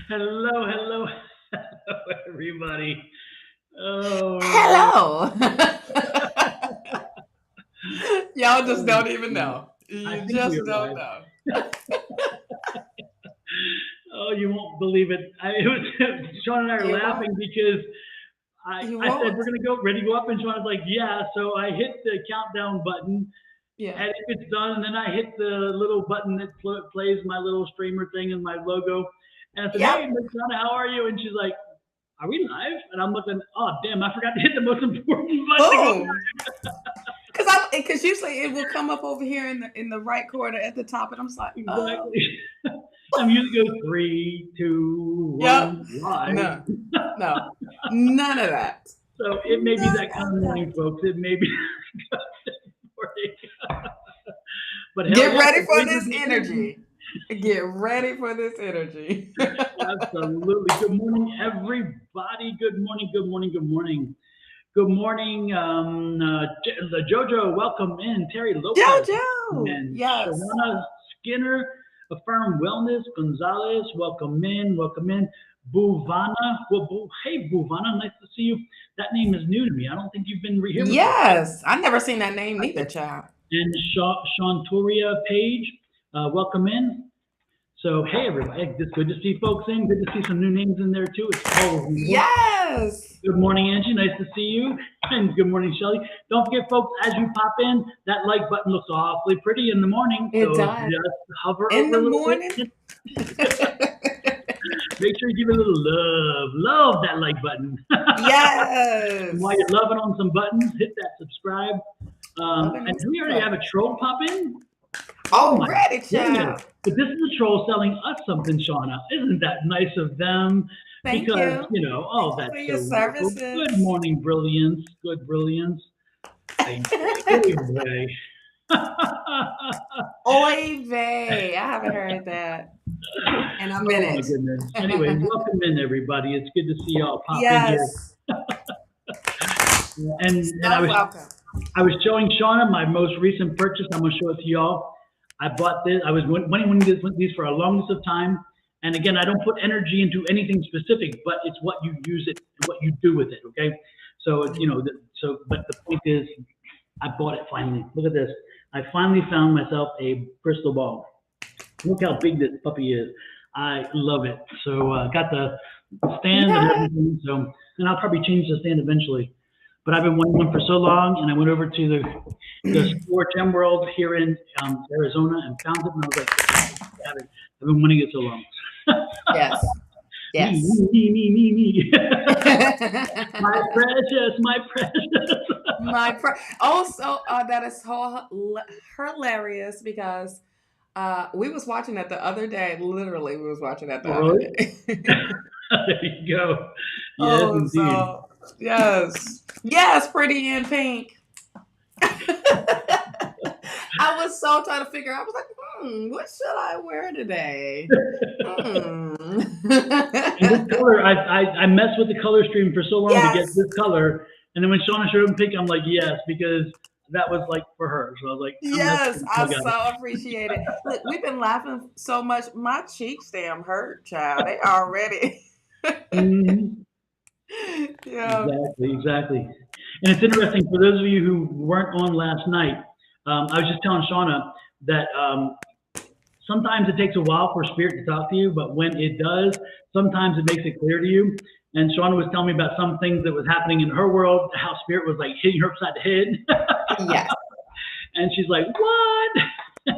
Hello, hello, hello, everybody. Oh man. Hello. Y'all just Oh, don't even man. know. I You think we just don't arrived. know. Oh, you won't believe it. It was Sean and I are You won't. laughing because You I said we're won't. gonna go ready to go up, and Sean was like, "Yeah." So I hit the countdown button, Yeah. and it's done. And then I hit the little button that plays my little streamer thing and my logo. And I said, "Hey, Yep. Miss Shauna, how are you?" And she's like, "Are we live?" And I'm looking. Oh, damn! I forgot to hit the most important button to go. Boom. Because usually it will come up over here in the right corner at the top, and I'm just like, oh. Exactly. I'm usually go three, two, Yep. one, live. No. No. None of that. So it may be None that kind of of morning, that. folks. It may be that kind of morning. But hell Get yeah, ready we're for breathing this the energy. energy. Get ready for this energy. Absolutely. Good morning, everybody. Good morning. Good morning. Good morning. Good morning, Jojo. Welcome in. Terry Lopez. Welcome Jojo. in. Yes. Shawana Skinner. Affirm Wellness. Gonzalez. Welcome in. Welcome in. Buvana. Well, hey, Buvana. Nice to see you. That name is new to me. I don't think you've been here before. Yes. I never seen that name neither, child. And Shantoria Page. Welcome in. So, hey, everybody. It's good to see folks in. Good to see some new names in there, too. It's always new. Yes. Good morning, Angie. Nice to see you. And good morning, Shelly. Don't forget, folks, as you pop in, that like button looks awfully pretty in the morning. It So does. just hover In over the a little bit. morning. Just make sure you give it a little love. Love that like button. And while Yes. you're loving on some buttons, hit that subscribe. Loving And on do we some already have a buttons. troll pop in? Oh my Already, goodness. child. But this is a troll selling us something, Shauna. Isn't that nice of them? Thank Because, you. Thank oh, you for that's your so wonderful. Good services. morning, brilliance. Good brilliance. Ay, ay, ay. Oy vey. I haven't heard that in a Oh my minute. goodness. Anyways, welcome in everybody. It's good to see y'all pop in here. Yes. And So welcome. I was showing Shauna my most recent purchase. I'm gonna show it to y'all. I bought this. I was wanting these for a longest of time. And again, I don't put energy into anything specific, but it's what you use it and what you do with it. Okay. So but the point is, I bought it finally. Look at this. I finally found myself a crystal ball. Look how big this puppy is. I love it. So got the stand and Yeah. everything. So and I'll probably change the stand eventually. But I've been wanting one for so long, and I went over to the store Gem World here in Arizona and found it, and I was like, I have it. I've been wanting it so long. Yes. Me, Yes. me, me, me, me, me. My precious, my precious. Also, that is so hilarious because we was watching that the other day. Literally, we was watching that the Oh, other really? day. There you go. Yes, Oh, indeed. so yes, yes, pretty in pink. I was so trying to figure out. I was like, what should I wear today? Hmm. And this color, I messed with the color stream for so long to get Yes, this color, and then when Shauna showed up pink, I'm like, yes, because that was like for her. So I was like, that's yes, cool. I I got it. so appreciate it. Look, we've been laughing so much. My cheeks damn hurt, child. They already. Mhm. Yeah. Exactly, exactly. And it's interesting for those of you who weren't on last night. I was just telling Shauna that sometimes it takes a while for spirit to talk to you, but when it does, sometimes it makes it clear to you. And Shauna was telling me about some things that was happening in her world, how spirit was like hitting her upside the head. Yes. And she's like, "What?"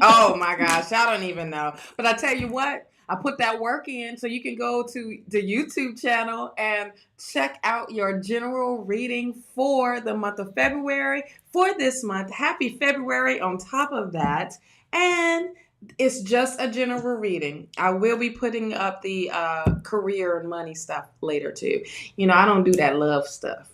Oh my gosh, I don't even know. But I tell you what, I put that work in so you can go to the YouTube channel and check out your general reading for the month of February. For this month, happy February on top of that. And it's just a general reading. I will be putting up the career and money stuff later too. I don't do that love stuff.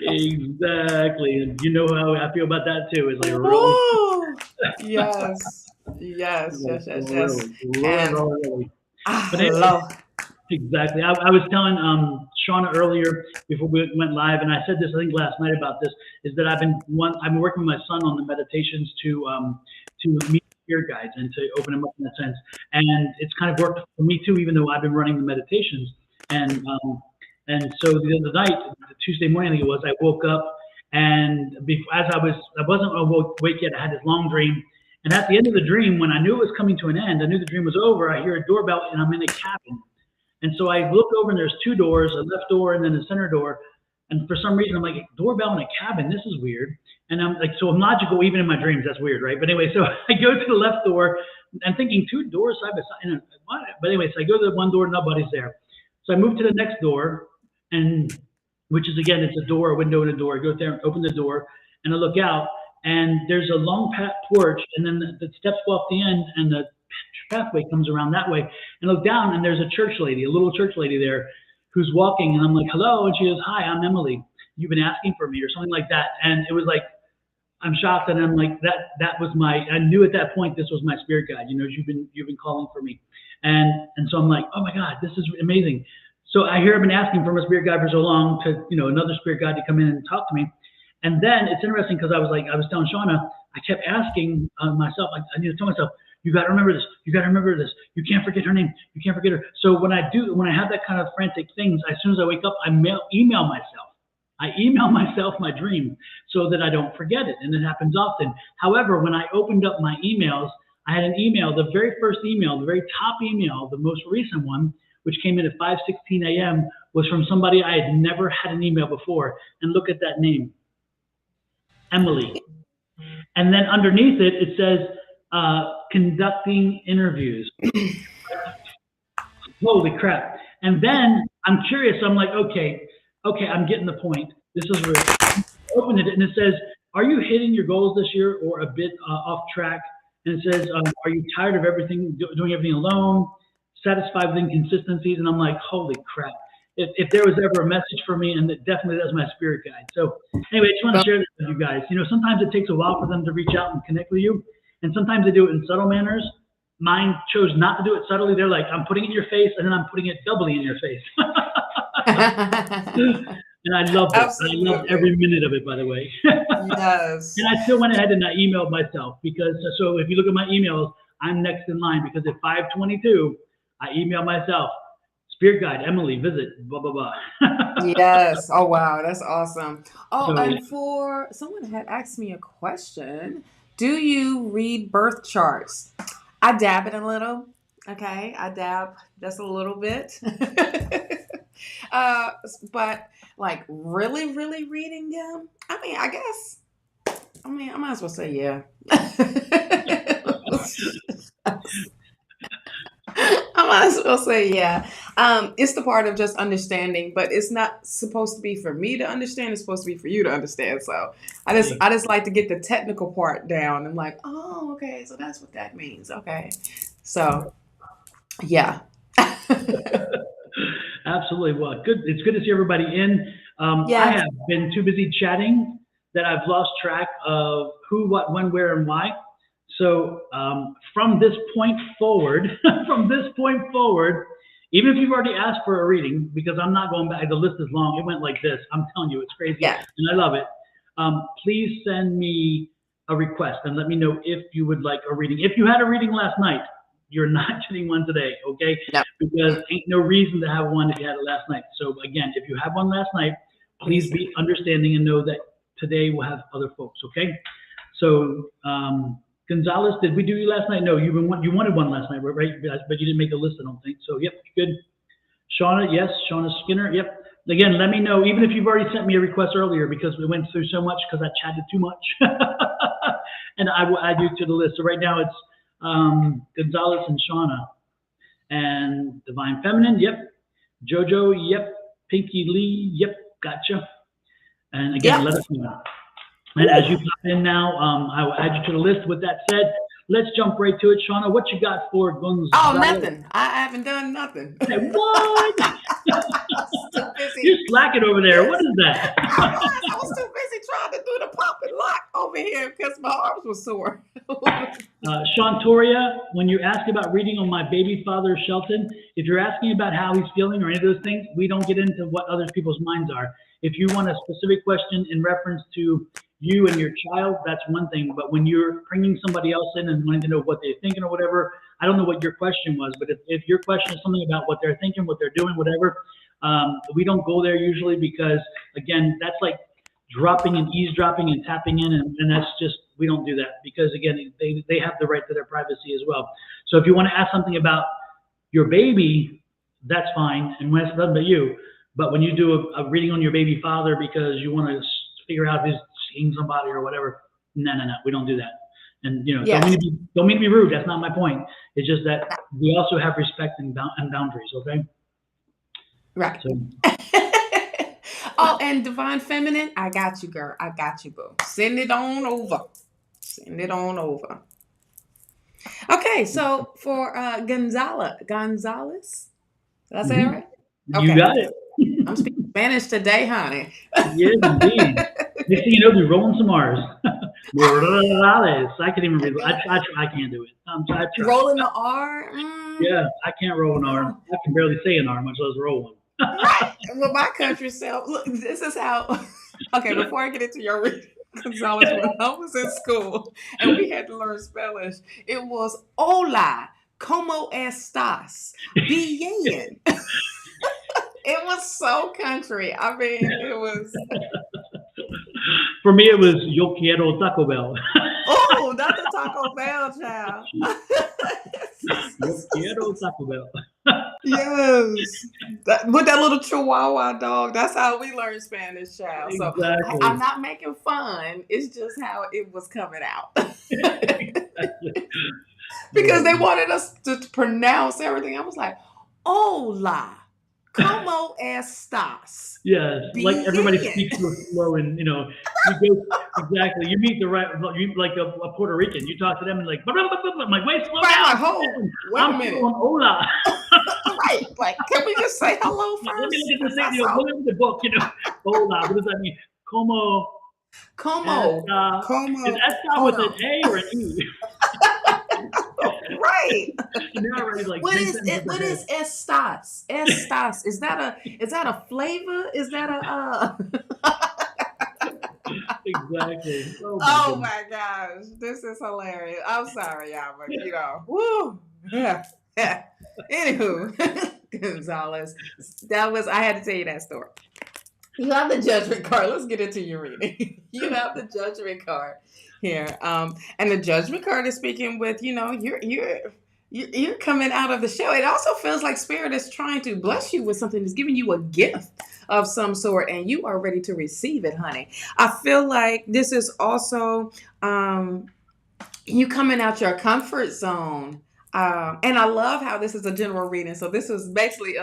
Exactly. And you know how I feel about that too. It's like really, Woo! Yes, yes, like yes, yes, yes. really, really, And really, really. But anyway, Lord, exactly. I was telling Shauna earlier before we went live, and I said this I think last night about this is that I've been working with my son on the meditations to meet spirit guides and to open them up in that sense. And it's kind of worked for me too, even though I've been running the meditations. And so the other night, Tuesday morning, I think it was, I woke up, and as I wasn't awake yet. I had this long dream, and at the end of the dream, when I knew it was coming to an end, I knew the dream was over. I hear a doorbell, and I'm in a cabin. And so I look over, and there's two doors, a left door and then a center door. And for some reason, I'm like, doorbell in a cabin, this is weird. And I'm like, so I'm logical even in my dreams. That's weird, right? But anyway, so I go to the left door, and thinking two doors side by side. And what? But anyway, so I go to the one door, nobody's there. So I move to the next door, and which is, again, it's a door, a window and a door. I go there and open the door, and I look out, and there's a long porch, and then the steps go off the end, and the pathway comes around that way. And I look down, and there's a church lady, a little church lady there, who's walking, and I'm like, hello, and she goes, hi, I'm Emily. You've been asking for me, or something like that. And it was like, I'm shocked, and I'm like, that was I knew at that point this was my spirit guide. You know, you've been calling for me, and so I'm like, oh my God, this is amazing. So I hear I've been asking for my spirit guide for so long to, another spirit guide to come in and talk to me. And then it's interesting because I was telling Shawna, I kept asking myself, I need to tell myself, you got to remember this. You got to remember this. You can't forget her name. You can't forget her. So when I have that kind of frantic things, as soon as I wake up, I email myself. I email myself my dream so that I don't forget it. And it happens often. However, when I opened up my emails, I had an email, the very first email, the very top email, the most recent one, which came in at 5:16 a.m., was from somebody I had never had an email before. And look at that name, Emily. And then underneath it, it says, conducting interviews. Holy crap. And then I'm curious. I'm like, okay, I'm getting the point. This is real. I opened it, and it says, are you hitting your goals this year or a bit off track? And it says, are you tired of everything, doing everything alone? Satisfied with inconsistencies? And I'm like, holy crap. If there was ever a message for me, and definitely that's my spirit guide. So anyway, I just want to share this with you guys. Sometimes it takes a while for them to reach out and connect with you. And sometimes they do it in subtle manners. Mine chose not to do it subtly. They're like, I'm putting it in your face, and then I'm putting it doubly in your face. And I loved it. Absolutely. I loved every minute of it, by the way. Yes. And I still went ahead and I emailed myself, because so if you look at my emails, I'm next in line, because at 5:22, I emailed myself, spirit guide, Emily, visit, blah, blah, blah. Yes. Oh, wow. That's awesome. Oh, so, and for someone had asked me a question, do you read birth charts? I dab it a little. Okay. I dab just a little bit. But like really, really reading them, I might as well say yeah. I might as well say yeah. It's the part of just understanding, but it's not supposed to be for me to understand. It's supposed to be for you to understand. So I just like to get the technical part down. I'm like, oh, okay, so that's what that means. Okay, so yeah. Absolutely. Well, good. It's good to see everybody in. Yeah. I have been too busy chatting that I've lost track of who, what, when, where, and why. So from this point forward, even if you've already asked for a reading, because I'm not going back, the list is long. It went like this. I'm telling you, it's crazy. Yeah. And I love it. Please send me a request and let me know if you would like a reading. If you had a reading last night, you're not getting one today, okay? No. Because ain't no reason to have one if you had it last night. So again, if you have one last night, please be understanding and know that today we'll have other folks, okay? So Gonzalez, did we do you last night? No, you wanted one last night, right? But you didn't make a list, I don't think. So yep, good. Shawna, yes. Shawna Skinner, yep. Again, let me know, even if you've already sent me a request earlier, because we went through so much because I chatted too much. And I will add you to the list. So right now it's Gonzalez and Shawna. And Divine Feminine, yep. Jojo, yep. Pinky Lee, yep. Gotcha. And again, let us know. And as you pop in now, I will add you to the list. With that said, let's jump right to it. Shawna, what you got for Gonzalez? Oh, nothing. I haven't done nothing. Hey, what? You're slacking over there. What is that? I was too busy trying to do the pop and lock over here because my arms were sore. Shantoria, when you ask about reading on my baby father, Shelton, if you're asking about how he's feeling or any of those things, we don't get into what other people's minds are. If you want a specific question in reference to you and your child, that's one thing. But when you're bringing somebody else in and wanting to know what they're thinking or whatever, I don't know what your question was, but if your question is something about what they're thinking, what they're doing, whatever, we don't go there usually because, again, that's like dropping and eavesdropping and tapping in, and that's just, we don't do that because, again, they have the right to their privacy as well. So if you want to ask something about your baby, that's fine, and when it's done by you. But when you do a reading on your baby father because you want to figure out if he's seeing somebody or whatever, no, we don't do that. And Yes. don't mean to be rude. That's not my point. It's just that we also have respect and boundaries. Okay. Right. So, Oh, and Divine Feminine, I got you, girl. I got you, boo. Send it on over. Send it on over. Okay, so for Gonzalez, did I say it right? you Okay. got it. I'm speaking Spanish today, honey. Yes, indeed. Next thing you know, we're rolling some R's. I can't even read. I can't do it. I try. Rolling the R. Yeah, I can't roll an R. I can barely say an R, much less roll one. Right. Well, my country self. Look, this is how. Okay, before I get into your reading, Gonzalez, when I was in school and we had to learn Spanish, it was "Hola, ¿cómo estás? Bien." It was so country. I mean, it was. For me, it was Yo quiero Taco Bell. Oh, not the Taco Bell, child. Yo quiero Taco Bell. Yes. With that little Chihuahua dog. That's how we learn Spanish, child. So Exactly. I'm not making fun. It's just how it was coming out. Exactly. Because they wanted us to pronounce everything. I was like, hola, ¿cómo estás? Yes, like everybody Bien. speaks so slow, and you go exactly. You meet the right, like a Puerto Rican. You talk to them and like, I'm like, wait, slow Right, down. like, hold, wait a I'm minute. on hola. Right, like, can we just say hello first? Let me look at the book. Hola. What does that mean? Como. Como. Is esta with an A or an E? Right. You're already like. What is estas? Estas. Is that a flavor? Is that a Exactly. Oh my gosh. This is hilarious. I'm sorry, y'all, but woo. Yeah. Anywho, Gonzalez. I had to tell you that story. You have the judgment card. Let's get into your reading. You have the judgment card here. And the judgment card is speaking with, you're coming out of the show. It also feels like Spirit is trying to bless you with something. It's giving you a gift of some sort, and you are ready to receive it, honey. I feel like this is also you coming out your comfort zone. And I love how this is a general reading. So this is basically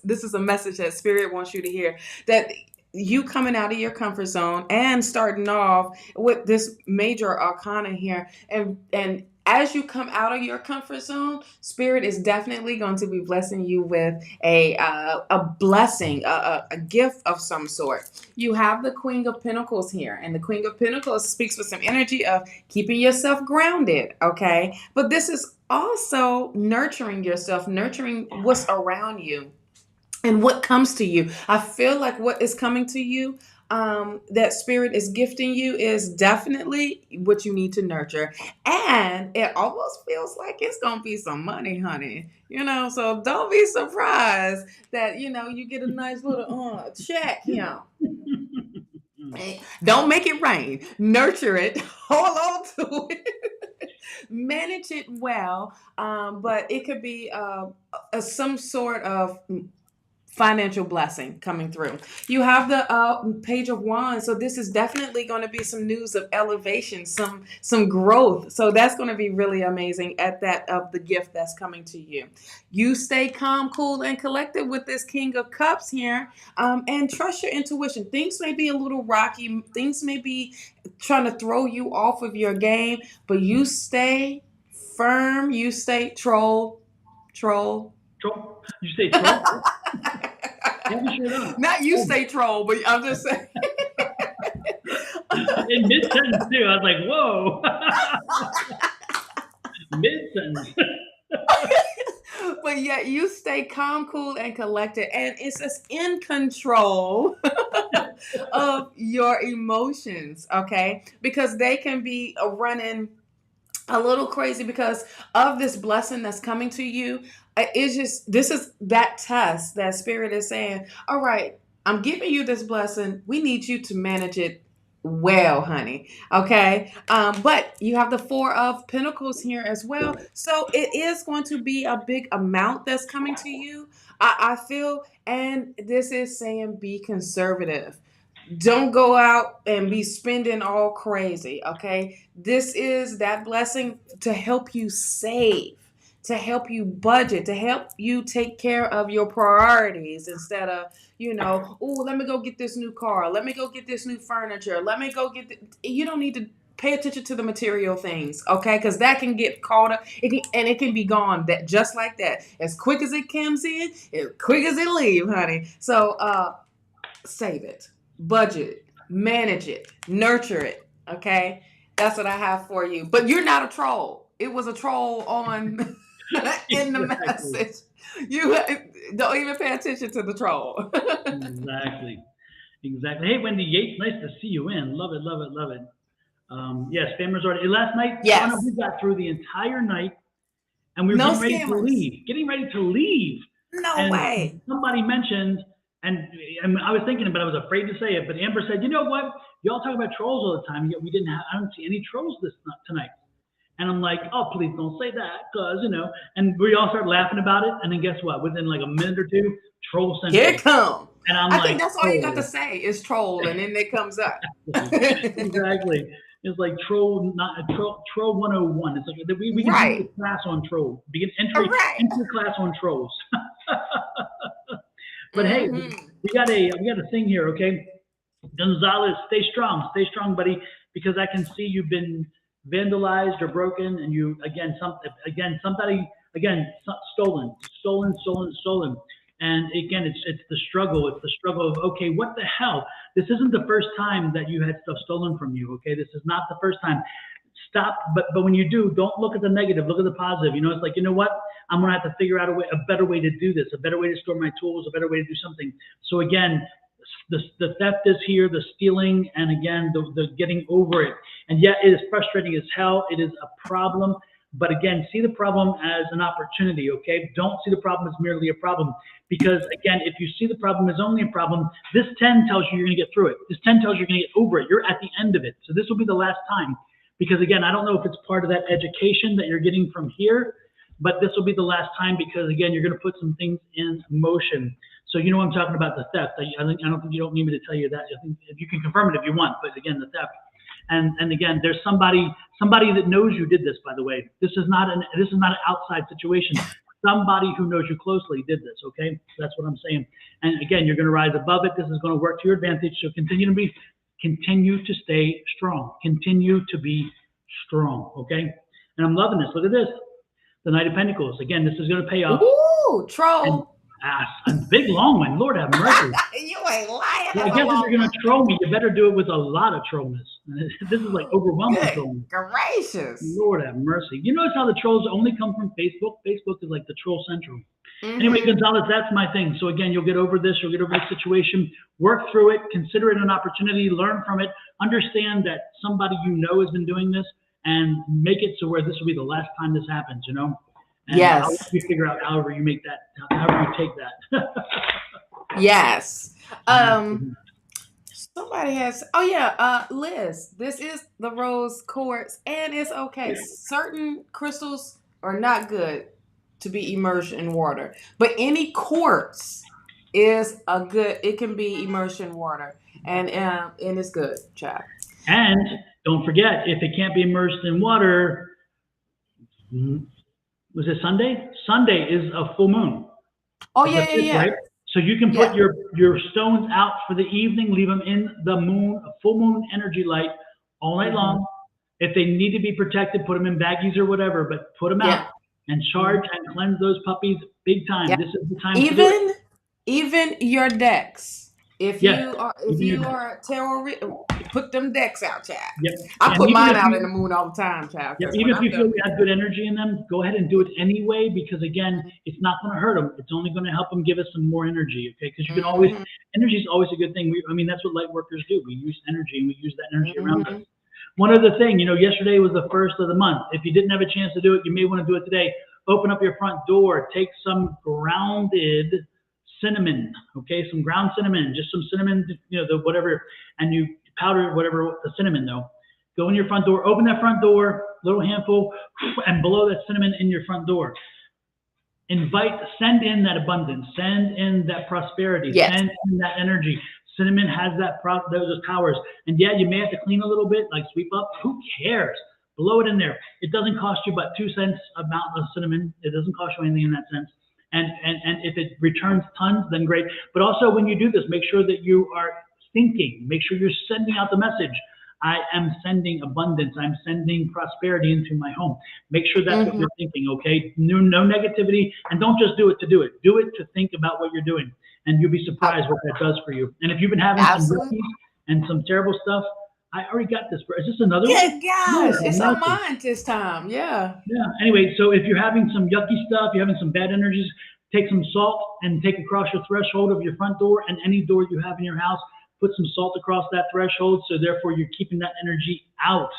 this is a message that Spirit wants you to hear, that you coming out of your comfort zone and starting off with this major arcana here. And as you come out of your comfort zone, Spirit is definitely going to be blessing you with a blessing, a gift of some sort. You have the Queen of Pentacles here, and the Queen of Pentacles speaks with some energy of keeping yourself grounded, okay? But this is also nurturing yourself, nurturing what's around you and what comes to you. I feel like what is coming to you, that Spirit is gifting you, is definitely what you need to nurture. And it almost feels like it's going to be some money, honey. So don't be surprised that, you get a nice little check, Don't make it rain. Nurture it. Hold on to it. Manage it well. But it could be some sort of financial blessing coming through. You have the Page of Wands, so this is definitely going to be some news of elevation, some growth. So that's going to be really amazing at that of the gift that's coming to you. You stay calm, cool, and collected with this King of Cups here, and trust your intuition. Things may be a little rocky. Things may be trying to throw you off of your game, but you stay firm. You stay troll. You say troll? Not you say troll, but I'm just saying. In mid-sentence too, I was like, whoa. Mid-sentence. But yeah, you stay calm, cool, and collected, and it's just in control of your emotions, okay? Because they can be running a little crazy because of this blessing that's coming to you. It's just, this is that test that spirit is saying, all right, I'm giving you this blessing. We need you to manage it well, honey. Okay. But you have the Four of Pentacles here as well. So it is going to be a big amount that's coming to you. I feel, and this is saying be conservative. Don't go out and be spending all crazy, okay? This is that blessing to help you save, to help you budget, to help you take care of your priorities instead of, oh, let me go get this new car, let me go get this new furniture, let me go get you don't need to pay attention to the material things, okay? Because that can get caught up, and it can be gone that just like that, as quick as it comes in, as quick as it leave, honey. So save it, budget, manage it, nurture it. Okay, that's what I have for you. But you're not a troll. It was a troll on in the message. You don't even pay attention to the troll. Exactly. Exactly. Hey, Wendy Yates, nice to see you in. Love it, love it, love it. Yes, Famers already. Last night, Yes. Shawna, we got through the entire night and we were No getting ready to scammers. leave. Getting ready to leave. No And way. somebody mentioned, and I was thinking, but I was afraid to say it. But Amber said, "You know what? Y'all talk about trolls all the time. Yet we didn't have. I don't see any trolls tonight." And I'm like, "Oh, please don't say that, cause you know." And we all start laughing about it. And then guess what? Within like a minute or two, troll central. Here it come. And I'm I like, think that's all you got to "Oh." say is troll, and then it comes up. Exactly. It's like troll, not troll 101. It's like we can teach Right. a class on troll. Begin Right. entry class on trolls. But hey, Mm-hmm. we got a thing here, okay? Gonzalez, stay strong, buddy, because I can see you've been vandalized or broken, and you somebody stolen. And again, it's the struggle. It's the struggle of, okay, what the hell? This isn't the first time that you had stuff stolen from you. Okay, this is not the first time. Stop. But when you do, don't look at the negative. Look at the positive. You know, it's like, you know what? I'm gonna have to figure out a better way to do this, a better way to store my tools, a better way to do something. So again, the theft is here, the stealing, and again, the getting over it. And yet, it is frustrating as hell. It is a problem. But again, see the problem as an opportunity, okay? Don't see the problem as merely a problem. Because again, if you see the problem as only a problem, this 10 tells you you're going to get through it. This 10 tells you you're going to get over it. You're at the end of it. So this will be the last time. Because again, I don't know if it's part of that education that you're getting from here, but this will be the last time because again, you're going to put some things in motion. So you know what I'm talking about, the theft. I don't think you don't need me to tell you that. I think you can confirm it if you want, but again, the theft. And again, there's somebody that knows you did this, by the way. This is not an outside situation. Somebody who knows you closely did this, okay? That's what I'm saying. And again, you're going to rise above it. This is going to work to your advantage. So continue to stay strong. Continue to be strong, okay? And I'm loving this. Look at this. The Knight of Pentacles. Again, this is going to pay off. Ooh, troll. A big long one. Lord have mercy. You ain't lying. Well, I guess if you're going to troll me, you better do it with a lot of trollness. This is like overwhelming trollness. Gracious. Lord have mercy. You notice how the trolls only come from Facebook? Facebook is like the troll central. Mm-hmm. Anyway, Gonzalez, that's my thing. So again, you'll get over this. You'll get over this situation. Work through it. Consider it an opportunity. Learn from it. Understand that somebody you know has been doing this, and make it so where this will be the last time this happens, you know? And yes. I'll let you figure out however you make that, however you take that. Yes. Somebody has, Liz, this is the rose quartz, and it's okay. Certain crystals are not good to be immersed in water, but any quartz is it can be immersed in water, and it's good, child. And don't forget, if it can't be immersed in water, was it Sunday? Sunday is a full moon. Oh, yeah. Right? So you can put your stones out for the evening, leave them in the moon, full moon energy light all night long. If they need to be protected, put them in baggies or whatever, but put them out and charge and cleanse those puppies big time. This is the time to do it. Even your decks. If Yes. you are a tarot put them decks out, child. Yep. I And put even mine if out in you, the moon all the time, child. yeah, Because when even if I'm you feel done you reading, have good energy in them, go ahead and do it anyway, because again, it's not going to hurt them. It's only going to help them give us some more energy, okay? Because you can always, mm-hmm, energy is always a good thing. I mean, that's what light workers do. We use energy and we use that energy around us. mm-hmm. One other thing, yesterday was the first of the month. If you didn't have a chance to do it, you may want to do it today. Open up your front door, take some grounded cinnamon, okay? Some ground cinnamon, just some cinnamon, the whatever, and you powder whatever, the cinnamon though. Go in your front door, open that front door, little handful, and blow that cinnamon in your front door. Send in that abundance, send in that prosperity, Yes. send in that energy. Cinnamon has those powers. And yeah, you may have to clean a little bit, like sweep up. Who cares? Blow it in there. It doesn't cost you but 2 cents amount of cinnamon. It doesn't cost you anything in that sense. And if it returns tons, then great. But also when you do this, make sure that you are thinking. Make sure you're sending out the message. I am sending abundance. I'm sending prosperity into my home. Make sure that's what Mm-hmm. you're thinking, okay? No negativity, and don't just do it to do it. Do it to think about what you're doing, and you'll be surprised what that does for you. And if you've been having some Absolutely. yuckies and some terrible stuff, I already got this. Is this another one? Good gosh, No, it's on nothing. mine this time. Yeah. Yeah. Anyway, so if you're having some yucky stuff, you're having some bad energies, take some salt and take across your threshold of your front door and any door you have in your house. Put some salt across that threshold, so therefore you're keeping that energy out.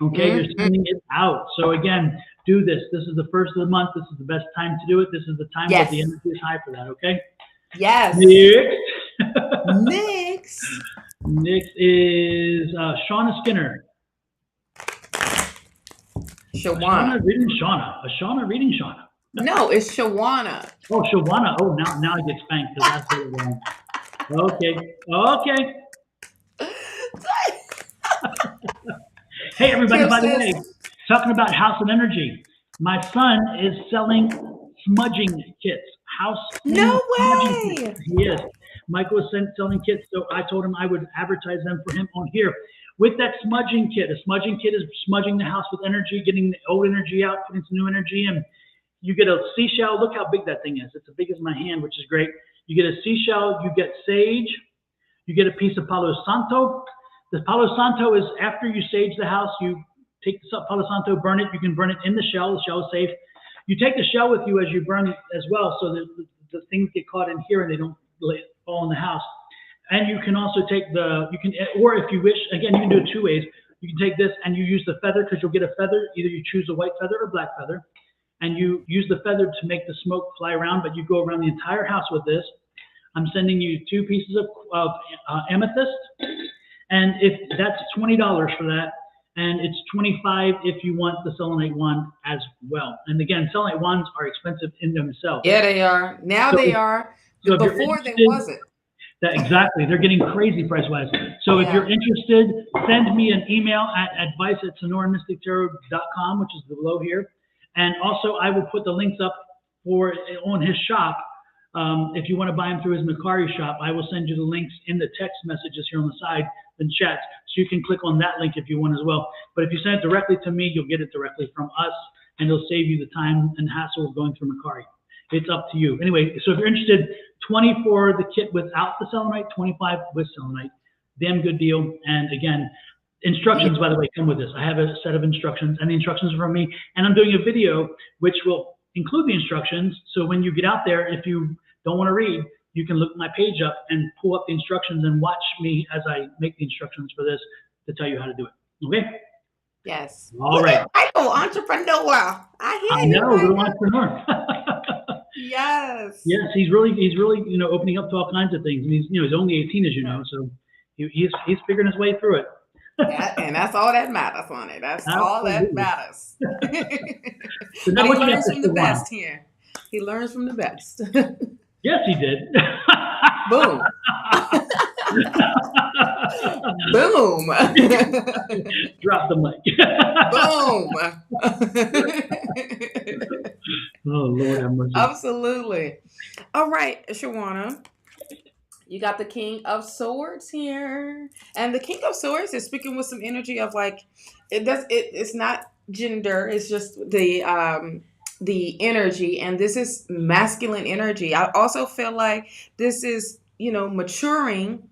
Okay, you're Mm-hmm. sending it out. So again, do this. This is the first of the month. This is the best time to do it. This is the time that the Yes. energy is high for that. Okay. Yes. Next, Next. next is Shawna Skinner. Shawana. Reading Shawna. Shawna reading Shawna. No, it's Shawana. Oh, Shawana. Oh, now I get spanked because I said it wrong. Okay. Hey, everybody, Kim by the says, way, talking about house and energy, my son is selling smudging kits, house cleaning no smudging way. kits. He is. Michael is selling kits, so I told him I would advertise them for him on here. With that smudging kit, a smudging kit is smudging the house with energy, getting the old energy out, putting some new energy in. You get a seashell. Look how big that thing is. It's as big as my hand, which is great. You get a seashell. You get sage. You get a piece of Palo Santo. The Palo Santo is after you sage the house, you take the Palo Santo, burn it. You can burn it in the shell. The shell is safe. You take the shell with you as you burn it as well, so that the things get caught in here and they don't fall in the house. And you can also take or if you wish, again, you can do it two ways. You can take this and you use the feather, because you'll get a feather. Either you choose a white feather or black feather, and you use the feather to make the smoke fly around, but you go around the entire house with this. I'm sending you 2 pieces of amethyst, and if that's $20 for that, and it's $25 if you want the selenite wand as well. And again, selenite wands are expensive in themselves. Yeah, they are. Now So they are. so Before they wasn't. Exactly, they're getting crazy price-wise. So if you're interested, send me an email at advice@sonoranmystictarot.com, which is below here. And also, I will put the links up on his shop. If you want to buy him through his Macari shop, I will send you the links in the text messages here on the side and chats, so you can click on that link if you want as well. But if you send it directly to me, you'll get it directly from us, and it'll save you the time and hassle of going through Macari. It's up to you. Anyway, so if you're interested, 20 for the kit without the selenite, 25 with selenite. Damn good deal. And again, instructions, by the way, come with this. I have a set of instructions, and the instructions are from me. And I'm doing a video which will include the instructions. So when you get out there, if you don't want to read, you can look my page up and pull up the instructions and watch me as I make the instructions for this to tell you how to do it. Okay? Yes. All right. Michael, entrepreneur. I hear you. I know, little entrepreneur. Yes. Yes, he's really, opening up to all kinds of things. And he's only 18, as you know, so he's figuring his way through it. And that's all that matters, honey. That's all that matters. So But now he what you got learns for from the Shawana? best here. He learns from the best. Yes, he did. Boom. Boom. Drop the mic. Boom. Oh, Lord have mercy. Absolutely. All right, Shawana. You got the King of Swords here. And the King of Swords is speaking with some energy of like, it's not gender, it's just the energy, and this is masculine energy. I also feel like this is maturing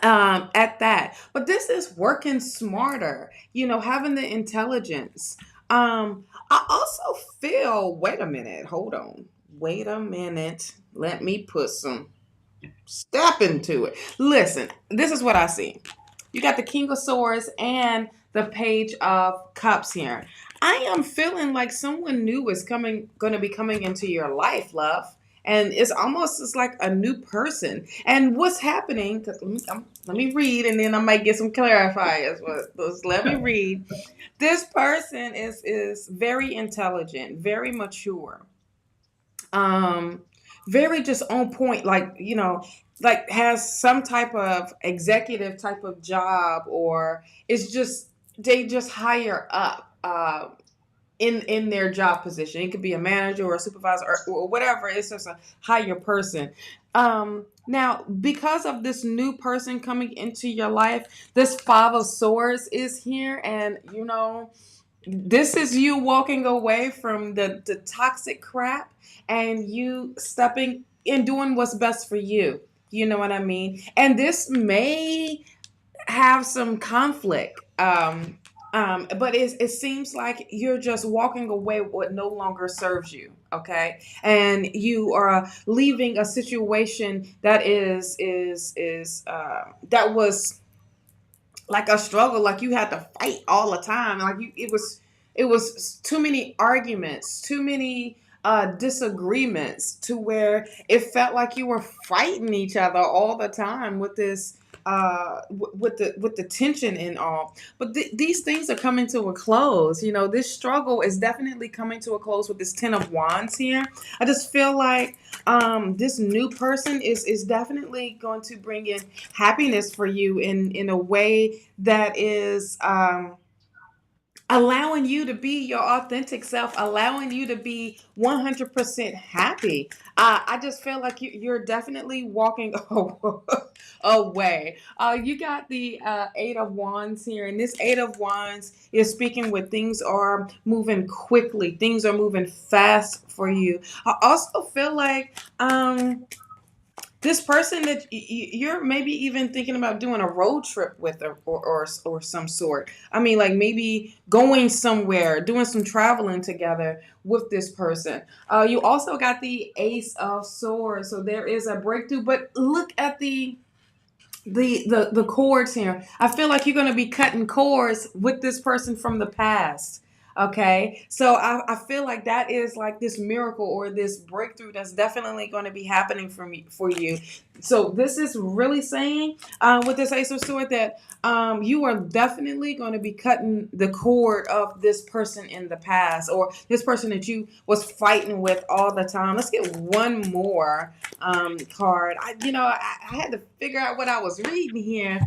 at that. But this is working smarter, having the intelligence. I also feel, wait a minute, hold on. Wait a minute. Let me put some step into it. Listen, this is what I see. You got the King of Swords and the Page of Cups here. I am feeling like someone new is going to be coming into your life, love. And it's like a new person. And what's happening? Because let me read, and then I might get some clarifiers. Let me read. This person is very intelligent, very mature, um very just on point, like like has some type of executive type of job, or it's just they just higher up in their job position. It could be a manager or a supervisor, or whatever. It's just a higher person. Now, because of this new person coming into your life, this Five of Swords is here, and this is you walking away from the toxic crap, and you stepping and doing what's best for you. You know what I mean? And this may have some conflict. But it seems like you're just walking away with what no longer serves you. Okay. And you are leaving a situation that that was like a struggle, like you had to fight all the time, like it was too many arguments, too many disagreements, to where it felt like you were fighting each other all the time with this with the tension and all. But these things are coming to a close. This struggle is definitely coming to a close with this Ten of Wands here. I just feel like this new person is definitely going to bring in happiness for you in a way that is allowing you to be your authentic self, allowing you to be 100% happy. I just feel like you're definitely walking away. You got the Eight of Wands here, and this Eight of Wands is speaking with things are moving quickly, things are moving fast for you. I also feel like this person that you're maybe even thinking about doing a road trip with, or some sort. I mean, like maybe going somewhere, doing some traveling together with this person. You also got the Ace of Swords, so there is a breakthrough. But look at the cords here. I feel like you're going to be cutting cords with this person from the past. Okay, so I feel like that is like this miracle or this breakthrough that's definitely going to be happening for you. So this is really saying with this Ace of Sword that you are definitely going to be cutting the cord of this person in the past, or this person that you was fighting with all the time. Let's get one more card. I had to figure out what I was reading here.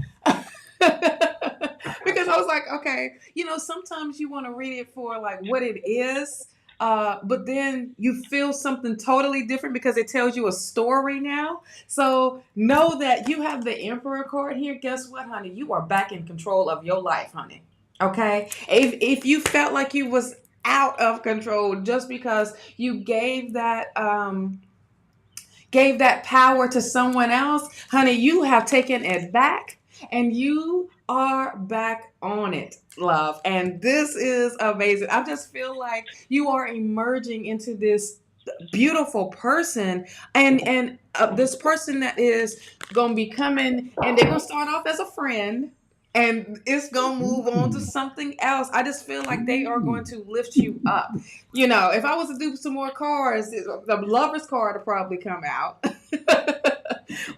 Because I was like, okay, sometimes you want to read it for like what it is, but then you feel something totally different because it tells you a story now. So know that you have the Emperor card here. Guess what, honey? You are back in control of your life, honey. Okay? If you felt like you was out of control just because you gave that power to someone else, honey, you have taken it back, and you are back on it, love. And this is amazing. I just feel like you are emerging into this beautiful person, and this person that is going to be coming, and they're going to start off as a friend, and it's going to move on to something else. I just feel like they are going to lift you up. If I was to do some more cards, the lover's card will probably come out.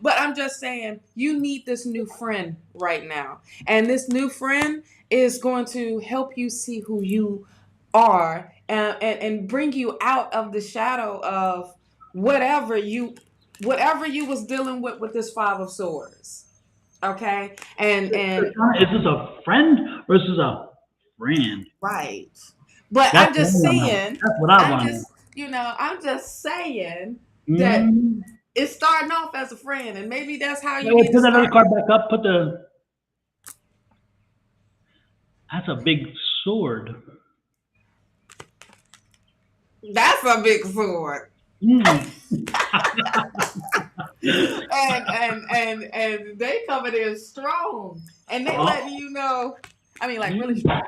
But I'm just saying, you need this new friend right now. And this new friend is going to help you see who you are, and bring you out of the shadow of whatever you was dealing with this Five of Swords. Okay? And Is this a friend or is this a friend? right. But That's I'm what I just want to know. saying, That's what I I'm want to know. just, I'm just saying that Mm. it's starting off as a friend, and maybe that's how you Wait, need to put that other start. card back up. That's a big sword. That's a big sword. Mm. and they coming in strong, and they letting you know. I mean, like really strong,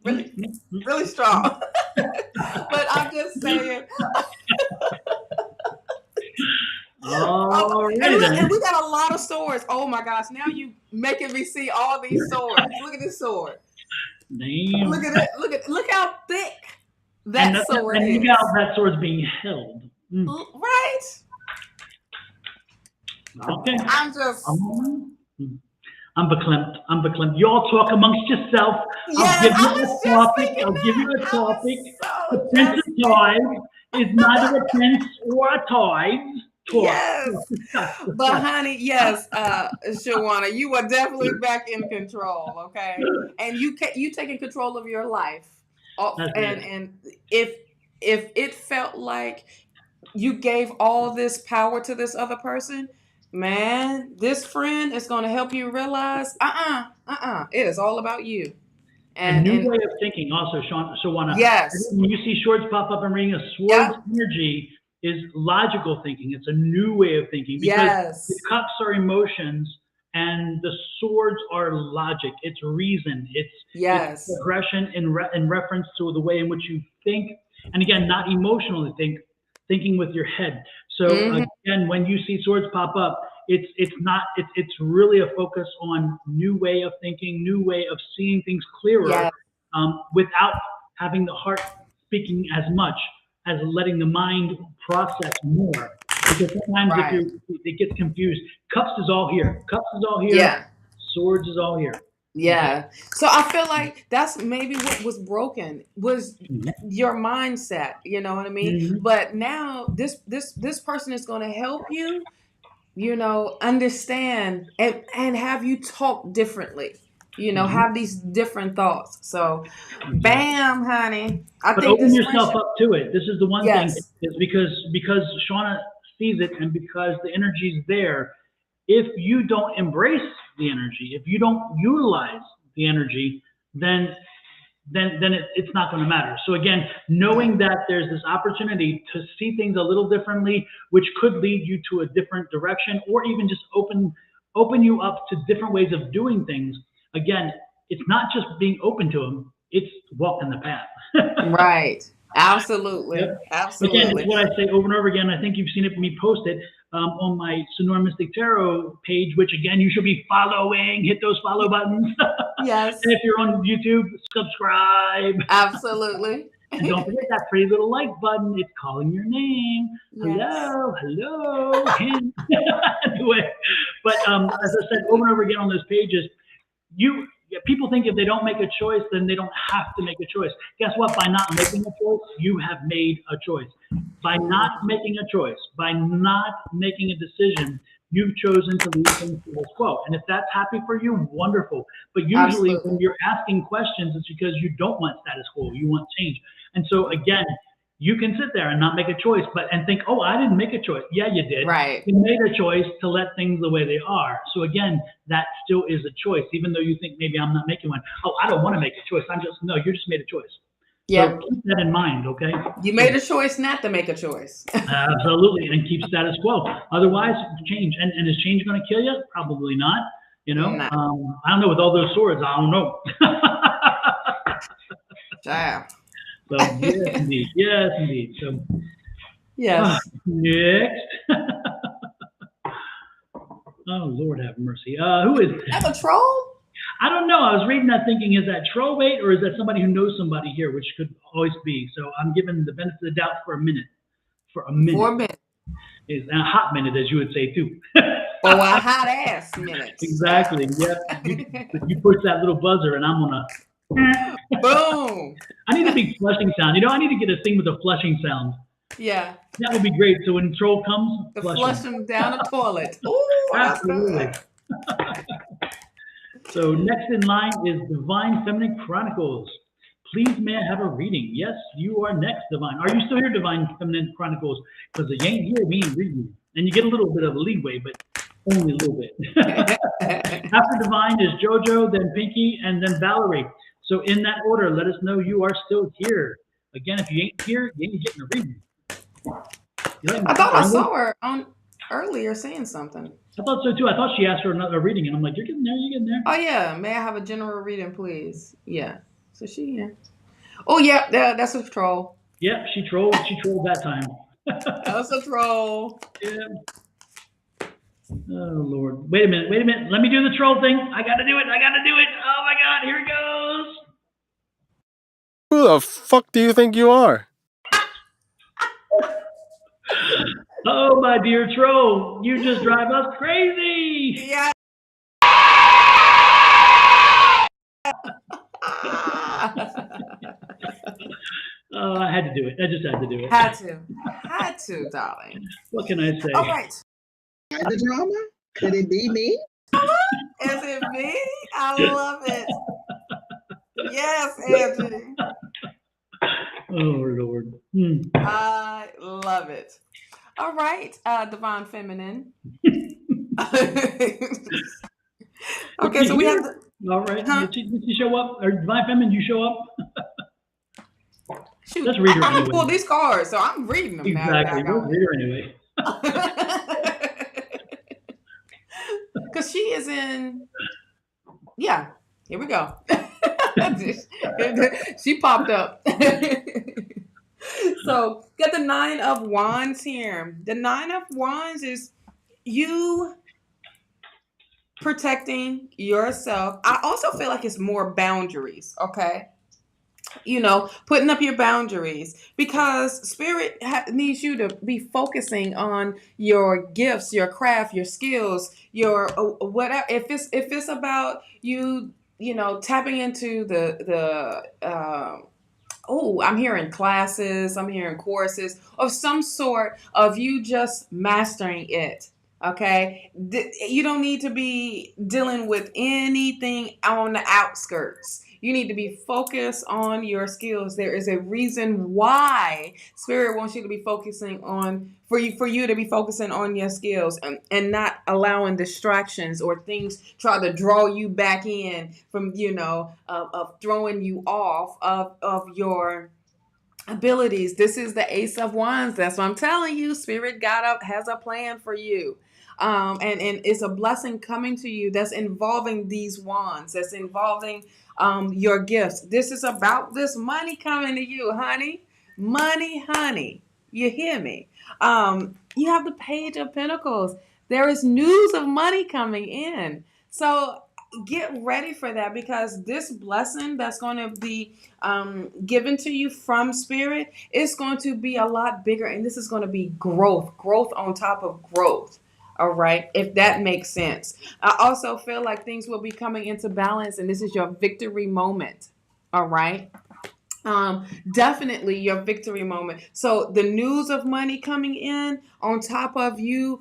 really strong. But I'm just saying. All right, and look, then. and we got a lot of swords. Oh my gosh! Now you making me see all these swords. Look at this sword. Damn. Look at it. Look how thick And that sword and is. look how that sword's being held. Right. Okay. I'm just. I'm verklempt. I'm verklempt. Y'all talk amongst yourself. I'll Yes, give I you was a just topic. thinking I'll give you that. a I topic. was The so Prince just of Tides is neither a prince or a tide. Talk. Yes. But honey, yes, Shawna, you are definitely back in control, okay? And you taking control of your life. And if it felt like you gave all this power to this other person, man, this friend is going to help you realize, it is all about you. A new way of thinking also, Shawana. Yes. When you see swords pop up and reading a sword's energy is logical thinking. It's a new way of thinking because the cups are emotions and the swords are logic. It's reason. It's progression in reference to the way in which you think. And again, not emotionally thinking with your head. So again, when you see swords pop up, it's really a focus on new way of thinking, new way of seeing things clearer, without having the heart speaking as much as letting the mind process more. Because sometimes if it gets confused, cups is all here. Cups is all here. Yeah. Swords is all here. Yeah. So I feel like that's maybe what was broken was your mindset, you know what I mean? But now this person is going to help you, understand and have you talk differently. Have these different thoughts. So bam, honey. But open yourself up to it. This is the one thing is because Shauna sees it and because the energy is there. If you don't embrace the energy, if you don't utilize the energy, then it's not going to matter. So again, knowing that there's this opportunity to see things a little differently, which could lead you to a different direction, or even just open you up to different ways of doing things. Again, it's not just being open to them; it's walking the path. Right. Absolutely. Absolutely. Again, it's what I say over and over again. I think you've seen it me post it on my Sonoran Mystic Tarot page, which again, you should be following. Hit those follow buttons. Yes. And if you're on YouTube, subscribe. Absolutely. And don't forget that pretty little like button. It's calling your name. Hello. Anyway, but as I said over and over again on those pages, people think if they don't make a choice, then they don't have to make a choice. Guess what? By not making a choice, you have made a choice. By not making a choice, by not making a decision, you've chosen to leave things status quo. And if that's happy for you, wonderful. But usually when you're asking questions, it's because you don't want status quo. You want change. And so again, you can sit there and not make a choice, and think, oh, I didn't make a choice. Yeah, you did. Right. You made a choice to let things the way they are. So again, that still is a choice, even though you think maybe I'm not making one. Oh, I don't want to make a choice. You just made a choice. Yeah. So keep that in mind, okay? You made a choice not to make a choice. Absolutely, and keep status quo. Otherwise, change. And is change going to kill you? Probably not. No. I don't know. With all those swords, I don't know. Child. So yes, indeed. Yes, indeed. So yes. Next. Oh Lord, have mercy. Who is that? A troll? I don't know. I was reading that thinking, is that troll bait or is that somebody who knows somebody here, which could always be. So I'm giving the benefit of the doubt for a minute. For a minute. And a hot minute, as you would say too. Or a hot ass minute. Exactly. Yep. You push that little buzzer, and I'm gonna. Boom. I need a big flushing sound. I need to get a thing with a flushing sound. Yeah. That would be great. So when troll comes, flush him down a toilet. Ooh, absolutely. So next in line is Divine Feminine Chronicles. Please, may I have a reading? Yes, you are next, Divine. Are you still here, Divine Feminine Chronicles? Because you ain't here, we ain't reading. And you get a little bit of a leeway, but only a little bit. After Divine is JoJo, then Pinky, and then Valerie. So in that order, let us know you are still here. Again, if you ain't here, you ain't getting a reading. I thought I saw her on. earlier saying something. I thought so too. I thought she asked for another reading, and I'm like, you're getting there, you're getting there. Oh yeah, may I have a general reading, please? Yeah. So she yeah. Oh yeah, that's a troll. Yep, she trolled. She trolled that time. That's a troll. Yeah. Oh Lord. Wait a minute. Wait a minute. Let me do the troll thing. I gotta do it. I gotta do it. Oh my God. Here it goes. Who the fuck do you think you are? Oh my dear troll, you just drive us crazy. Yeah. Oh, I had to do it. I just had to do it. Had to, darling. What can I say? All right. The drama? Could it be me? Is it me? I love it. Yes, Angie. Oh Lord. Hmm. I love it. All right, Divine Feminine. Okay, so we have the. All right. Huh? Did she show up? Or Divine Feminine, you show up? Shoot, Let's read her I'm gonna anyway. pull these cards, so I'm reading them Exactly. now. Let's read her anyway. Because she is in. Yeah, here we go. She popped up. So, got the 9 of Wands here. The 9 of Wands is you protecting yourself. I also feel like it's more boundaries, okay? You know, putting up your boundaries because spirit needs you to be focusing on your gifts, your craft, your skills, your whatever. If it's about you, you know, tapping into I'm hearing classes, I'm hearing courses of some sort of you just mastering it. Okay. You don't need to be dealing with anything on the outskirts. You need to be focused on your skills. There is a reason why Spirit wants you to be focusing on for you to be focusing on your skills and not allowing distractions or things try to draw you back in from of throwing you off of your abilities. This is the Ace of Wands. That's what I'm telling you. Spirit has a plan for you. And it's a blessing coming to you that's involving these wands, that's involving your gifts. This is about this money coming to you, honey. Money, honey. You hear me? You have the Page of Pentacles. There is news of money coming in. So get ready for that because this blessing that's going to be given to you from Spirit is going to be a lot bigger, and this is going to be growth on top of growth. All right, if that makes sense. I also feel like things will be coming into balance, and this is your victory moment. All right. Definitely your victory moment. So the news of money coming in on top of you,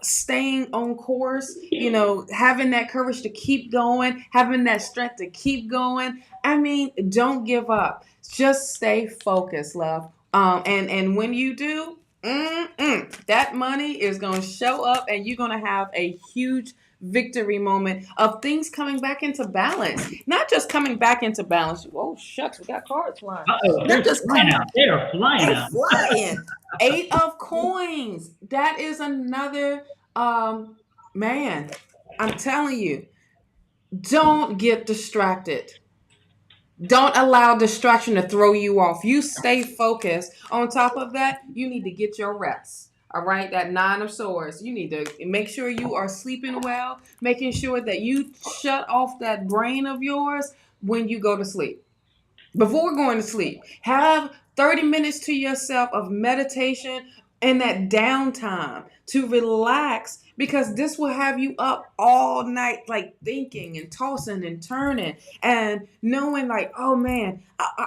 staying on course, having that courage to keep going, having that strength to keep going. I mean, don't give up. Just stay focused, love. And when you do, that money is going to show up and you're going to have a huge victory moment of things coming back into balance. Not just coming back into balance. Oh, shucks, we got cards flying. They're just flying out. They are flying out. Flying. 8 of Coins. That is another, man, I'm telling you, don't get distracted. Don't allow distraction to throw you off. You stay focused. On top of that, you need to get your rest. All right, that 9 of Swords. You need to make sure you are sleeping well, making sure that you shut off that brain of yours when you go to sleep. Before going to sleep, have 30 minutes to yourself of meditation and that downtime to relax, because this will have you up all night, like thinking and tossing and turning and knowing like, oh man, I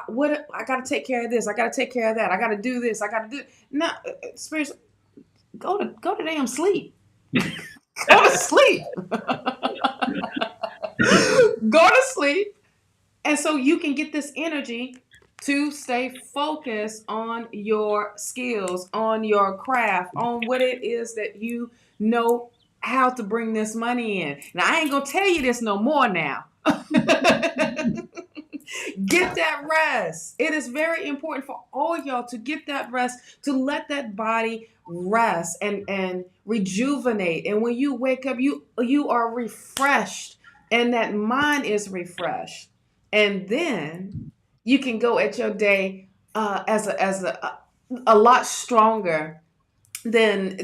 got to take care of this. I got to take care of that. I got to do this. I got to do. No, spiritual. Go to damn sleep. Go to sleep. Go to sleep. And so you can get this energy to stay focused on your skills, on your craft, on what it is that you know how to bring this money in. Now, I ain't going to tell you this no more now. Get that rest. It is very important for all y'all to get that rest, to let that body rest and rejuvenate. And when you wake up, you are refreshed, and that mind is refreshed. And then you can go at your day as a lot stronger than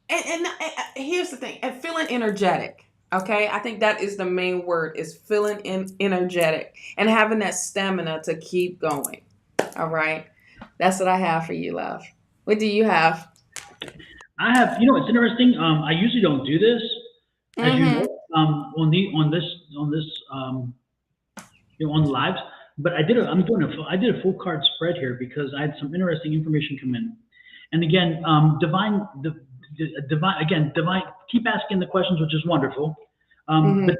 and here's the thing, and feeling energetic. Okay, I think that is the main word, is feeling energetic and having that stamina to keep going. All right, that's what I have for you, love. What do you have? I have, it's interesting. I usually don't do this, as you Mm-hmm. know, on this, on the lives. But I did a full card spread here because I had some interesting information come in. And again, divine, keep asking the questions, which is wonderful. Mm-hmm. But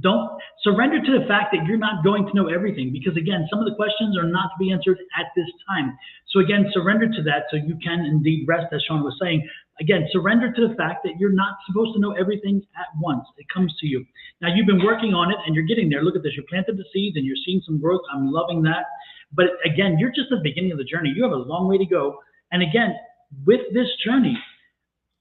don't surrender to the fact that you're not going to know everything, because again, some of the questions are not to be answered at this time. So again, surrender to that so you can indeed rest, as Sean was saying. Again, surrender to the fact that you're not supposed to know everything at once. It comes to you. Now, you've been working on it and you're getting there. Look at this. You planted the seeds and you're seeing some growth. I'm loving that. But again, you're just at the beginning of the journey. You have a long way to go. And again, with this journey,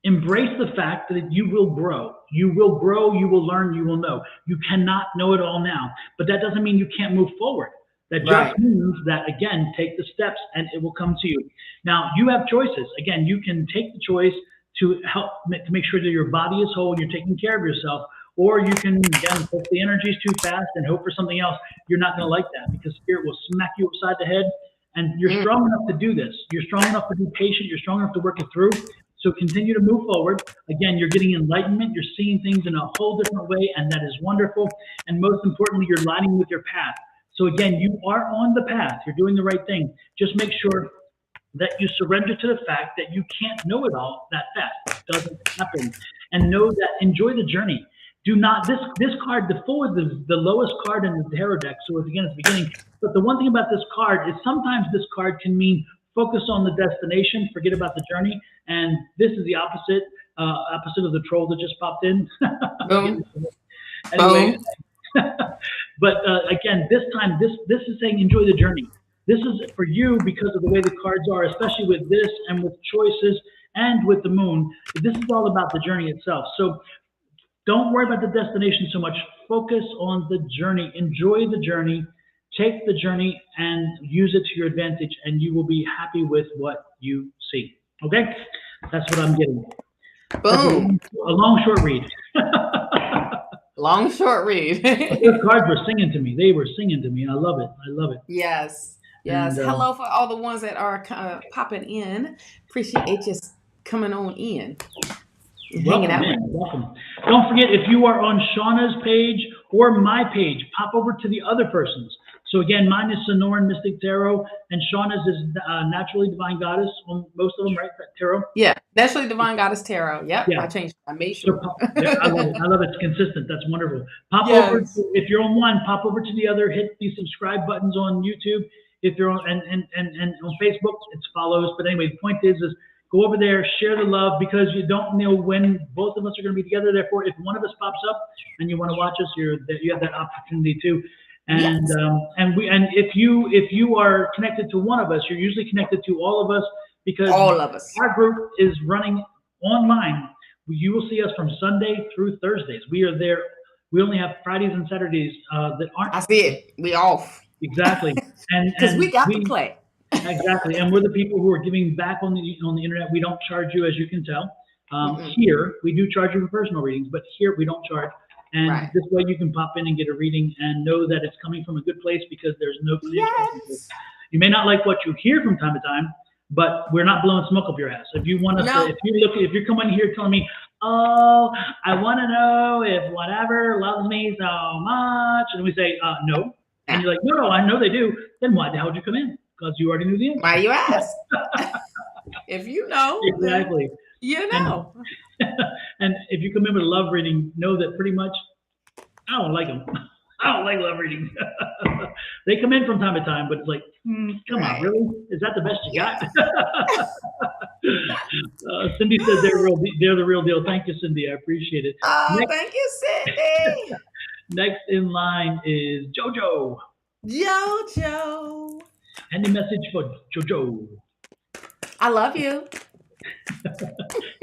embrace the fact that you will grow. You will grow, you will learn, you will know. You cannot know it all now, but that doesn't mean you can't move forward. That Right. just means that, again, take the steps and it will come to you. Now, you have choices. Again, you can take the choice to help to make sure that your body is whole and you're taking care of yourself, or you can, again, if the energy is too fast and hope for something else. You're not going to like that, because spirit will smack you upside the head. And you're strong enough to do this. You're strong enough to be patient. You're strong enough to work it through. So continue to move forward. Again, you're getting enlightenment. You're seeing things in a whole different way, and that is wonderful. And most importantly, you're lining with your path. So again, you are on the path. You're doing the right thing. Just make sure that you surrender to the fact that you can't know it all that fast. It doesn't happen. And know that, enjoy the journey. Do not, this card, the four is the lowest card in the tarot deck. So again, it's the beginning. But the one thing about this card is sometimes this card can mean focus on the destination, forget about the journey. And this is the opposite of the troll that just popped in. Boom. Anyway, Boom. but again, this time, this is saying enjoy the journey. This is for you because of the way the cards are, especially with this and with choices and with the moon. This is all about the journey itself. So don't worry about the destination so much. Focus on the journey. Enjoy the journey. Take the journey and use it to your advantage, and you will be happy with what you see. Okay? That's what I'm getting. Boom. A long, short read. Long, short read. Those cards were singing to me. They were singing to me. I love it. I love it. Yes. Yes. And, Hello for all the ones that are popping in. Appreciate you coming on in. Welcome, Hanging out. man. Welcome. Don't forget, if you are on Shawna's page or my page, pop over to the other person's. So again, mine is Sonoran Mystic Tarot, and Shawna's is Naturally Divine Goddess on most of them, right? Tarot. Yeah, Naturally Divine Goddess Tarot. Yep, Yeah. I changed. I made So sure. yeah, I love it. I love it. It's consistent. That's wonderful. Pop Yes. over if you're on one. Pop over to the other. Hit the subscribe buttons on YouTube. If you're on and on Facebook, it's follows. But anyway, the point is go over there, share the love, because you don't know when both of us are going to be together. Therefore, if one of us pops up and you want to watch us, you have that opportunity too. And Yes. and if you are connected to one of us, you're usually connected to all of us, because All of us. our group is running online. You will see us from Sunday through Thursdays. We are there. We only have Fridays and Saturdays that aren't. I see it. We off. Exactly. And Because we got to play. Exactly. And we're the people who are giving back on the internet. We don't charge you, as you can tell. Here, we do charge you for personal readings, but here we don't charge. And Right. this way you can pop in and get a reading and know that it's coming from a good place, because there's no financial. Yes. You may not like what you hear from time to time, but we're not blowing smoke up your ass. If you want us No. to, if you're coming here telling me, oh, I want to know if whatever loves me so much, and we say, no, and you're like, no, I know they do, then why the hell did you come in? Because you already knew the answer. Why you ask? If you know, Exactly. then you know. And if you come in with a love reading, know that pretty much I don't like them. I don't like love readings. They come in from time to time, but it's like, come on, really? Is that the best you got? Cindy says they're the real deal. Thank you, Cindy. I appreciate it. Oh, thank you, Cindy. Next in line is JoJo. Jojo. Any message for JoJo? I love you.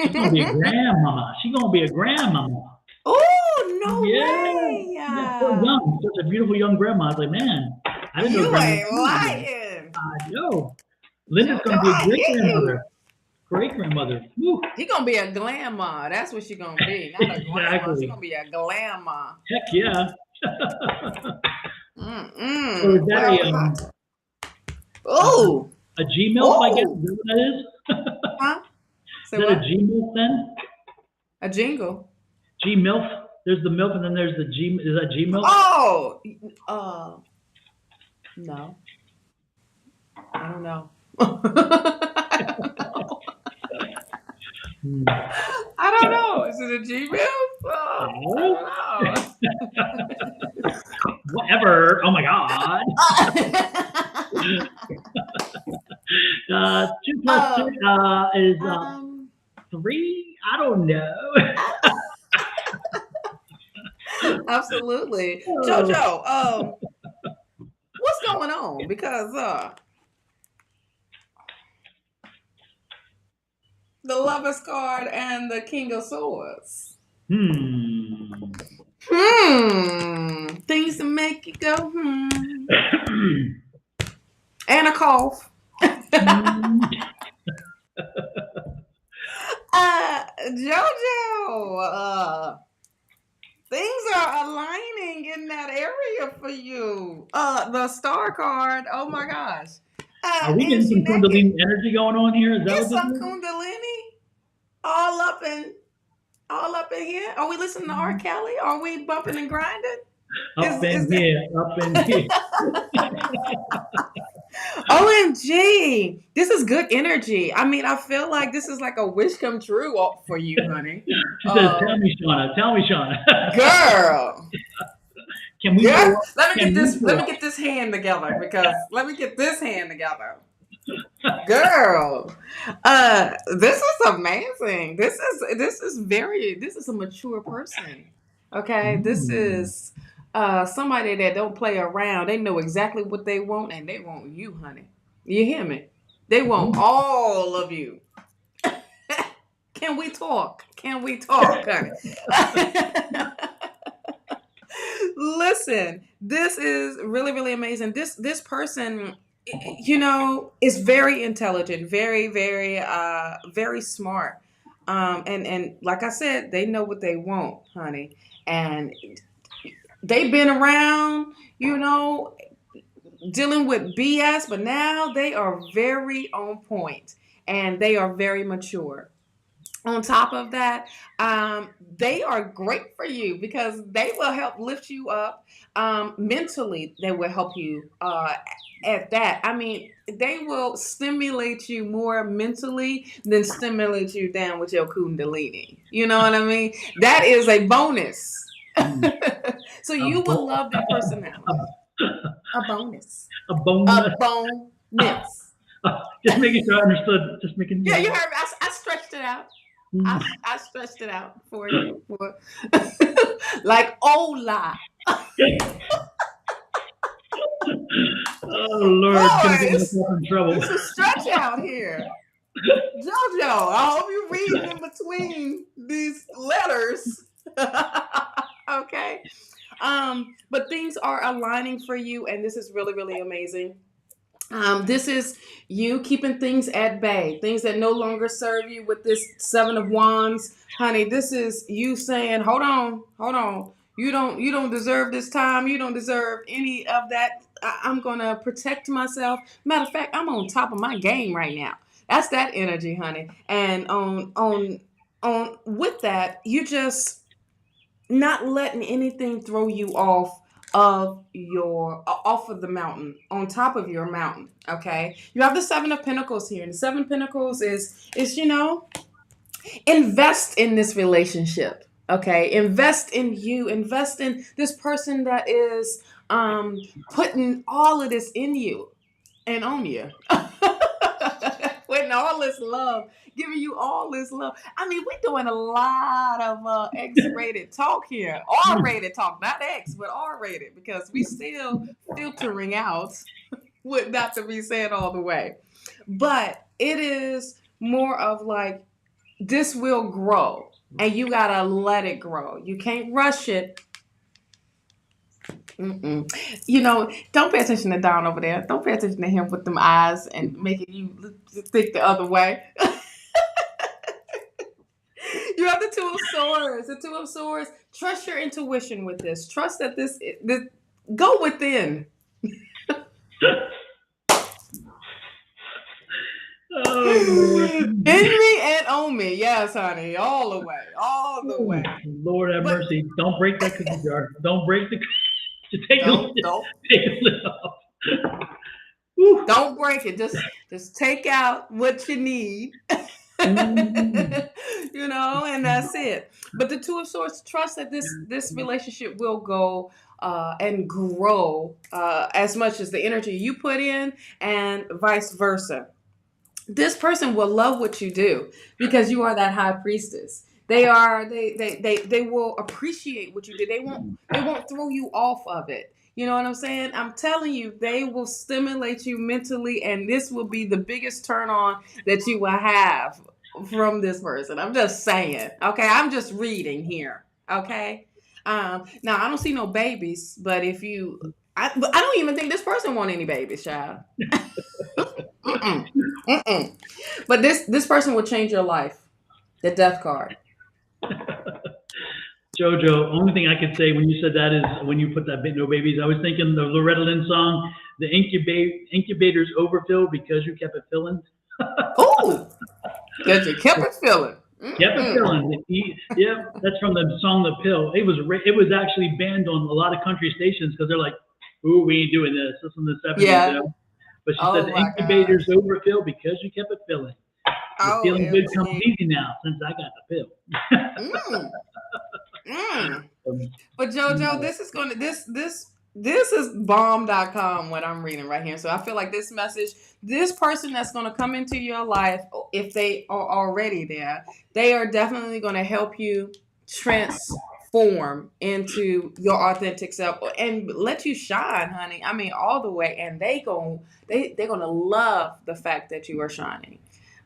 She's gonna be a grandmama. She's gonna be a grandmama. Oh, no Yeah, way. yeah, so young, such a beautiful young grandma. I was like, man, I didn't know You grandma. ain't lying. Yo, Linda's Jojo, gonna be a I great hear grandmother. you. Great grandmother. Woo. You're going to be a grandma. That's what she's going to be. Not a grandma. She's Exactly. going to be a grandma. Heck yeah. So is that Well, a G milk? I guess is that what that is? huh? Is Say that what? a G milk then? A jingle. G milk. There's the milk, and then there's the G. Is that G milk? Oh, no. I don't know. I don't know. Is it a G-Bill? Oh, I don't know. Whatever. Oh my God. 2 plus 2 is 3. I don't know. Absolutely. JoJo, what's going on? Because the Lover's card and the King of Swords. Things to make you go, And a cough. JoJo, things are aligning in that area for you. The Star card, oh my gosh. Are we getting some Kundalini energy going on here? Is that It's what some this is? Kundalini all up in here. Are we listening to R. Kelly? Are we bumping and grinding? Up in here. OMG, this is good energy. I mean, I feel like this is like a wish come true for you, honey. She says, "Tell me, Shawna. Tell me, Shawna." Girl. Can we? Yeah. Let me get this hand together Girl, this is amazing. This is a mature person. Okay, this is somebody that don't play around. They know exactly what they want, and they want you, honey. You hear me? They want all of you. Can we talk, honey? Listen, this is really, really amazing. This person, is very intelligent, very, very, very smart. And like I said, they know what they want, honey. And they've been around, dealing with BS, but now they are very on point and they are very mature. On top of that, they are great for you because they will help lift you up mentally. They will help you at that. I mean, they will stimulate you more mentally than stimulate you down with your Kundalini. You know what I mean? That is a bonus. So you will love their personality. A bonus. A bonus. Just making sure I understood. Just making. Yeah, you heard me. I stretched it out. I stretched it out for you. Like hola. Oh Lord, it's gonna get myself in trouble. It's a stretch out here. JoJo, I hope you're reading in between these letters. Okay. But things are aligning for you, and this is really, really amazing. This is you keeping things at bay, things that no longer serve you with this 7 of Wands. Honey, this is you saying, hold on. You don't deserve this time. You don't deserve any of that. I'm going to protect myself. Matter of fact, I'm on top of my game right now. That's that energy, honey. And on with that, you just not letting anything throw you off of the mountain, on top of your mountain. Okay, you have the 7 of Pentacles here, and the 7 of Pentacles is invest in this relationship. Okay, invest in you, invest in this person that is putting all of this in you and on you. With getting all this love, giving you all this love. I mean, we're doing a lot of X-rated talk here. R-rated talk, not X, but R-rated, because we still filtering out what not to be said all the way. But it is more of like, this will grow, and you gotta let it grow. You can't rush it. You know, don't pay attention to Don over there. Don't pay attention to him with them eyes and making you think the other way. You have the Two of Swords. The Two of Swords. Trust your intuition with this. Trust that this go within. Oh, In me and on me. Yes, honey. All the way. All the way. Lord have mercy. Don't break that cookie jar. Don't break the cookie. Take a lid off. Don't break it. Just take out what you need. You know, and that's it. But the Two of Swords, trust that this relationship will go and grow as much as the energy you put in, and vice versa. This person will love what you do because you are that high priestess. They will appreciate what you do. They won't throw you off of it. You know what I'm saying? I'm telling you, they will stimulate you mentally, and this will be the biggest turn on that you will have from this person. I'm just saying. Okay, I'm just reading here. Okay. Now I don't see no babies, but I don't even think this person want any babies, child. But this person will change your life. The Death card. Jojo, only thing I could say when you said that is when you put that no babies, I was thinking the Loretta Lynn song, the incubator's overfilled because you kept it filling. Oh, because you kept it filling. Kept it filling. Yeah, that's from the song The Pill. It was actually banned on a lot of country stations because they're like, ooh, we ain't doing this. This is in the 70s, yeah. You know? But she said the incubator's overfilled because you kept it filling. The feeling good comes easy now since I got the pill. But Jojo, this is bomb.com what I'm reading right here. So I feel like this message, this person that's going to come into your life, if they are already there, they are definitely going to help you transform into your authentic self and let you shine, honey. I mean, all the way. And they're going to love the fact that you are shining.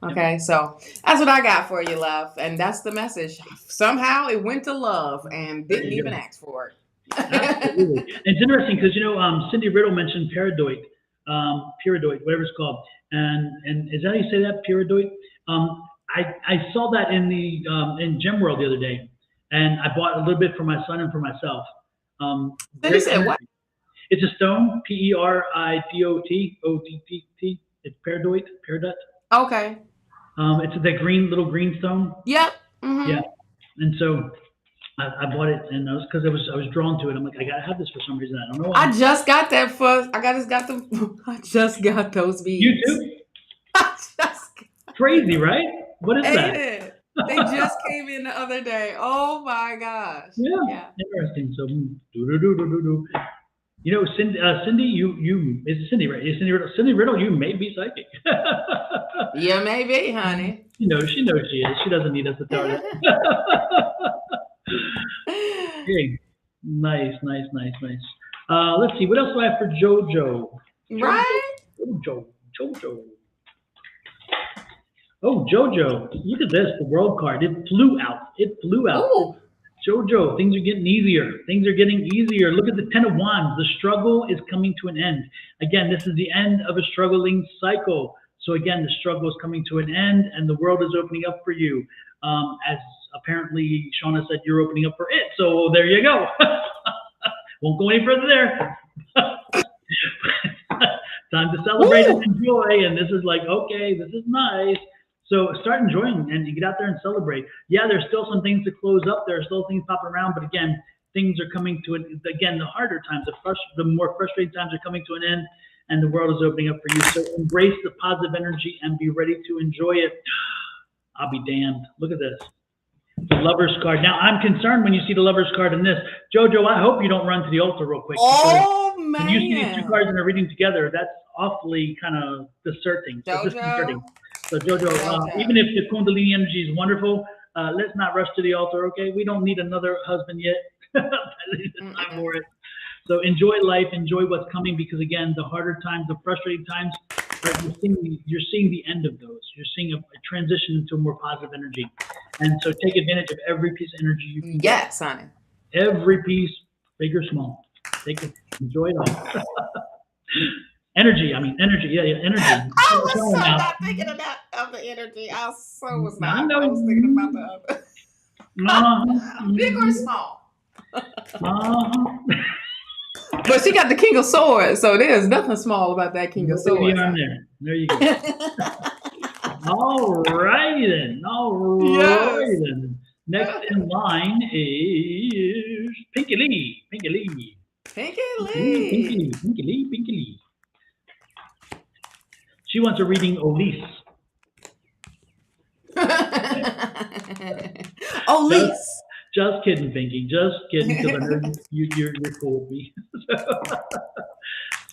Okay, so that's what I got for you, love. And that's the message. Somehow it went to love and didn't even ask for it. Absolutely. And it's interesting because, Cindy Riddle mentioned peridoit, whatever it's called. And is that how you say that, peridoit? I saw that in Gem World the other day. And I bought a little bit for my son and for myself. You said what? It's a stone, peridot, ODT. It's peridot. Okay. It's the little green stone. Yep. Mm-hmm. Yeah. And so I bought it, and I was drawn to it. I'm like, I gotta have this for some reason. I don't know why. I just got that I just got those beads. You too? Crazy, right? What is that? They just came in the other day. Oh my gosh. Yeah. Interesting. So Cindy, you it's Cindy, right? It's Cindy Riddle. Cindy Riddle, you may be psychic. Yeah, maybe, honey. She knows she is. She doesn't need us to tell her. Okay. Nice. Let's see. What else do I have for JoJo? Right? JoJo. Oh, JoJo. Look at this. The world card. It flew out. Ooh. JoJo, things are getting easier. Look at the 10 of Wands. The struggle is coming to an end. Again, this is the end of a struggling cycle. So again, the struggle is coming to an end and the world is opening up for you. As apparently Shawna said, you're opening up for it. So there you go. Won't go any further there. Time to celebrate and enjoy. And this is like, okay, this is nice. So start enjoying and you get out there and celebrate. Yeah, there's still some things to close up. There are still things popping around, but again, things are coming to an, again, the harder times, the more frustrating times are coming to an end and the world is opening up for you. So embrace the positive energy and be ready to enjoy it. I'll be damned. Look at this. The Lover's card. Now, I'm concerned when you see the Lover's card in this. JoJo, I hope you don't run to the altar real quick. Oh, man. When you see these two cards and they're reading together, that's awfully kind of disconcerting. JoJo, So Jojo, even if the Kundalini energy is wonderful, let's not rush to the altar, okay? We don't need another husband yet. It's time for it. So enjoy life, enjoy what's coming, because again, the harder times, the frustrating times, you're seeing the end of those. You're seeing a transition into a more positive energy. And so take advantage of every piece of energy you can get. Yes, honey. Every piece, big or small. Take it, enjoy it all. Energy, energy, yeah, energy. I was so not thinking of the energy. I so was not. I was thinking about the other. Big or small. But she got the King of Swords, so there's nothing small about that King of Swords. There you go. All righty then. Then. Next in line is Pinky Lee. Pinky Lee. She wants a reading Elise. Elise. Just kidding, Pinky. Just kidding, because I heard you're cool with me.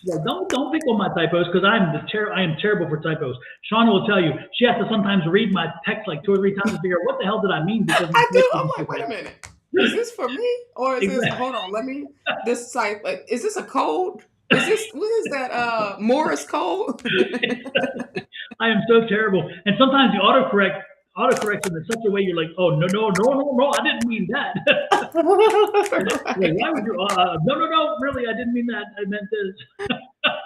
So don't pick on my typos, because I am terrible for typos. Shawna will tell you she has to sometimes read my text like 2 or 3 times to figure out what the hell did I mean. Because I do. I'm like, wait a minute. Is this for me, or is this? Hold on, let me. This site, like, is this a code? Is this what is that? Morse code? I am so terrible, and sometimes the autocorrects in such a way you're like, oh no, I didn't mean that. Like, why would you? No, really, I didn't mean that. I meant this.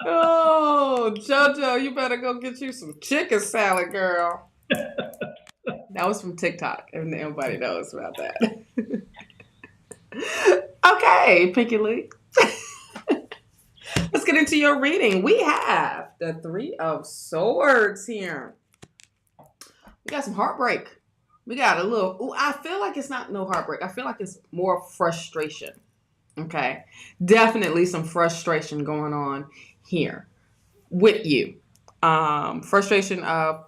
Oh, JoJo, you better go get you some chicken salad, girl. That was from TikTok, and everybody knows about that. Okay, Pinky Lee. Let's get into your reading. We have the 3 of Swords here. We got some heartbreak. We got a little, I feel like it's not no heartbreak. I feel like it's more frustration. Okay. Definitely some frustration going on here with you. Frustration of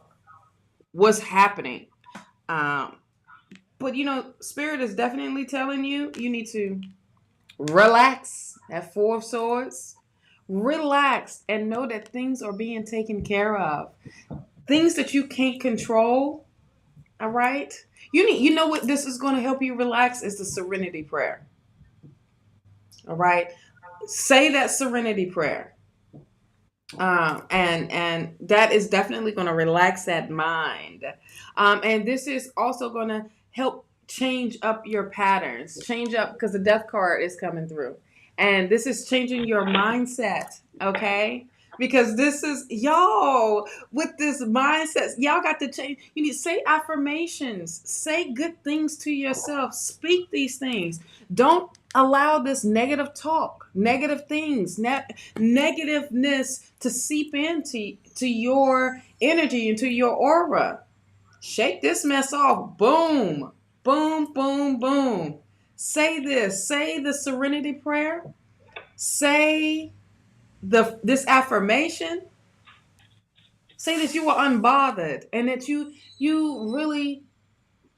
what's happening. But Spirit is definitely telling you need to relax. That 4 of Swords. Relax and know that things are being taken care of. Things that you can't control. All right. You know what this is going to help you relax is the serenity prayer. All right. Say that serenity prayer. And that is definitely going to relax that mind. And this is also going to help change up your patterns. Change up, because the Death card is coming through. And this is changing your mindset. Okay. Because this is, y'all, with this mindset, y'all got to change. You need to say affirmations. Say good things to yourself. Speak these things. Don't allow this negative talk, negative things, negativeness to seep into your energy, into your aura. Shake this mess off. Boom, boom, boom, boom. Say this. Say the serenity prayer. Say this affirmation. Say that you are unbothered and that you really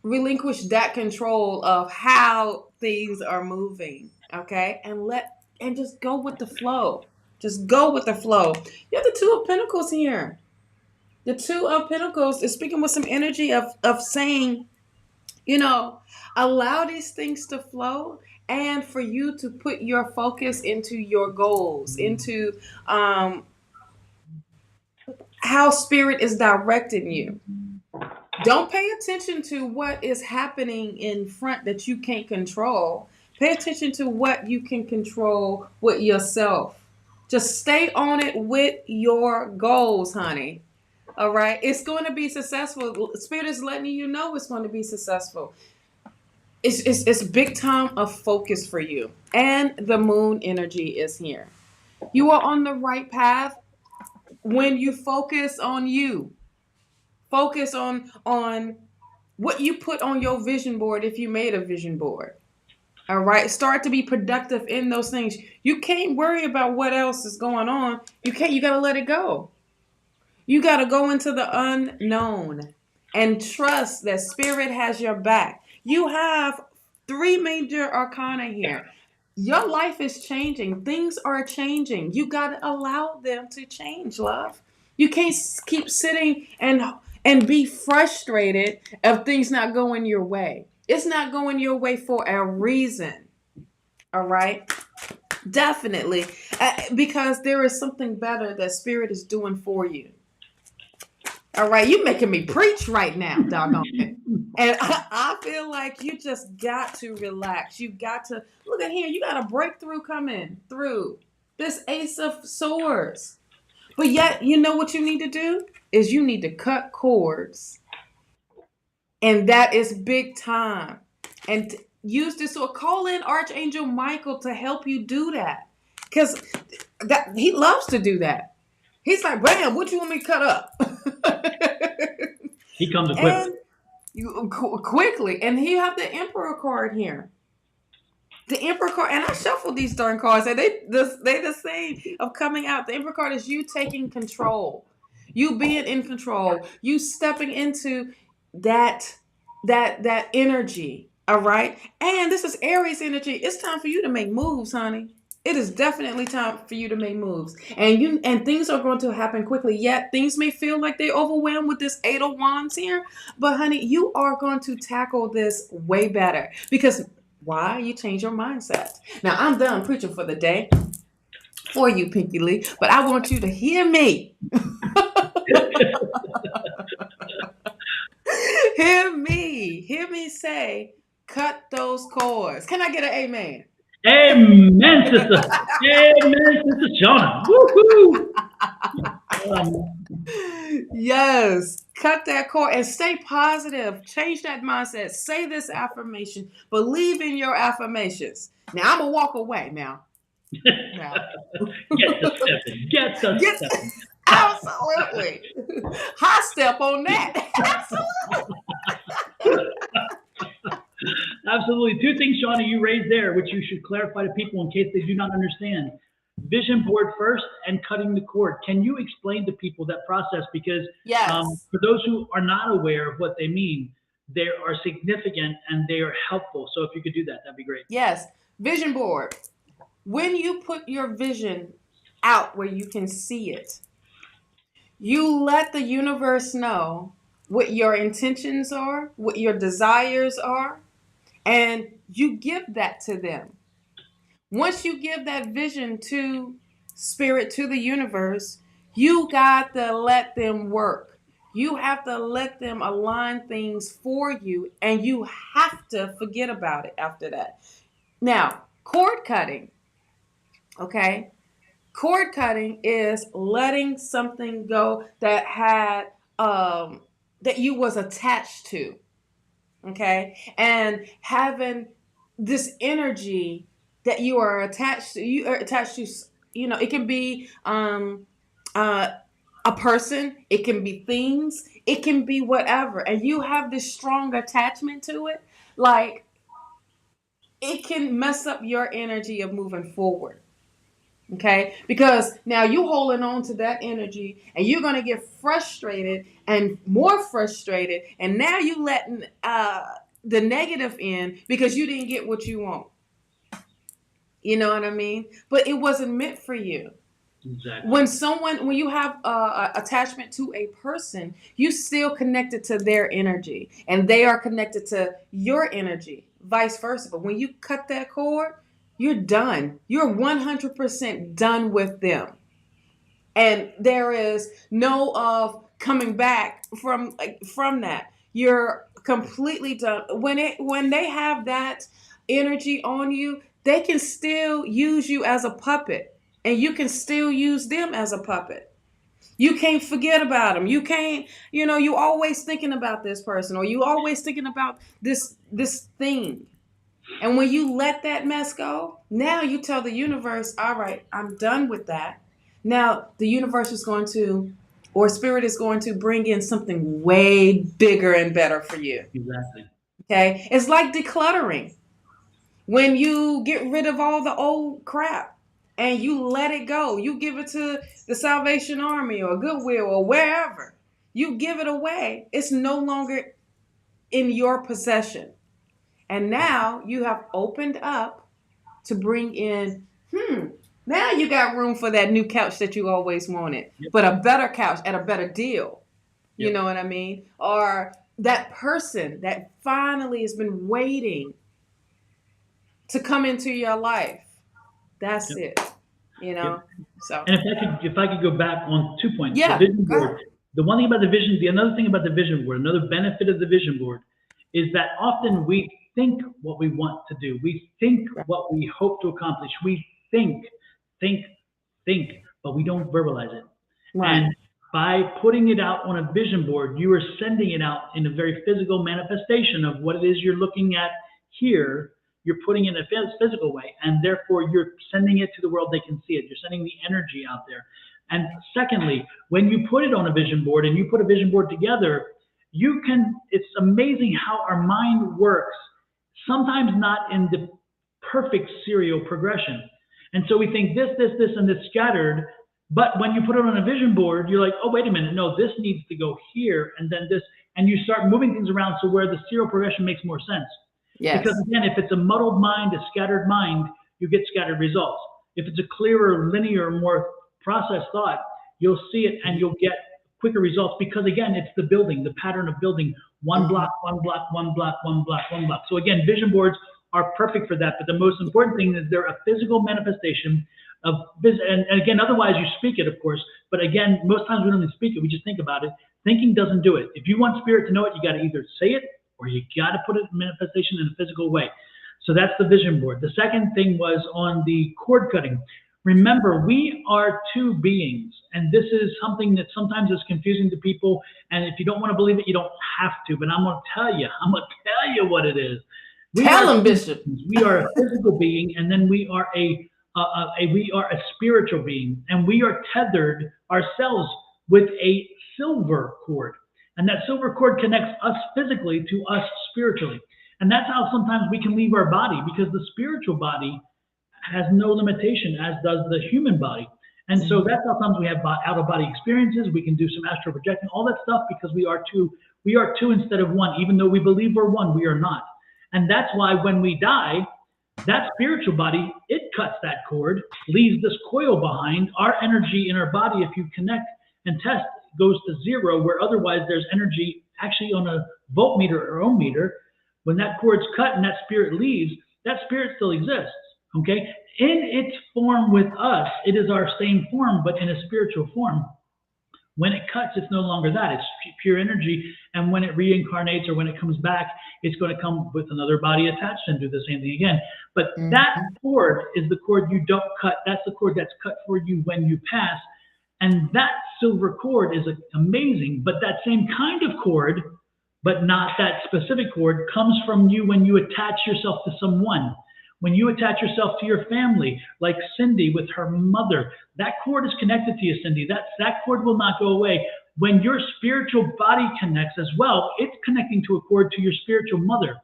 relinquish that control of how things are moving. Okay, and just go with the flow. Just go with the flow. You have the 2 of Pentacles here. The 2 of Pentacles is speaking with some energy of saying, allow these things to flow, and for you to put your focus into your goals, into how Spirit is directing you. Don't pay attention to what is happening in front that you can't control. Pay attention to what you can control with yourself. Just stay on it with your goals, honey. All right? It's going to be successful. Spirit is letting you know it's going to be successful. It's big time of focus for you. And the moon energy is here. You are on the right path when you focus on you. Focus on what you put on your vision board if you made a vision board. All right. Start to be productive in those things. You can't worry about what else is going on. You got to let it go. You got to go into the unknown and trust that Spirit has your back. You have 3 major arcana here. Your life is changing. Things are changing. You got to allow them to change, love. You can't keep sitting and and be frustrated of things not going your way. It's not going your way for a reason. All right. Definitely. Because there is something better that Spirit is doing for you. All right. You're making me preach right now, doggone it. And I feel like you just got to relax. You got to look at here. You got a breakthrough coming through this Ace of Swords. But yet, you know what you need to do is you need to cut cords. And that is big time. And use this or call in Archangel Michael to help you do that. Because he loves to do that. He's like, bam, what you want me to cut up? He comes equipped. Quickly. And you have the Emperor card here. The Emperor card, and I shuffled these darn cards, and they the same of coming out. The Emperor card is you taking control, you being in control, you stepping into that energy. All right, and this is Aries energy. It's time for you to make moves, honey. It is definitely time for you to make moves, and things are going to happen quickly. Yet things may feel like they're overwhelmed with this Eight of Wands here, but honey, you are going to tackle this way better because. Why? You change your mindset. Now, I'm done preaching for the day for you, Pinky Lee, but I want you to hear me. Hear me say, cut those cords. Can I get an amen? Amen, sister. Amen, sister Shawna. Woohoo! Yes, cut that cord and stay positive. Change that mindset. Say this affirmation. Believe in your affirmations. Now I'm gonna walk away now. Get the stepping. Absolutely. High step on that. Absolutely. Two things, Shawna, you raised there, which you should clarify to people in case they do not understand. Vision board first and cutting the cord. Can you explain to people that process? Because yes. For those who are not aware of what they mean, they are significant and they are helpful. So if you could do that, that'd be great. Yes. Vision board. When you put your vision out where you can see it, you let the universe know what your intentions are, what your desires are, and you give that to them. Once you give that vision to Spirit, to the universe, you got to let them work. You have to let them align things for you, and you have to forget about it after that. Now, cord cutting, okay? Cord cutting is letting something go that had that you was attached to, okay, and having this energy that you are attached to. You are attached to. You know, it can be a person, it can be things, it can be whatever, and you have this strong attachment to it. Like it can mess up your energy of moving forward. Okay, because now you holding on to that energy and you're going to get frustrated and more frustrated. And now you letting the negative in because you didn't get what you want. You know what I mean? But it wasn't meant for you. Exactly. When you have attachment to a person, you still connected to their energy and they are connected to your energy, vice versa. But when you cut that cord, you're done. You're 100% done with them. And there is no of coming back from that. You're completely done. When they have that energy on you, they can still use you as a puppet. And you can still use them as a puppet. You can't forget about them. You can't, you always thinking about this person or you always thinking about this thing. And when you let that mess go, now you tell the universe, all right, I'm done with that. Now the universe is going to, or Spirit is going to bring in something way bigger and better for you. Exactly. Okay. It's like decluttering. When you get rid of all the old crap and you let it go, you give it to the Salvation Army or Goodwill or wherever, you give it away. It's no longer in your possession. And now you have opened up to bring in, now you got room for that new couch that you always wanted, but a better couch at a better deal. You know what I mean? Or that person that finally has been waiting to come into your life. That's it. You know? So And if I could go back on 2 points, the yeah, vision go board. ahead. The one thing about the vision, the another thing about the vision board, another benefit of the vision board is that often we think what we want to do. We think what we hope to accomplish. We think, but we don't verbalize it. Right. And by putting it out on a vision board, you are sending it out in a very physical manifestation of what it is you're looking at here. You're putting it in a physical way, and therefore you're sending it to the world. They can see it. You're sending the energy out there. And secondly, when you put it on a vision board and you put a vision board together, you can, it's amazing how our mind works, sometimes not in the perfect serial progression. And so we think this, and this scattered. But when you put it on a vision board, you're like, oh, wait a minute. No, this needs to go here. And then this, and you start moving things around so where the serial progression makes more sense. Yes. Because again, if it's a muddled mind, a scattered mind, you get scattered results. If it's a clearer, linear, more processed thought, you'll see it and you'll get quicker results because again, it's the building, the pattern of building one block, one block, one block, one block, one block. So again, vision boards are perfect for that. But the most important thing is they're a physical manifestation of this. And again, otherwise you speak it, of course. But again, most times we don't even speak it. We just think about it. Thinking doesn't do it. If you want spirit to know it, you got to either say it or you got to put it in manifestation in a physical way. So that's the vision board. The second thing was on the cord cutting. Remember, we are two beings, and this is something that sometimes is confusing to people. And if you don't want to believe it, you don't have to. But I'm going to tell you. I'm going to tell you what it is. Tell them, Bishop. We are a physical being, and then we are a spiritual being, and we are tethered ourselves with a silver cord. And that silver cord connects us physically to us spiritually. And that's how sometimes we can leave our body, because the spiritual body has no limitation, as does the human body. And so that's how sometimes we have out-of-body experiences. We can do some astral projecting, all that stuff, because we are two instead of one. Even though we believe we're one, we are not. And that's why when we die, that spiritual body, it cuts that cord, leaves this coil behind. Our energy in our body, if you connect and test, goes to zero, where otherwise there's energy actually on a voltmeter or ohm meter. When that cord's cut and that spirit leaves, that spirit still exists. Okay, in its form with us, it is our same form, but in a spiritual form. When it cuts, it's no longer that. It's pure energy. And when it reincarnates or when it comes back, it's going to come with another body attached and do the same thing again. But that cord is the cord you don't cut. That's the cord that's cut for you when you pass. And that silver cord is amazing. But that same kind of cord, but not that specific cord, comes from you when you attach yourself to someone. When you attach yourself to your family, like Cindy with her mother, that cord is connected to you, Cindy. That cord will not go away. When your spiritual body connects as well, it's connecting to a cord to your spiritual mother.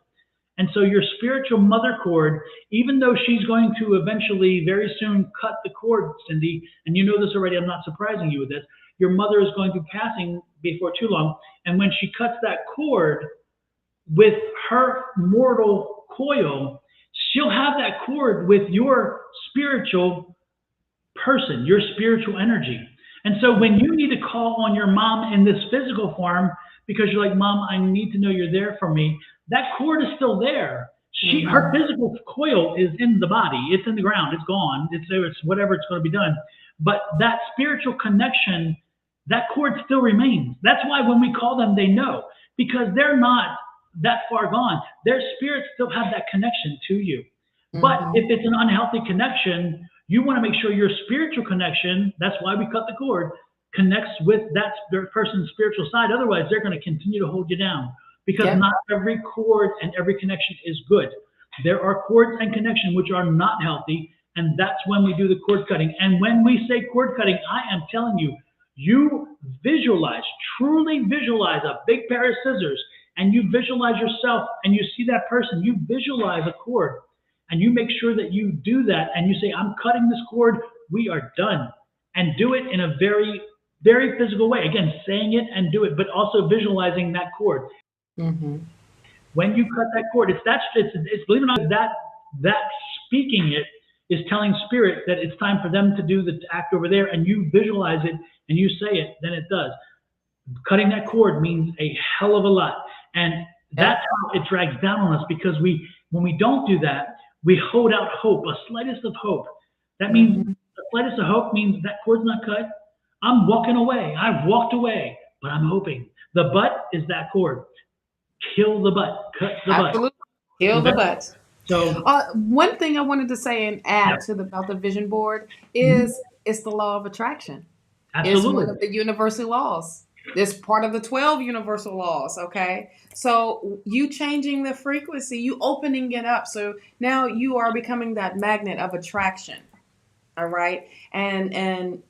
And so your spiritual mother cord, even though she's going to eventually very soon cut the cord, Cindy, and you know this already, I'm not surprising you with this, your mother is going to be passing before too long. And when she cuts that cord with her mortal coil, she'll have that cord with your spiritual person, your spiritual energy. And so when you need to call on your mom in this physical form, because you're like, Mom, I need to know you're there for me, that cord is still there. Her physical coil is in the body. It's in the ground. It's gone. It's whatever it's going to be done. But that spiritual connection, that cord still remains. That's why when we call them, they know, because they're not that far gone. Their spirits still have that connection to you. But if it's an unhealthy connection, you want to make sure your spiritual connection, that's why we cut the cord, connects with that person's spiritual side. Otherwise, they're going to continue to hold you down, because not every cord and every connection is good. There are cords and connection which are not healthy, and that's when we do the cord cutting. And when we say cord cutting, I am telling you, you visualize, truly visualize a big pair of scissors, and you visualize yourself and you see that person, you visualize a cord, and you make sure that you do that, and you say, I'm cutting this cord, we are done. And do it in a very, very physical way. Again, saying it and do it, but also visualizing that cord. When you cut that cord, it's believe it or not, that speaking it is telling spirit that it's time for them to do the act over there, and you visualize it and you say it, then it does. Cutting that cord means a hell of a lot. And Yep. that's how it drags down on us because when we don't do that, we hold out hope, a slightest of hope. That means Mm-hmm. the slightest of hope means that cord's not cut. I'm walking away. I've walked away, but I'm hoping. The but is that cord. Kill the but. Cut the but. Absolutely. Heal the Okay? butts. So, One thing I wanted to say and yeah. add to about the vision board Mhm. is it's the law of attraction. It's one Absolutely. of the universal laws. It's part of the 12 universal laws, okay? So you changing the frequency, you opening it up. So now you are becoming that magnet of attraction. All right? And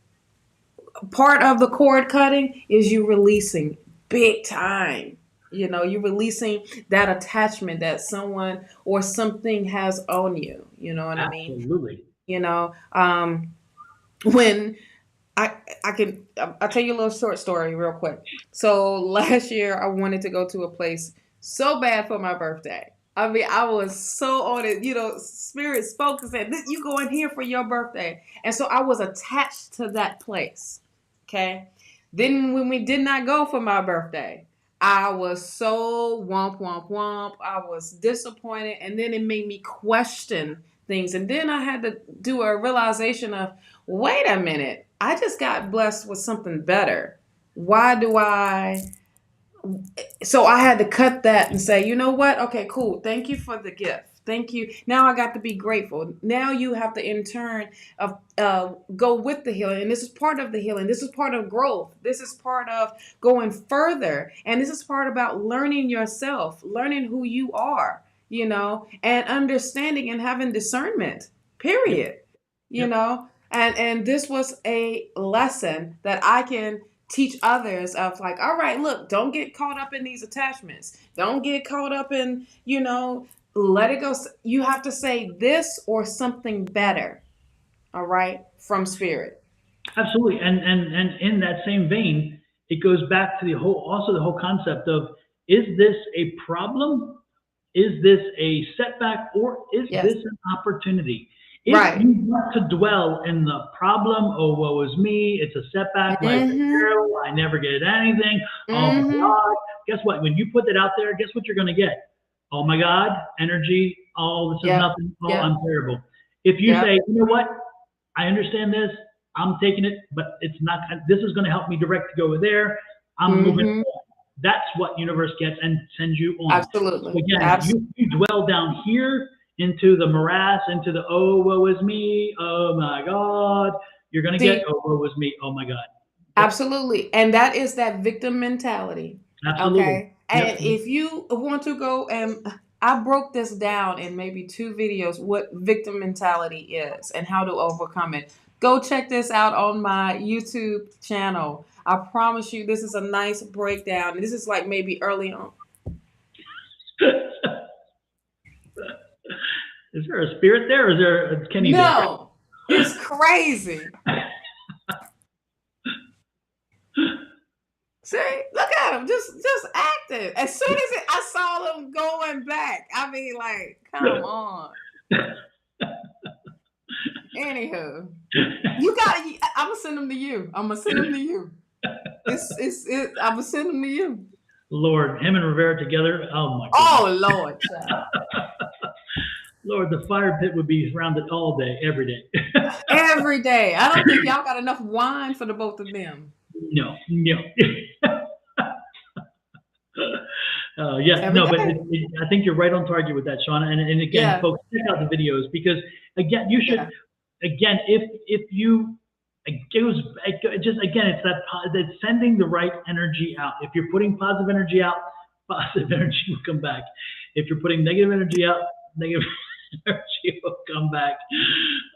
part of the cord cutting is you releasing big time. You know, you're releasing that attachment that someone or something has on you. You know what I mean? Absolutely. You know, when I'll tell you a little short story real quick. So last year I wanted to go to a place so bad for my birthday. I mean, I was so on it, you know, spirit spoke and said, you going here for your birthday. And so I was attached to that place. Okay. Then when we did not go for my birthday, I was so womp womp womp. I was disappointed. And then it made me question things. And then I had to do a realization of, wait a minute, I just got blessed with something better. Why do I? So I had to cut that and say, you know what? Okay, cool. Thank you for the gift. Thank you. Now I got to be grateful. Now you have to, in turn, of go with the healing, and this is part of the healing. This is part of growth. This is part of going further, and this is part about learning yourself, learning who you are, you know, and understanding and having discernment. Yep. Period. You Yep. know, and this was a lesson that I can teach others of, like, all right, look, don't get caught up in these attachments, don't get caught up in, you know, let it go. You have to say this or something better, all right, from spirit. Absolutely. And in that same vein, it goes back to the whole concept of, is this a problem? Is this a setback, or is Yes. this an opportunity? If Right. you want to dwell in the problem, oh, woe is me, it's a setback, life is Mm-hmm. terrible, I never get anything, oh my Mm-hmm. God, guess what? When you put that out there, guess what you're going to get? Oh my God, energy, oh, this is Yep. nothing, oh, Yep. I'm terrible. If you Yep. say, you know what, I understand this, I'm taking it, but it's not, this is going to help me direct to go there, I'm moving Mm-hmm. on. That's what universe gets and sends you on. So Absolutely. again, Absolutely. you dwell down here into the morass, into the oh woe is me, oh my God, you're gonna get See, oh woe is me, oh my God. Yep, absolutely. And that is that victim mentality. absolutely. Okay. And Yep. if you want to go, and I broke this down in maybe 2 videos, what victim mentality is and how to overcome it. Go check this out on my YouTube channel. I promise you, this is a nice breakdown. This is like maybe early on. Is there a spirit there, or is there a Kenny there? No, it's crazy. See, look at him, just acting. As soon as I saw him going back, I mean, like, come on. Anywho, you got. I'm gonna send them to you. I'm gonna send them to you. I'm gonna send them to you. Lord, him and Rivera together. Oh my Oh goodness. Lord, child. Lord, the fire pit would be surrounded all day, every day. Every day. I don't think y'all got enough wine for the both of them. No, no. Yeah, Every no, but day. I think you're right on target with that, Shauna. And again, Yeah. folks, check out the videos because again, you should Yeah. again if you it goes it just again it's it's sending the right energy out. If you're putting positive energy out, positive energy will come back. If you're putting negative energy out, negative energy will come back.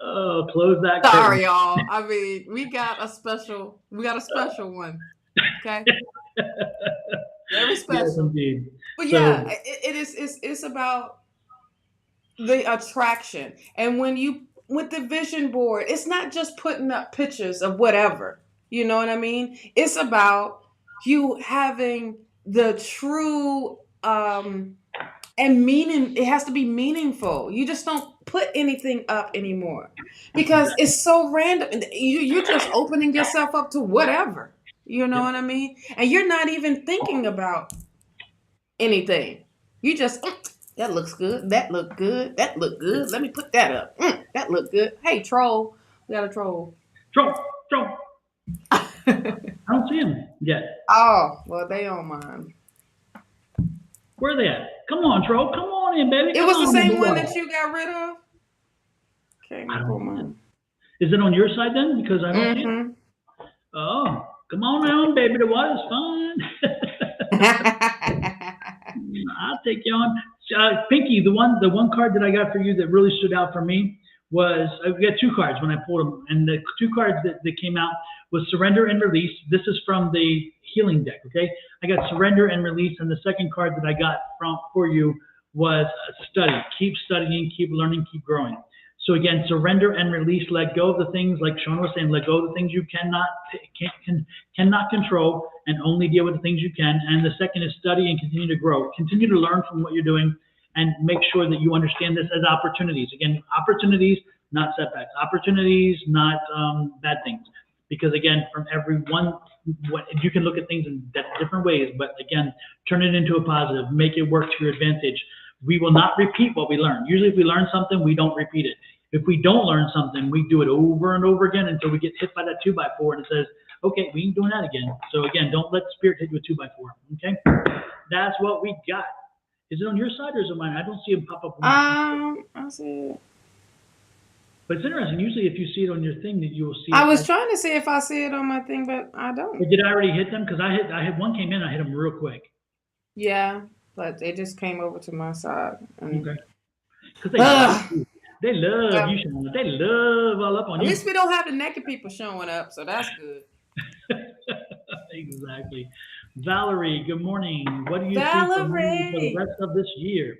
Oh, close that curtain. Sorry, y'all. I mean, we got a special one. Okay. Very Yes, special. indeed. But yeah, So it's about the attraction. And when you with the vision board, it's not just putting up pictures of whatever. You know what I mean? It's about you having the true and meaning. It has to be meaningful. You just don't put anything up anymore because it's so random. You're just opening yourself up to whatever. You know Yep. what I mean? And you're not even thinking about anything. You just, that looks good. That look good. That look good. Let me put that up. That look good. Hey, troll. We got a troll. Troll, troll. I don't see him yet. Oh, well, they on mine. Where are they at? Come on, troll. Come on in, baby. It Come was the on in, same one boy. that you got rid of? Came I up don't on see it. mine. Is it on your side then? Because I don't see it. Mm-hmm. Oh, come on down, baby. The water's fine. I'll take you on. Pinky, the one card that I got for you that really stood out for me was I got two cards when I pulled them, and the two cards that came out was surrender and release. This is from the healing deck. Okay, I got surrender and release, and the second card that I got for you was study. Keep studying, keep learning, keep growing. So again, surrender and release. Let go of the things, like Shawna was saying. Let go of the things you cannot control, and only deal with the things you can. And the second is study and continue to grow. Continue to learn from what you're doing, and make sure that you understand this as opportunities. Again, opportunities, not setbacks. Opportunities, not bad things. Because again, from everyone, you can look at things in different ways. But again, turn it into a positive. Make it work to your advantage. We will not repeat what we learn. Usually, if we learn something, we don't repeat it. If we don't learn something, we do it over and over again until we get hit by that 2x4 and it says, okay, we ain't doing that again. So again, don't let spirit hit you with 2x4. Okay, that's what we got. Is it on your side or is it mine? I don't see it pop up. I see it. But it's interesting. Usually, if you see it on your thing, that you will see it. I was trying to see if I see it on my thing, but I don't. Or did I already hit them? Because I hit one came in. I hit them real quick. Yeah, but it just came over to my side. Okay. Because they love you. They love you, Shawna. They love all up on At you. least we don't have the naked people showing up, so that's good. Exactly. Valerie, good morning. What do you see for the rest of this year?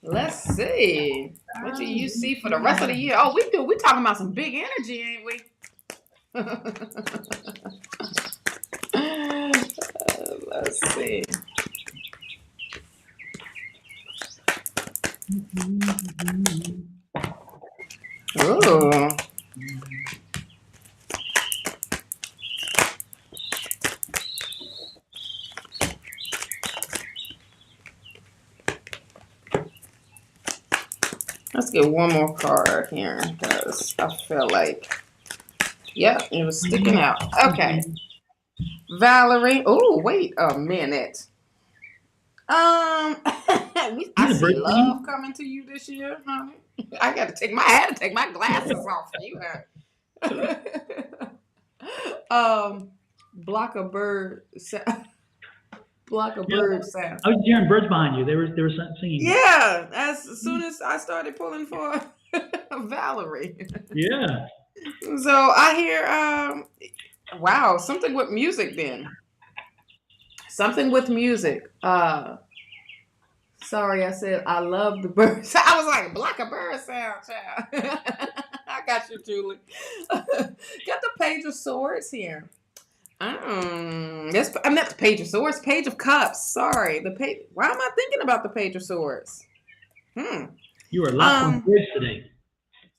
Let's see. What do you see for the rest of the year? Oh, we do. We talking about some big energy, ain't we? Let's see. Ooh. Let's get one more card here because I feel like, yep, it was sticking out. Okay. Valerie. Oh, wait a minute. I see love coming to you this year, honey. I had to take my glasses off for you, honey. Block a bird sound. Block a bird sound. I was hearing birds behind you. They were singing. Yeah, as soon as I started pulling for Valerie. Yeah. So I hear wow, something with music then. Something with music. Sorry, I said I love the birds. I was like, block a bird sound, child. I got you, Julie. Got the Page of Swords here. I'm not the Page of Swords, Page of Cups. Sorry. Why am I thinking about the Page of Swords? You are locked on swords today.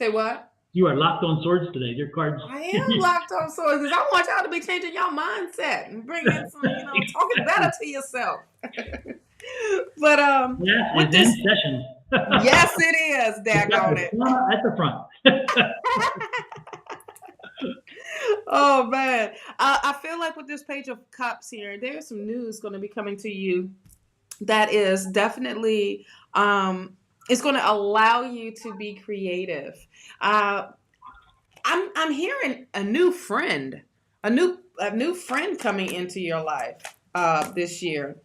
Say what? You are locked on swords today. Your cards. I am locked on swords because I want y'all to be changing your mindset and bringing some, talking better to yourself. But yes, it's in session. Yes, it is. Daggone it. At the front. Oh man, I feel like with this Page of Cups here, there's some news going to be coming to you that is definitely it's going to allow you to be creative. I'm hearing a new friend coming into your life this year.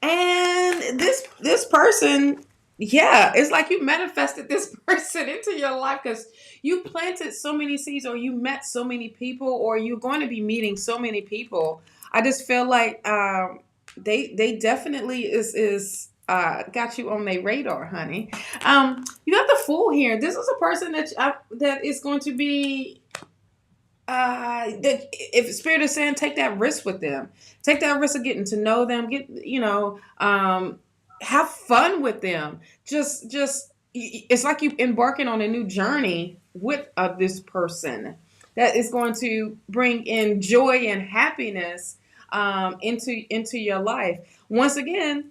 And this person, yeah, it's like you manifested this person into your life because you planted so many seeds, or you met so many people, or you're going to be meeting so many people. I just feel like they definitely is got you on their radar, honey. You got the Fool here. This is a person that is going to be. That if Spirit is saying take that risk with them, take that risk of getting to know them, have fun with them. Just it's like you embarking on a new journey with this person. that is going to bring in joy and happiness into your life. Once again,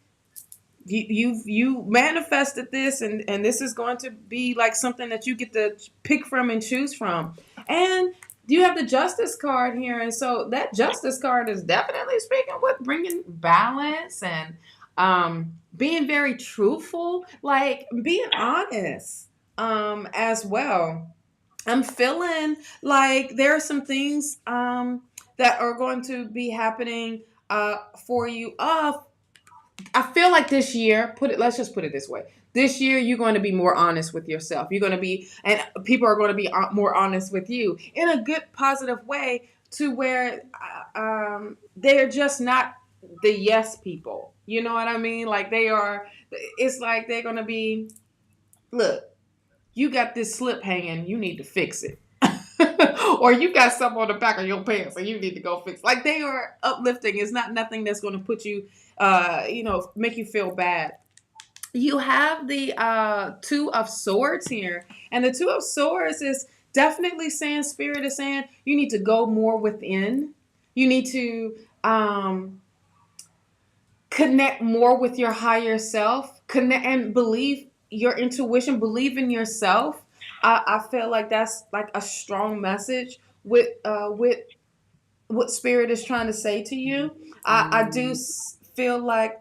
you manifested this, and this is going to be like something that you get to pick from and choose from. And you have the Justice card here, and so that Justice card is definitely speaking with bringing balance and being very truthful, like being honest as well. I'm feeling like there are some things that are going to be happening for you. I feel like this year, let's just put it this way. This year, you're going to be more honest with yourself. You're going to be, and people are going to be more honest with you in a good, positive way, to where they're just not the yes people. You know what I mean? Like they are, it's like they're going to be, look, you got this slip hanging, you need to fix it. Or you got something on the back of your pants and you need to go fix it. Like they are uplifting. It's not nothing that's going to put you, make you feel bad. You have the Two of Swords here. And the Two of Swords is definitely saying, Spirit is saying, you need to go more within. You need to connect more with your higher self. Connect and believe your intuition. Believe in yourself. I feel like that's like a strong message with what Spirit is trying to say to you. I do feel like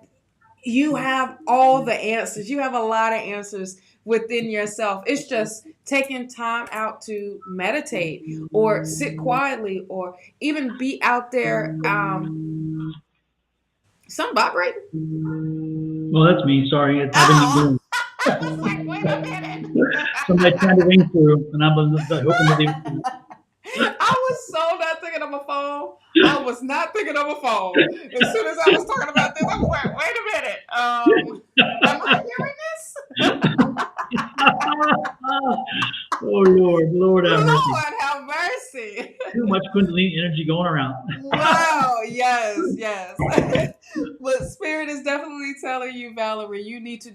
you have all the answers. You have a lot of answers within yourself. It's just taking time out to meditate or sit quietly or even be out there. Some vibrating. Well, that's me. Sorry, it's having a boom. I was like, wait a minute. Somebody trying to ring through, and I was hoping that they. I was so not thinking of my phone. I was not thinking of a phone. As soon as I was talking about this, I was like, wait a minute. Am I hearing this? Oh Lord have mercy. Lord have mercy. Too much Kundalini energy going around. Wow. Yes. But Spirit is definitely telling you, Valerie, you need to,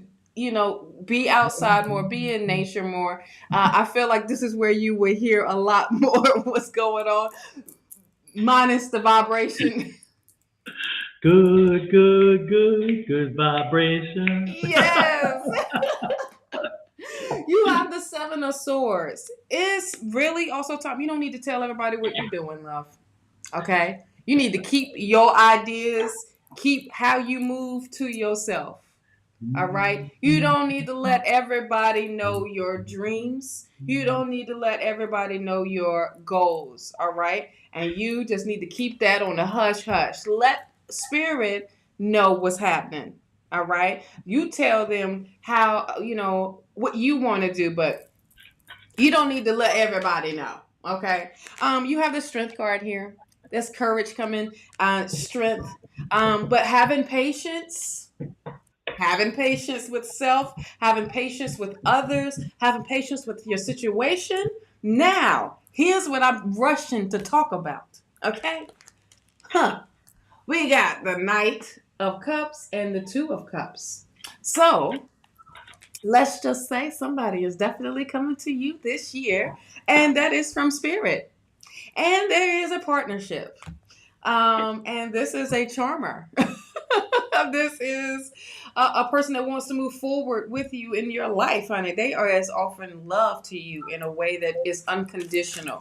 be outside more, be in nature more. I feel like this is where you will hear a lot more of what's going on, minus the vibration. Good vibration. Yes. You have the Seven of Swords. It's really also time. You don't need to tell everybody what you're doing, love. Okay? You need to keep your ideas, keep how you move to yourself. All right? You don't need to let everybody know your dreams. You don't need to let everybody know your goals. All right? And you just need to keep that on the hush hush. Let Spirit know what's happening. All right? You tell them how, what you want to do, but you don't need to let everybody know. Okay? You have the Strength card here. There's courage coming, strength. But having patience with self, having patience with others, having patience with your situation. Now, here's what I'm rushing to talk about. Okay? We got the Knight of Cups and the Two of Cups. So, let's just say somebody is definitely coming to you this year, and that is from Spirit. And there is a partnership. And this is a charmer. This is a person that wants to move forward with you in your life, honey. They are as offering love to you in a way that is unconditional.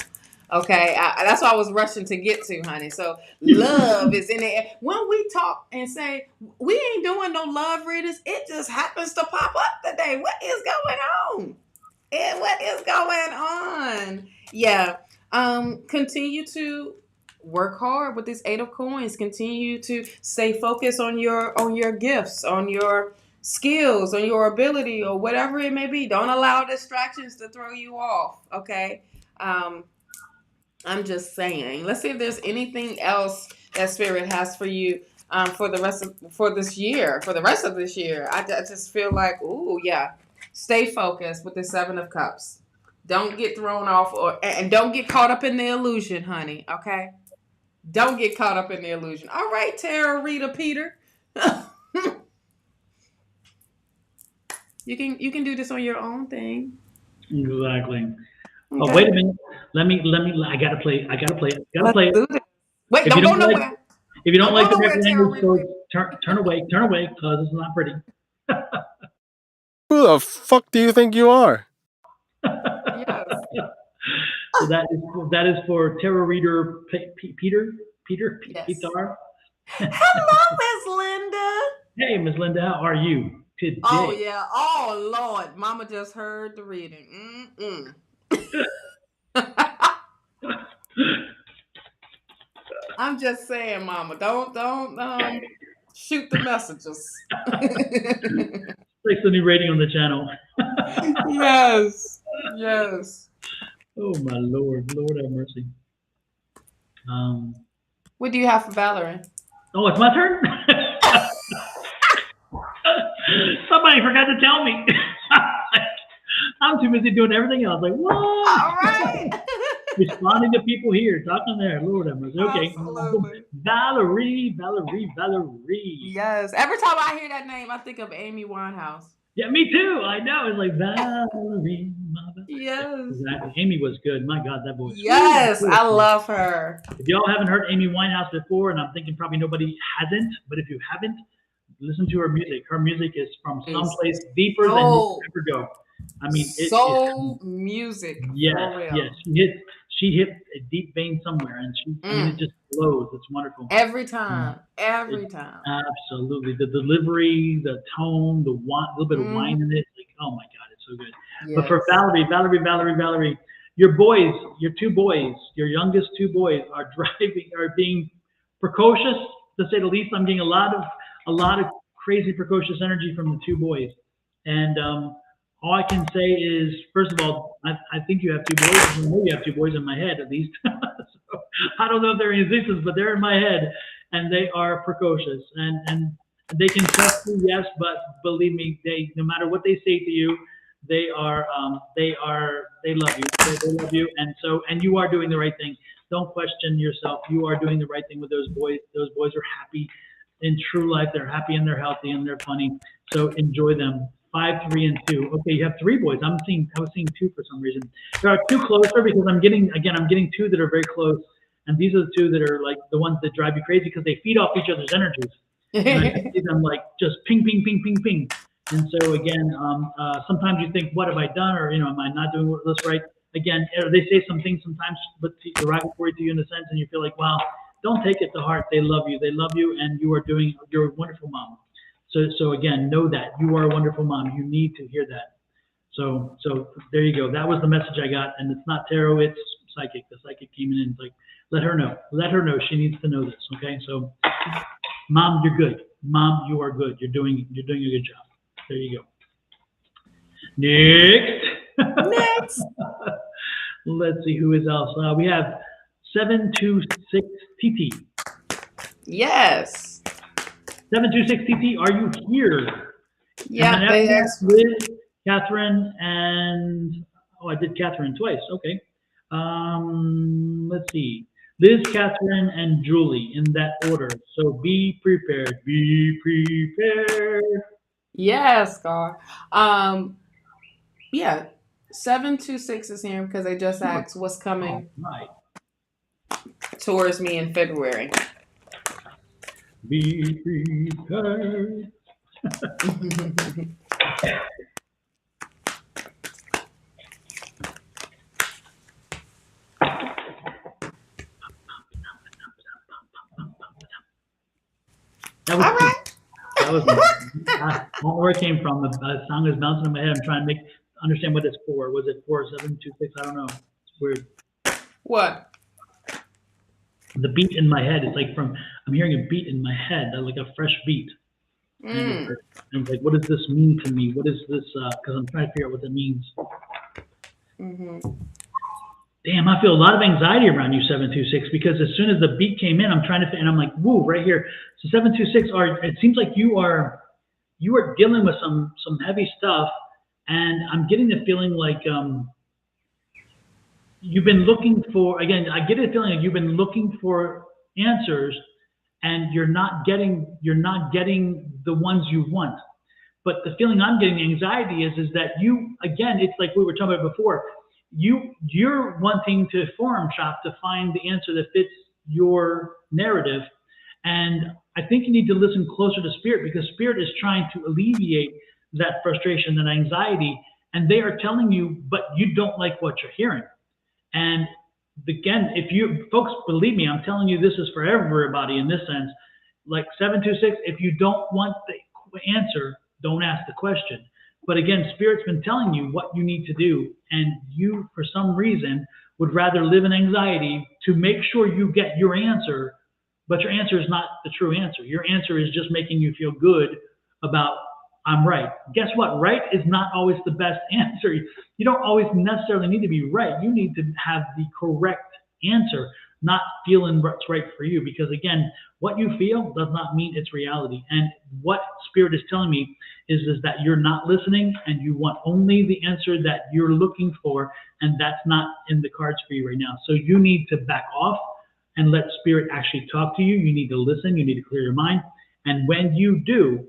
Okay, that's what I was rushing to get to, honey. So love is in there. When we talk and say we ain't doing no love readers, it just happens to pop up today. What is going on? What is going on? Yeah. Continue to work hard with this Eight of Coins. Continue to stay focused on your gifts, on your skills, on your ability, or whatever it may be. Don't allow distractions to throw you off. Okay. I'm just saying. Let's see if there's anything else that Spirit has for you for the rest of this year. For the rest of this year, I just feel like, ooh, yeah. Stay focused with the Seven of Cups. Don't get thrown off, and don't get caught up in the illusion, honey. Okay? Don't get caught up in the illusion. All right, Tara Rita Peter. You can do this on your own thing. Exactly. Oh, wait a minute. Let me. I gotta play it. Gotta play it. Do this. Wait, If you don't go don't like, nowhere. if you don't Don't like go the nowhere, happy Tarot language, so Reader. turn away, because it's not pretty. Who the fuck do you think you are? Yes. So that is for tarot reader Peter Yes. Peter. Hello, Miss Linda. Hey, Miss Linda, how are you today? Oh yeah. Oh Lord, Mama just heard the reading. I'm just saying, Mama, don't shoot the messages. Like the new rating on the channel. Yes. Yes. Oh my Lord have mercy. What do you have for Valerie? Oh, it's my turn. Somebody forgot to tell me. I'm too busy doing everything else. Like what? All right. Responding to people here, talking there. Lord have mercy. Okay. Absolutely. Valerie. Yes. Every time I hear that name, I think of Amy Winehouse. Yeah, me too. I know. It's like Valerie. Yes. Exactly. Amy was good. My God, that voice. Yes, I love her. If y'all haven't heard Amy Winehouse before, and I'm thinking probably nobody hasn't, but if you haven't, listen to her music. Her music is from someplace deeper than you could ever go. I mean, soul music. Yes, for real. yes. She hit a deep vein somewhere, and I mean, it just flows. It's wonderful. Every time. Absolutely. The delivery, the tone, the little bit of wine in it. Like, oh my God, it's so good. Yes. But for Valerie, your two boys, your youngest two boys are being precocious, to say the least. I'm getting a lot of crazy precocious energy from the two boys. And all I can say is, first of all, I think you have two boys. I know you have two boys in my head, at least. So, I don't know if they're in existence, but they're in my head, and they are precocious. And they can trust you, yes, but believe me, no matter what they say to you, they love you. They love you, and you are doing the right thing. Don't question yourself. You are doing the right thing with those boys. Those boys are happy in true life. They're happy and they're healthy and they're funny. So enjoy them. 5, 3, and 2. Okay, you have 3 boys. I was seeing 2 for some reason. There are 2 closer because I'm getting 2 that are very close, and these are the 2 that are like the ones that drive you crazy because they feed off each other's energies. And I see them like just ping, ping, ping, ping, ping. And so again, sometimes you think, what have I done, or am I not doing this right? Again, they say some things sometimes, but derogatory to you in a sense, and you feel like, wow, don't take it to heart. They love you, and you're a wonderful mom. So again, know that you are a wonderful mom. You need to hear that. So there you go. That was the message I got, and it's not tarot, it's psychic. The psychic came in and it's like, let her know. She needs to know this. Okay. So, Mom, you're good. Mom, you are good. You're doing a good job. There you go. Next. Let's see who is else. We have 726 TT. Yes. 726 TT, are you here? Yeah, they asked Liz, Catherine, and I did Catherine twice. Okay. Let's see. Liz, Catherine, and Julie in that order. So be prepared. Be prepared. Yes, God. Yeah. 726 is here because they just asked what's coming towards me in February. Be prepared. That was I don't know where it came from. The song is bouncing in my head. I'm trying to understand what it's for. Was it 4726? I don't know. It's weird. What? The beat in my head. It's like I'm hearing a beat in my head, like a fresh beat. And it's like, what does this mean to me? What is this? Because I'm trying to figure out what that means. Damn, I feel a lot of anxiety around you, 726, because as soon as the beat came in, and I'm like, woo, right here. So 726 it seems like you are dealing with some heavy stuff, and I'm getting the feeling like you've been looking for, again, I get a feeling like you've been looking for answers, and you're not getting the ones you want. But the feeling I'm getting, the anxiety is that you, again, it's like we were talking about before, you're wanting to forum shop to find the answer that fits your narrative. And I think you need to listen closer to spirit, because spirit is trying to alleviate that frustration and anxiety. And they are telling you, but you don't like what you're hearing. And again, if you folks believe me, I'm telling you, this is for everybody in this sense. Like 726, if you don't want the answer, don't ask the question. But again, Spirit's been telling you what you need to do, and you, for some reason, would rather live in anxiety to make sure you get your answer, but your answer is not the true answer. Your answer is just making you feel good about, I'm right. Guess what? Right is not always the best answer. You don't always necessarily need to be right. You need to have the correct answer, not feeling what's right for you. Because again, what you feel does not mean it's reality. And what Spirit is telling me is that you're not listening, and you want only the answer that you're looking for, and that's not in the cards for you right now. So you need to back off and let Spirit actually talk to you. You need to listen. You need to clear your mind. And when you do,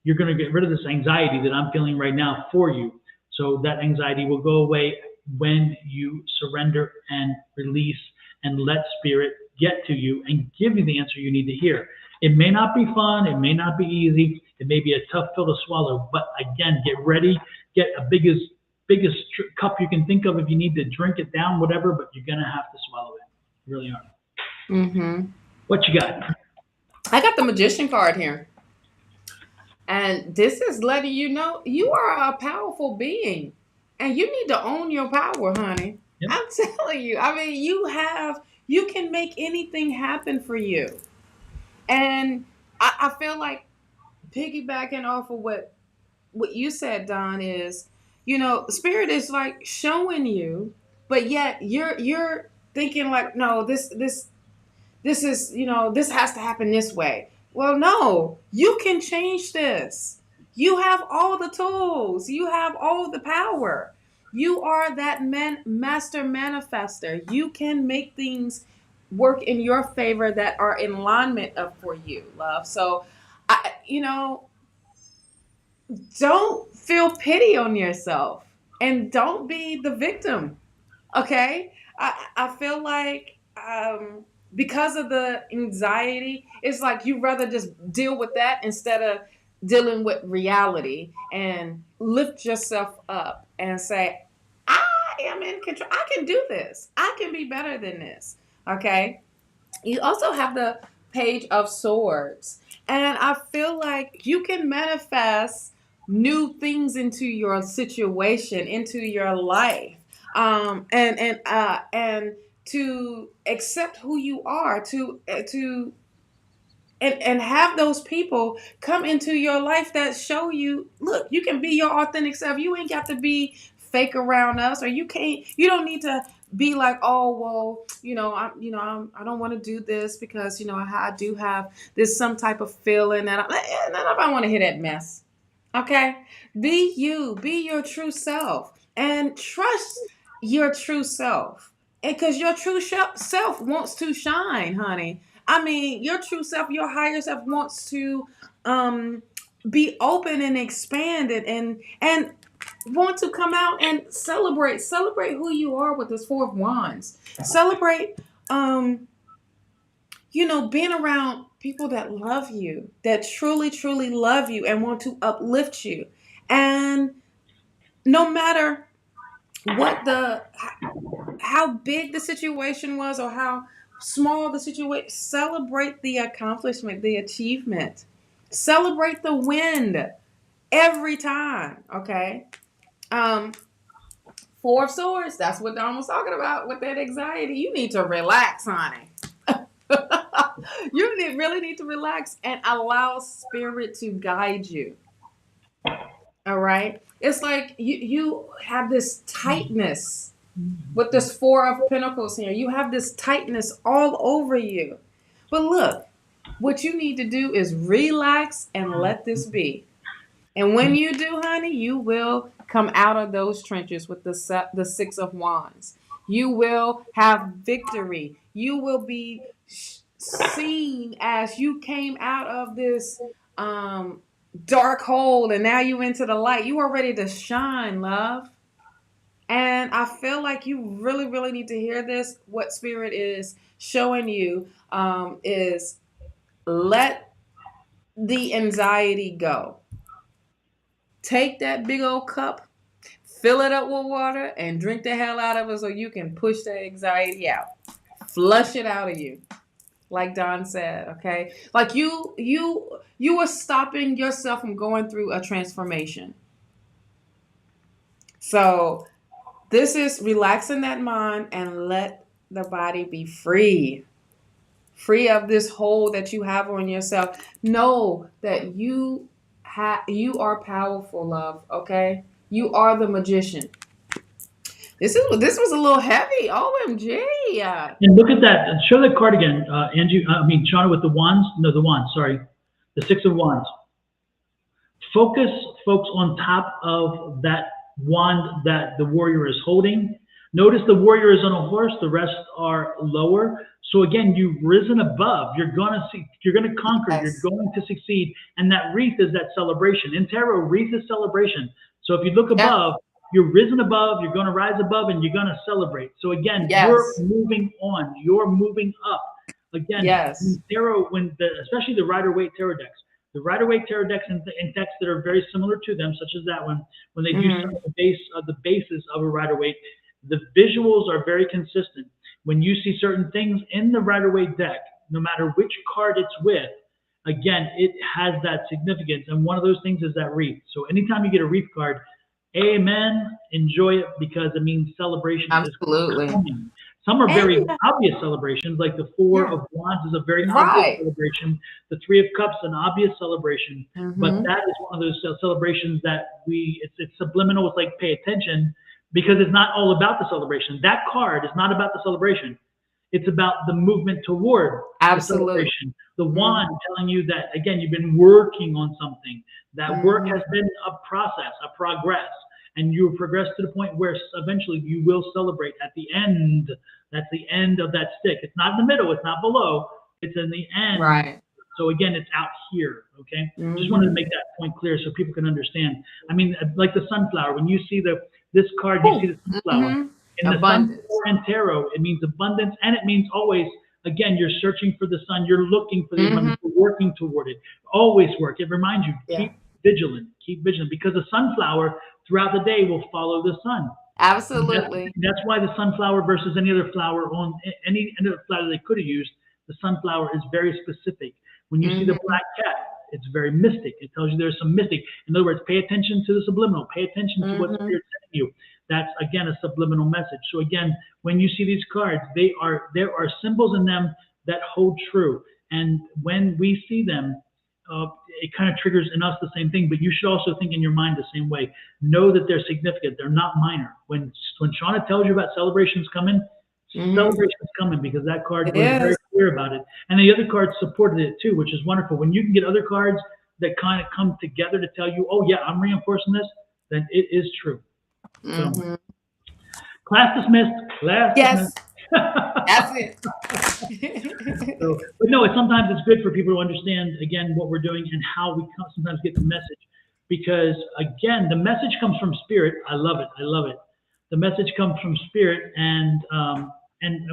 you're going to get rid of this anxiety that I'm feeling right now for you. So that anxiety will go away when you surrender and release and let Spirit get to you and give you the answer you need to hear. It may not be fun. It may not be easy. It may be a tough pill to swallow. But again, get ready. Get a biggest cup you can think of if you need to drink it down, whatever. But you're going to have to swallow it. You really are. Mm-hmm. What you got? I got the Magician card here. And this is letting you know you are a powerful being. And you need to own your power, honey. Yep. I'm telling you. I mean, you can make anything happen for you. And I feel like piggybacking off of what you said, Don, is, Spirit is like showing you, but yet you're thinking like, no, this is, this has to happen this way. Well, no, you can change this. You have all the tools. You have all the power. You are that master manifester. You can make things work in your favor that are in alignment for you, love. So, don't feel pity on yourself, and don't be the victim. Okay, I feel like because of the anxiety, it's like you rather just deal with that instead of dealing with reality, and lift yourself up and say, I am in control. I can do this. I can be better than this. Okay. You also have the Page of Swords, and I feel like you can manifest new things into your situation, into your life, and to accept who you are, to and have those people come into your life that show you, look, you can be your authentic self. You ain't got to be fake around us, or you don't need to be like, oh, well, I don't want to do this because, I do have this some type of feeling that I want to hear that mess. Okay. Be you, be your true self, and trust your true self. And because your true self wants to shine, honey. I mean, your true self, your higher self wants to be open and expanded, and want to come out and celebrate who you are with this Four of Wands. Celebrate, being around people that love you, that truly, truly love you and want to uplift you. And no matter how big the situation was or how small the situation, celebrate the accomplishment, the achievement. Celebrate the win every time, okay? Four of Swords, that's what Don was talking about with that anxiety. You need to relax, honey. You really need to relax and allow Spirit to guide you. All right? It's like you have this tightness with this Four of Pentacles here. You have this tightness all over you. But look, what you need to do is relax and let this be. And when you do, honey, you will come out of those trenches with the Six of Wands. You will have victory. You will be seen as you came out of this dark hole, and now you into the light. You are ready to shine, love. And I feel like you really, really need to hear this. What Spirit is showing you is let the anxiety go. Take that big old cup, fill it up with water, and drink the hell out of it so you can push the anxiety out. Flush it out of you. Like Don said, okay? Like you were stopping yourself from going through a transformation. So this is relaxing that mind and let the body be free. Free of this hold that you have on yourself. Know that you are powerful, love, okay? You are the magician. This was a little heavy. OMG. And look at that. Show that card again, Angie. I mean, Shawna, with the wands. No, the wands. Sorry, the Six of Wands. Focus, folks, on top of that wand that the warrior is holding. Notice the warrior is on a horse. The rest are lower. So again, you've risen above. You're gonna see. You're gonna conquer. Yes. You're going to succeed. And that wreath is that celebration. In tarot, wreath is celebration. So if you look above, you're risen above. You're gonna rise above, and you're gonna celebrate. So again, you're moving on. You're moving up. Again, in tarot, especially the Rider-Waite tarot decks. The Rider-Waite tarot decks and decks that are very similar to them, such as that one, when they do some of the basis of a Rider-Waite, the visuals are very consistent. When you see certain things in the Rider-Waite deck, no matter which card it's with, again, it has that significance. And one of those things is that wreath. So anytime you get a wreath card, amen, enjoy it because it means celebration is coming. Some are very obvious celebrations, like the Four of Wands is a very obvious celebration. The Three of Cups, an obvious celebration. But that is one of those celebrations that it's subliminal. It's like pay attention because it's not all about the celebration. That card is not about the celebration. It's about the movement toward the celebration. The wand telling you that, again, you've been working on something. That work has been a process, a progress. And you progress to the point where eventually you will celebrate at the end. That's the end of that stick. It's not in the middle. It's not below. It's in the end. Right. So again, it's out here. Okay. Just wanted to make that point clear so people can understand. I mean, like the sunflower. When you see this card, you see the sunflower. In the sunflower and tarot, it means abundance, and it means always. Again, you're searching for the sun. You're looking for the abundance. You're working toward it. Always work. It reminds you. Keep vigilant. Keep vigilant because the sunflower throughout the day will follow the sun. Absolutely. That's why the sunflower versus any other flower on any other flower they could have used, the sunflower is very specific. When you see the black cat, it's very mystic. It tells you there's some mystic. In other words, pay attention to the subliminal. Pay attention to what Spirit's telling you. That's again a subliminal message. So again, when you see these cards, there are symbols in them that hold true. And when we see them, it kind of triggers in us the same thing, but you should also think in your mind the same way. Know that they're significant. They're not minor. When Shawna tells you about celebrations coming, celebrations coming because that card was very clear about it. And the other cards supported it too, which is wonderful. When you can get other cards that kind of come together to tell you, oh yeah, I'm reinforcing this, then it is true. So, class dismissed. Class dismissed. That's it. But no, sometimes it's good for people to understand, again, what we're doing and how we sometimes get the message. Because, again, the message comes from Spirit. I love it. I love it. The message comes from Spirit, and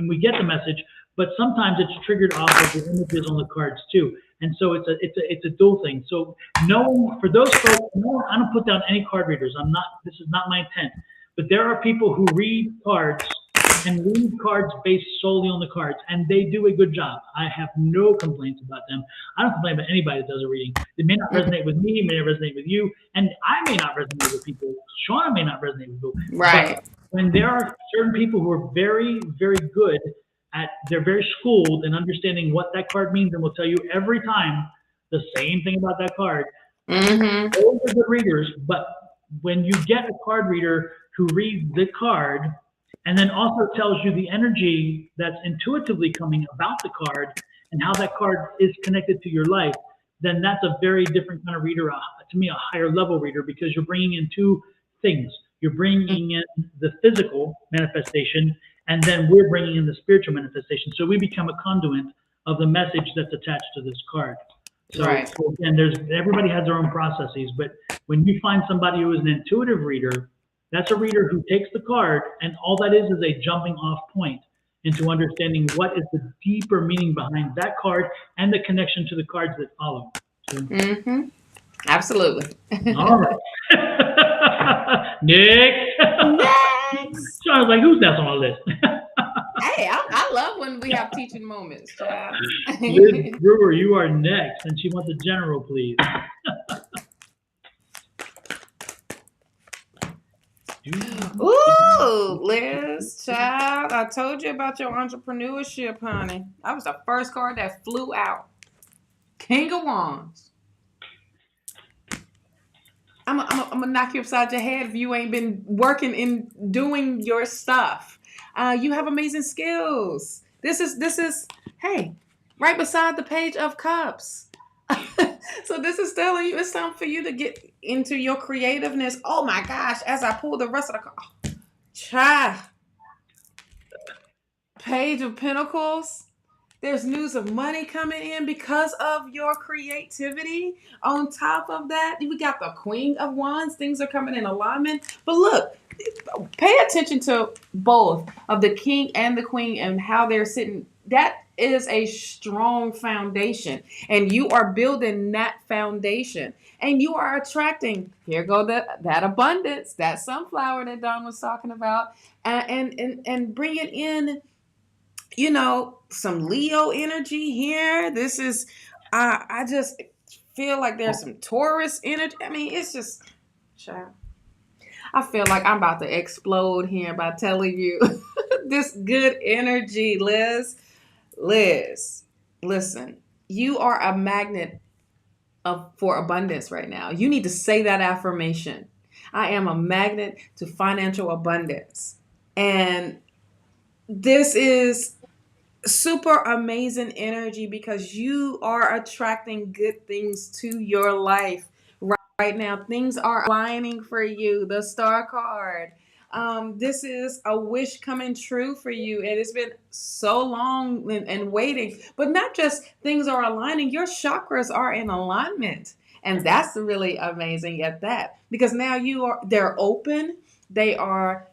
we get the message. But sometimes it's triggered off of the images on the cards, too. And so it's a dual thing. So knowing, for those folks, I don't put down any card readers. This is not my intent. But there are people who read cards and read cards based solely on the cards, and they do a good job. I have no complaints about them. I don't complain about anybody that does a reading. It may not resonate with me, may not resonate with you, and I may not resonate with people. Shawna may not resonate with people. Right. But when there are certain people who are very, very good they're very schooled in understanding what that card means, and will tell you every time the same thing about that card. Those are good readers, but when you get a card reader who reads the card and then also tells you the energy that's intuitively coming about the card and how that card is connected to your life, then that's a very different kind of reader, to me, a higher level reader, because you're bringing in two things. You're bringing in the physical manifestation, and then we're bringing in the spiritual manifestation. So we become a conduit of the message that's attached to this card. So, so again, everybody has their own processes, but when you find somebody who is an intuitive reader, That's a reader who takes the card, and all that is a jumping off point into understanding what is the deeper meaning behind that card and the connection to the cards that follow. So, Absolutely. all right. Nick. Next. So I was like, who's next on the list? Hey, I love when we have teaching moments, child. Liz Brewer, you are next, and she wants a general, please. Ooh, Liz, child, I told you about your entrepreneurship, honey. That was the first card that flew out. King of Wands. I'm gonna knock you upside your head if you ain't been working in doing your stuff. You have amazing skills. This is hey, right beside the Page of Cups. So this is telling you it's time for you to get into your creativeness. Oh my gosh! As I pull the rest of the card, Page of Pentacles. There's news of money coming in because of your creativity. On top of that, we got the Queen of Wands. Things are coming in alignment. But look, pay attention to both of the King and the Queen and how they're sitting. That is a strong foundation. And you are building that foundation. And you are attracting, here go that abundance, that sunflower that Don was talking about. And bringing in, you know, some Leo energy here. This is, I just feel like there's some Taurus energy. I mean, it's just, child. I feel like I'm about to explode here by telling you this good energy, Liz. Liz, listen, you are a magnet for abundance right now. You need to say that affirmation. I am a magnet to financial abundance. And this is super amazing energy because you are attracting good things to your life right now. Things are aligning for you. The Star card. This is a wish coming true for you. And it's been so long and waiting. But not just things are aligning, your chakras are in alignment. And that's really amazing at that. Because now they're open. They are,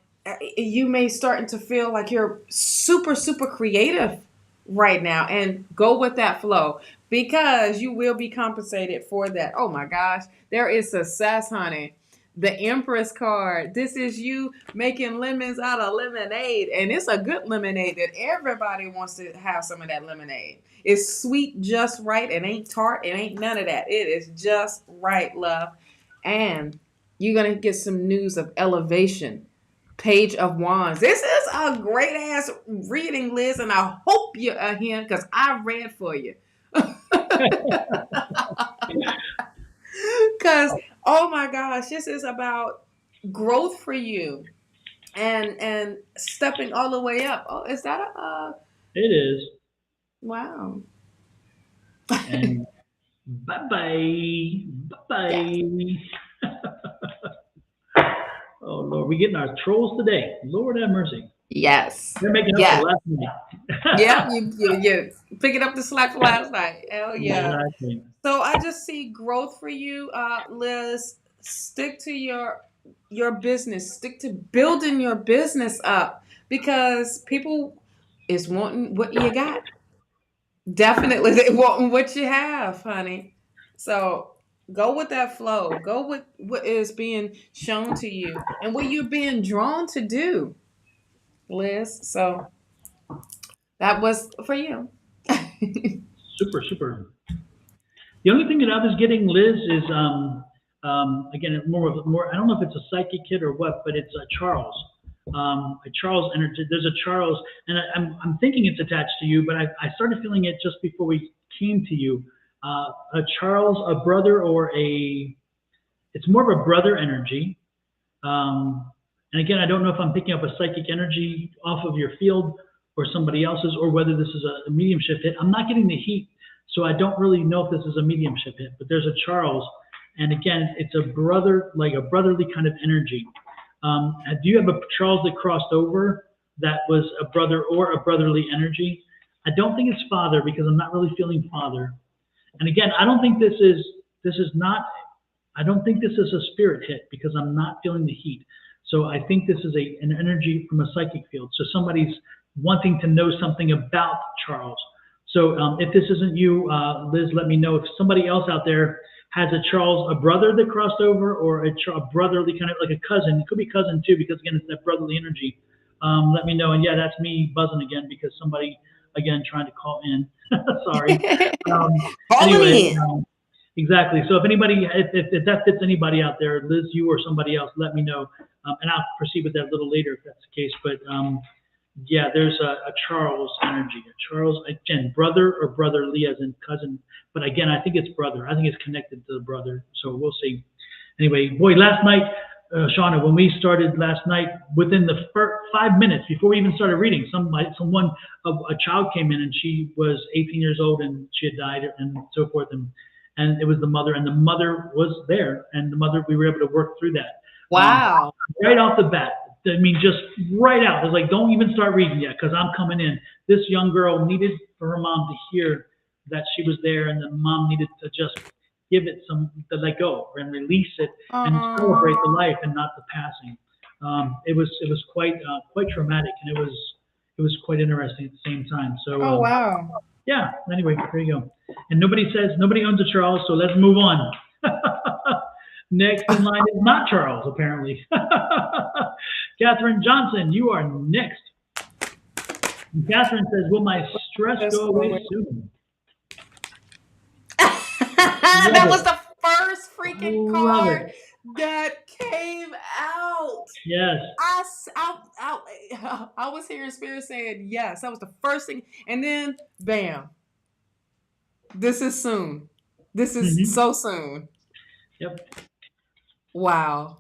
you may starting to feel like you're super, super creative right now, and go with that flow because you will be compensated for that. Oh my gosh, there is success, honey. The Empress card. This is you making lemons out of lemonade, and it's a good lemonade that everybody wants to have some of that lemonade. It's sweet just right. It ain't tart. It ain't none of that. It is just right, love. And you're going to get some news of elevation. Page of Wands. This is a great ass reading, Liz, and I hope you're here because I read for you. Because, oh my gosh, this is about growth for you and stepping all the way up. Oh, is that It is. Wow. And bye-bye. Bye-bye. Oh, Lord, we're getting our trolls today. Lord have mercy. Yes. They're making up for last night. Yeah, you picking up the slack for last night. Hell yeah. Exactly. So I just see growth for you, Liz. Stick to your business. Stick to building your business up because people is wanting what you got. Definitely, they want what you have, honey. So go with that flow. Go with what is being shown to you and what you're being drawn to do, Liz. So that was for you. Super, super. The only thing that I was getting, Liz, is again more. I don't know if it's a psychic hit or what, but it's a Charles. A Charles energy. There's a Charles, and I'm thinking it's attached to you, but I started feeling it just before we came to you. A Charles, a brother, or it's more of a brother energy. And again, I don't know if I'm picking up a psychic energy off of your field or somebody else's, or whether this is a mediumship hit. I'm not getting the heat, so I don't really know if this is a mediumship hit, but there's a Charles. And again, it's a brother, like a brotherly kind of energy. Do you have a Charles that crossed over that was a brother or a brotherly energy? I don't think it's father because I'm not really feeling father. And again, I don't think this is a spirit hit because I'm not feeling the heat. So I think this is an energy from a psychic field. So somebody's wanting to know something about Charles. So if this isn't you, Liz, let me know. If somebody else out there has a Charles, a brother that crossed over, or a brotherly kind of like a cousin. It could be cousin too, because again, it's that brotherly energy. Let me know. And yeah, that's me buzzing again because somebody, again, trying to call in. Sorry. Anyway, exactly. So if anybody, if that fits anybody out there, Liz, you or somebody else, let me know. And I'll proceed with that a little later if that's the case. But yeah, there's a Charles energy. A Charles, again, brother or brotherly as in cousin. But again, I think it's brother. I think it's connected to the brother. So we'll see. Anyway, boy, last night, Shawna, when we started last night, within the first 5 minutes before we even started reading, a child came in and she was 18 years old and she had died and so forth. And it was the mother, and the mother was there, and the mother, we were able to work through that. Wow. Right off the bat. I mean, just right out. It's like, don't even start reading yet because I'm coming in. This young girl needed for her mom to hear that she was there, and the mom needed to just give it to let go and release it and celebrate the life and not the passing. It was quite traumatic, and it was quite interesting at the same time. So wow. yeah. Anyway, there you go. And nobody owns a Charles, so let's move on. Next in line is not Charles, apparently. Catherine Johnson, you are next. And Catherine says, will my stress go away soon? That was the first freaking card that came out. Yes. I was hearing Spirit saying yes. That was the first thing. And then, bam. This is soon. This is so soon. Yep. Wow.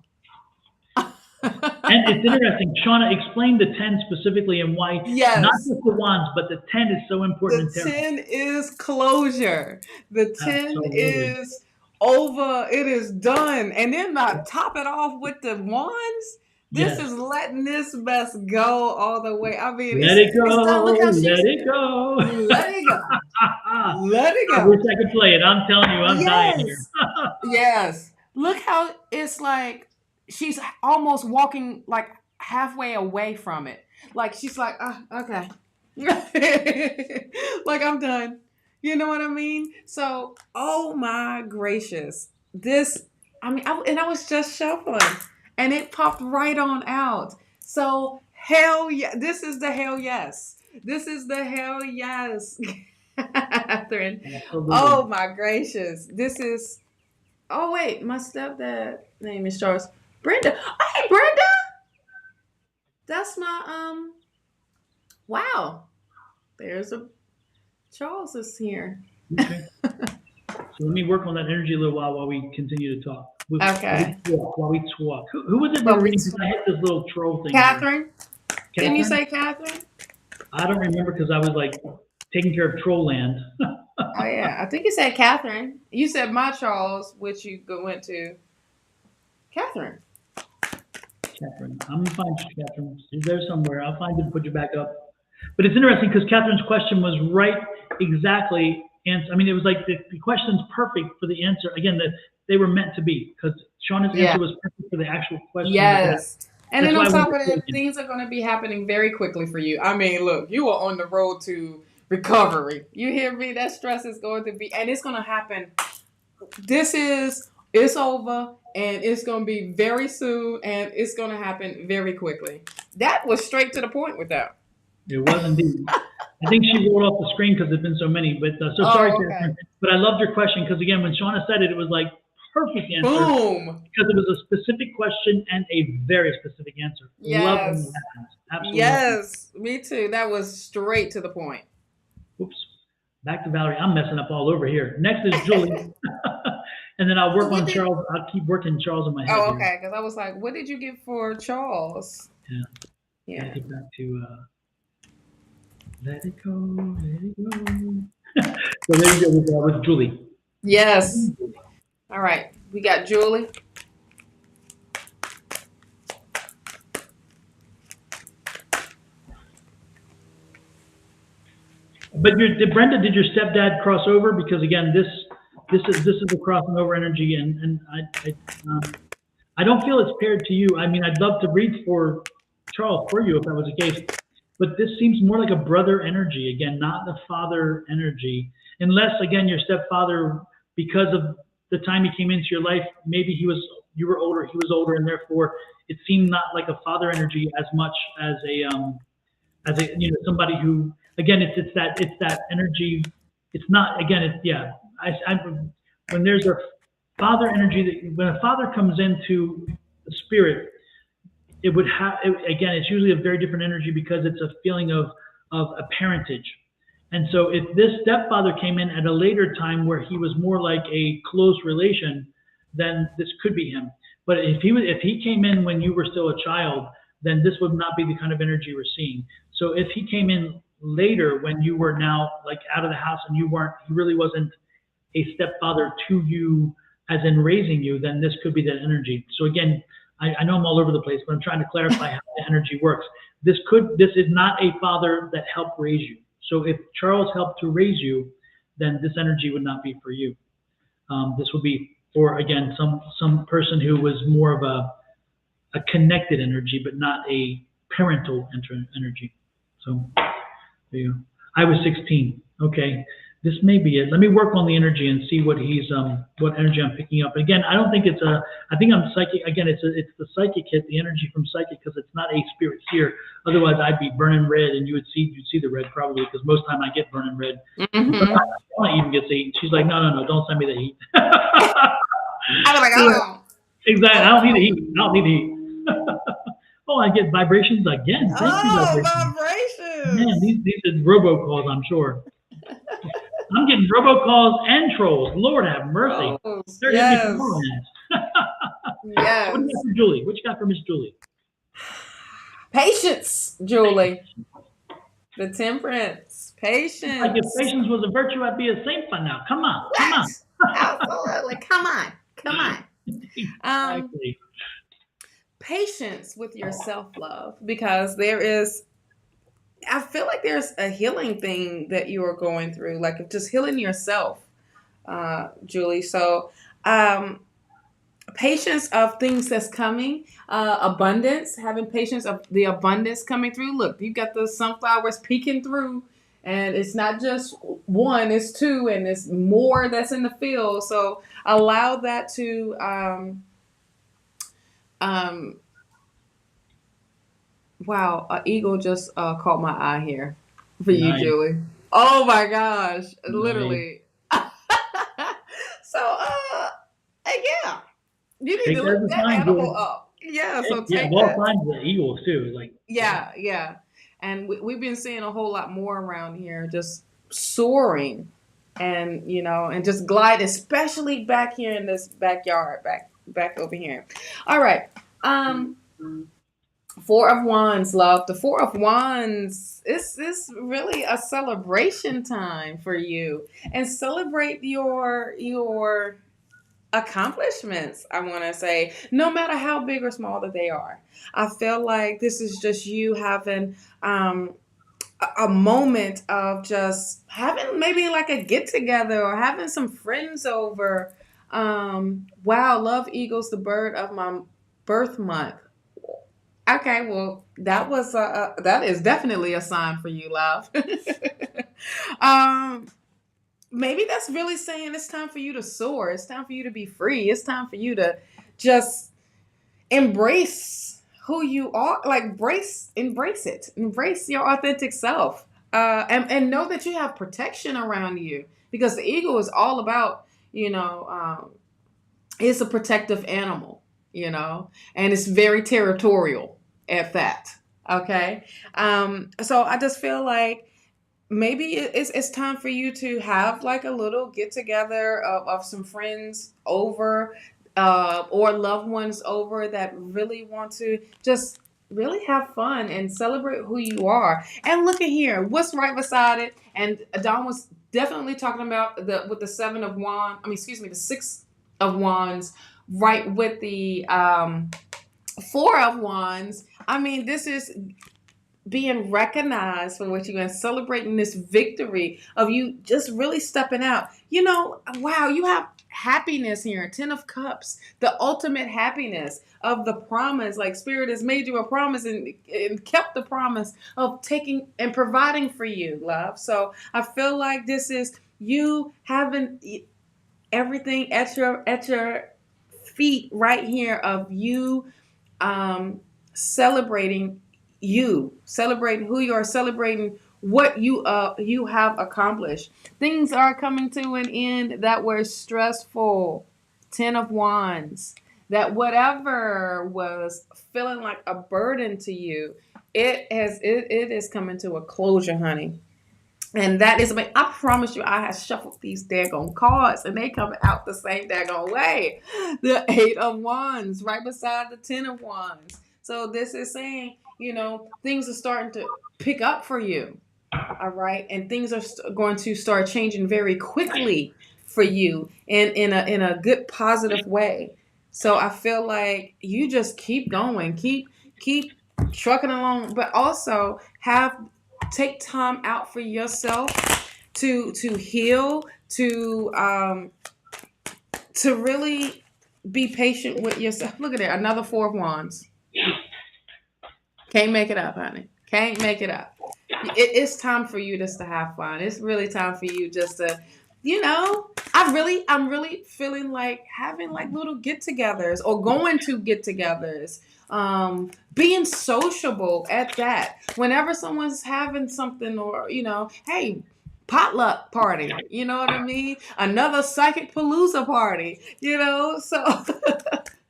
And it's interesting. Shawna, explain the 10 specifically and why, not just the wands, but the 10 is so important. The 10 is closure. The 10 Absolutely. is over. It is done. And then not top it off with the wands. This is letting this mess go all the way. I mean, let it go. Look how let it go. Let it go. Let it go. I wish I could play it. I'm telling you, I'm dying here. Yes. Look how it's like she's almost walking like halfway away from it. Like she's like, okay. Like I'm done. You know what I mean? So, oh my gracious. I was just shuffling and it popped right on out. So, hell yeah. This is the hell yes. This is the hell yes. Catherine. Oh my gracious. This is, oh wait, my stepdad name is Charles. Brenda. Oh, hey, Brenda. That's my, wow. There's a Charles is here. Okay. So let me work on that energy a little while we continue to talk. Okay. While we talk. Who was it that reading? I hit this little troll thing. Catherine? Didn't you say Catherine? I don't remember because I was like taking care of troll land. Oh yeah, I think you said Catherine. You said my Charles, which you went to. Catherine. Catherine. I'm going to find you, Catherine. She's there somewhere. I'll find it and put you back up. But it's interesting because Catherine's question was right exactly. And I mean, it was like the question's perfect for the answer. Again, they were meant to be because Shawna's answer was perfect for the actual question. Yes. And then on top of that, things are going to be happening very quickly for you. I mean, look, you are on the road to recovery. You hear me? That stress is going to be, and it's going to happen. It's over, and it's going to be very soon, and it's going to happen very quickly. That was straight to the point with that. It was indeed. I think she rolled off the screen because there's been so many. But sorry, Catherine. But I loved your question because again, when Shawna said it, it was like perfect answer. Boom! Because it was a specific question and a very specific answer. Yes. Love when that happens. Absolutely. Yes, me too. That was straight to the point. Oops. Back to Valerie. I'm messing up all over here. Next is Julie. And then I'll work on Charles. I'll keep working Charles in my head. Oh, okay. Because I was like, what did you get for Charles? Yeah. Get back to let it go, let it go. So there you go with Julie. Yes. All right. We got Julie. But Brenda, did your stepdad cross over? Because again, this is the crossing over energy, and I don't feel it's paired to you. I mean, I'd love to read for Charles for you if that was the case, but this seems more like a brother energy again, not the father energy. Unless again, your stepfather, because of the time he came into your life, maybe you were older, he was older, and therefore it seemed not like a father energy as much as a somebody who again it's that energy. It's not again it's yeah. I when there's a father energy that when a father comes into the spirit, it would have again it's usually a very different energy because it's a feeling of a parentage. And so if this stepfather came in at a later time where he was more like a close relation, then this could be him. But if he came in when you were still a child, then this would not be the kind of energy we're seeing. So if he came in later when you were now like out of the house and he really wasn't a stepfather to you as in raising you, then this could be that energy. So again, I know I'm all over the place, but I'm trying to clarify how the energy works. This is not a father that helped raise you. So if Charles helped to raise you, then this energy would not be for you. This would be for again some person who was more of a connected energy, but not a parental energy. So there you go. I was 16. Okay, this may be it. Let me work on the energy and see what energy I'm picking up. Again, I don't think I think I'm psychic. Again, it's the psychic hit, the energy from psychic, because it's not a spirit here. Otherwise, I'd be burning red, and you'd see the red probably, because most time I get burning red. Mm-hmm. I even gets heat. She's like, no, don't send me the heat. I was like, oh. Exactly. I don't need the heat. I don't need the heat. Oh, I get vibrations again. Thank you, vibrations. Man, these are robocalls, I'm sure. I'm getting robocalls and trolls. Lord have mercy. They're hitting me from Yes. What do you got for Julie? What you got for Miss Julie? Patience, Julie. The Temperance. Patience. Like if patience was a virtue, I'd be a saint by now. Come on. What? Come on. Absolutely. Come on. Exactly. Patience with your self-love, because I feel like there's a healing thing that you are going through, like just healing yourself, Julie. So, patience of things that's coming, abundance, having patience of the abundance coming through. Look, you got the sunflowers peeking through, and it's not just one, it's two, and it's more that's in the field. So allow that to, wow, an eagle just caught my eye here for you, Julie. Oh my gosh, literally. So, yeah, you need to look that animal up. Yeah, so take that. All kinds of eagles too. Like yeah, and we've been seeing a whole lot more around here, just soaring, and and just glide, especially back here in this backyard, back over here. All right, Four of Wands, love. The Four of Wands is really a celebration time for you, and celebrate your accomplishments. I want to say, no matter how big or small that they are. I feel like this is just you having a moment of just having maybe like a get together or having some friends over. Wow, love eagles, the bird of my birth month. Okay, well, that is definitely a sign for you, love. Maybe that's really saying it's time for you to soar. It's time for you to be free. It's time for you to just embrace who you are. Like embrace it. Embrace your authentic self. And know that you have protection around you, because the eagle is all about, it's a protective animal, and it's very territorial at that. Okay. So I just feel like maybe it's time for you to have like a little get together of some friends over, or loved ones over that really want to just really have fun and celebrate who you are. And look at here, what's right beside it. And Don was definitely talking about with the Seven of Wands. The Six of Wands, right with the Four of Wands. This is being recognized for what you and celebrating this victory of you just really stepping out. You know, wow, you have happiness here. 10 of Cups, the ultimate happiness of the promise. Like Spirit has made you a promise and kept the promise of taking and providing for you, love. So I feel like this is you having everything at your feet right here of you celebrating celebrating who you are, celebrating what you have accomplished. Things are coming to an end that were stressful. 10 of Wands. That whatever was feeling like a burden to you, it is coming to a closure, honey. And that is, I promise you, I have shuffled these daggone cards and they coming out the same daggone way. The 8 of Wands right beside the 10 of Wands. So this is saying, you know, things are starting to pick up for you. All right. And things are going to start changing very quickly for you in a good, positive way. So I feel like you just keep going, keep trucking along, but also take time out for yourself to heal, to really be patient with yourself. Look at it, another 4 of Wands. Can't make it up, honey. Can't make it up. It's time for you just to have fun. It's really time for you just to, you know, I'm really feeling like having like little get-togethers or going to get-togethers. Being sociable at that. Whenever someone's having something, or, you know, hey, potluck party, you know what I mean? Another psychic palooza party, you know? So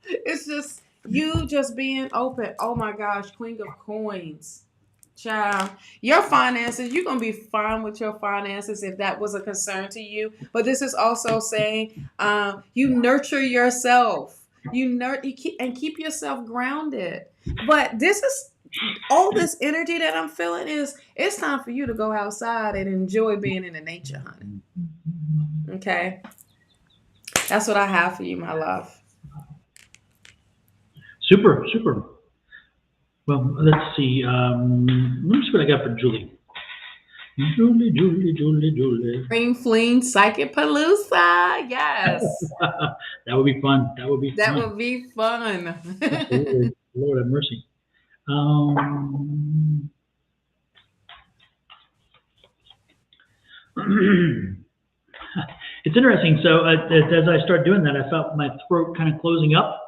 it's just you just being open. Oh my gosh, Queen of Coins. Child, your finances, you're going to be fine with your finances if that was a concern to you. But this is also saying you nurture yourself. Keep yourself grounded. But this is all this energy that I'm feeling it's time for you to go outside and enjoy being in the nature, honey. Okay? That's what I have for you, my love. Super. Well, let's see. Let me see what I got for Julie. Julie. Green Fleen Psychic Palooza. Yes. That would be fun. That would be fun. Absolutely. Lord have mercy. It's interesting. So as I start doing that, I felt my throat kind of closing up.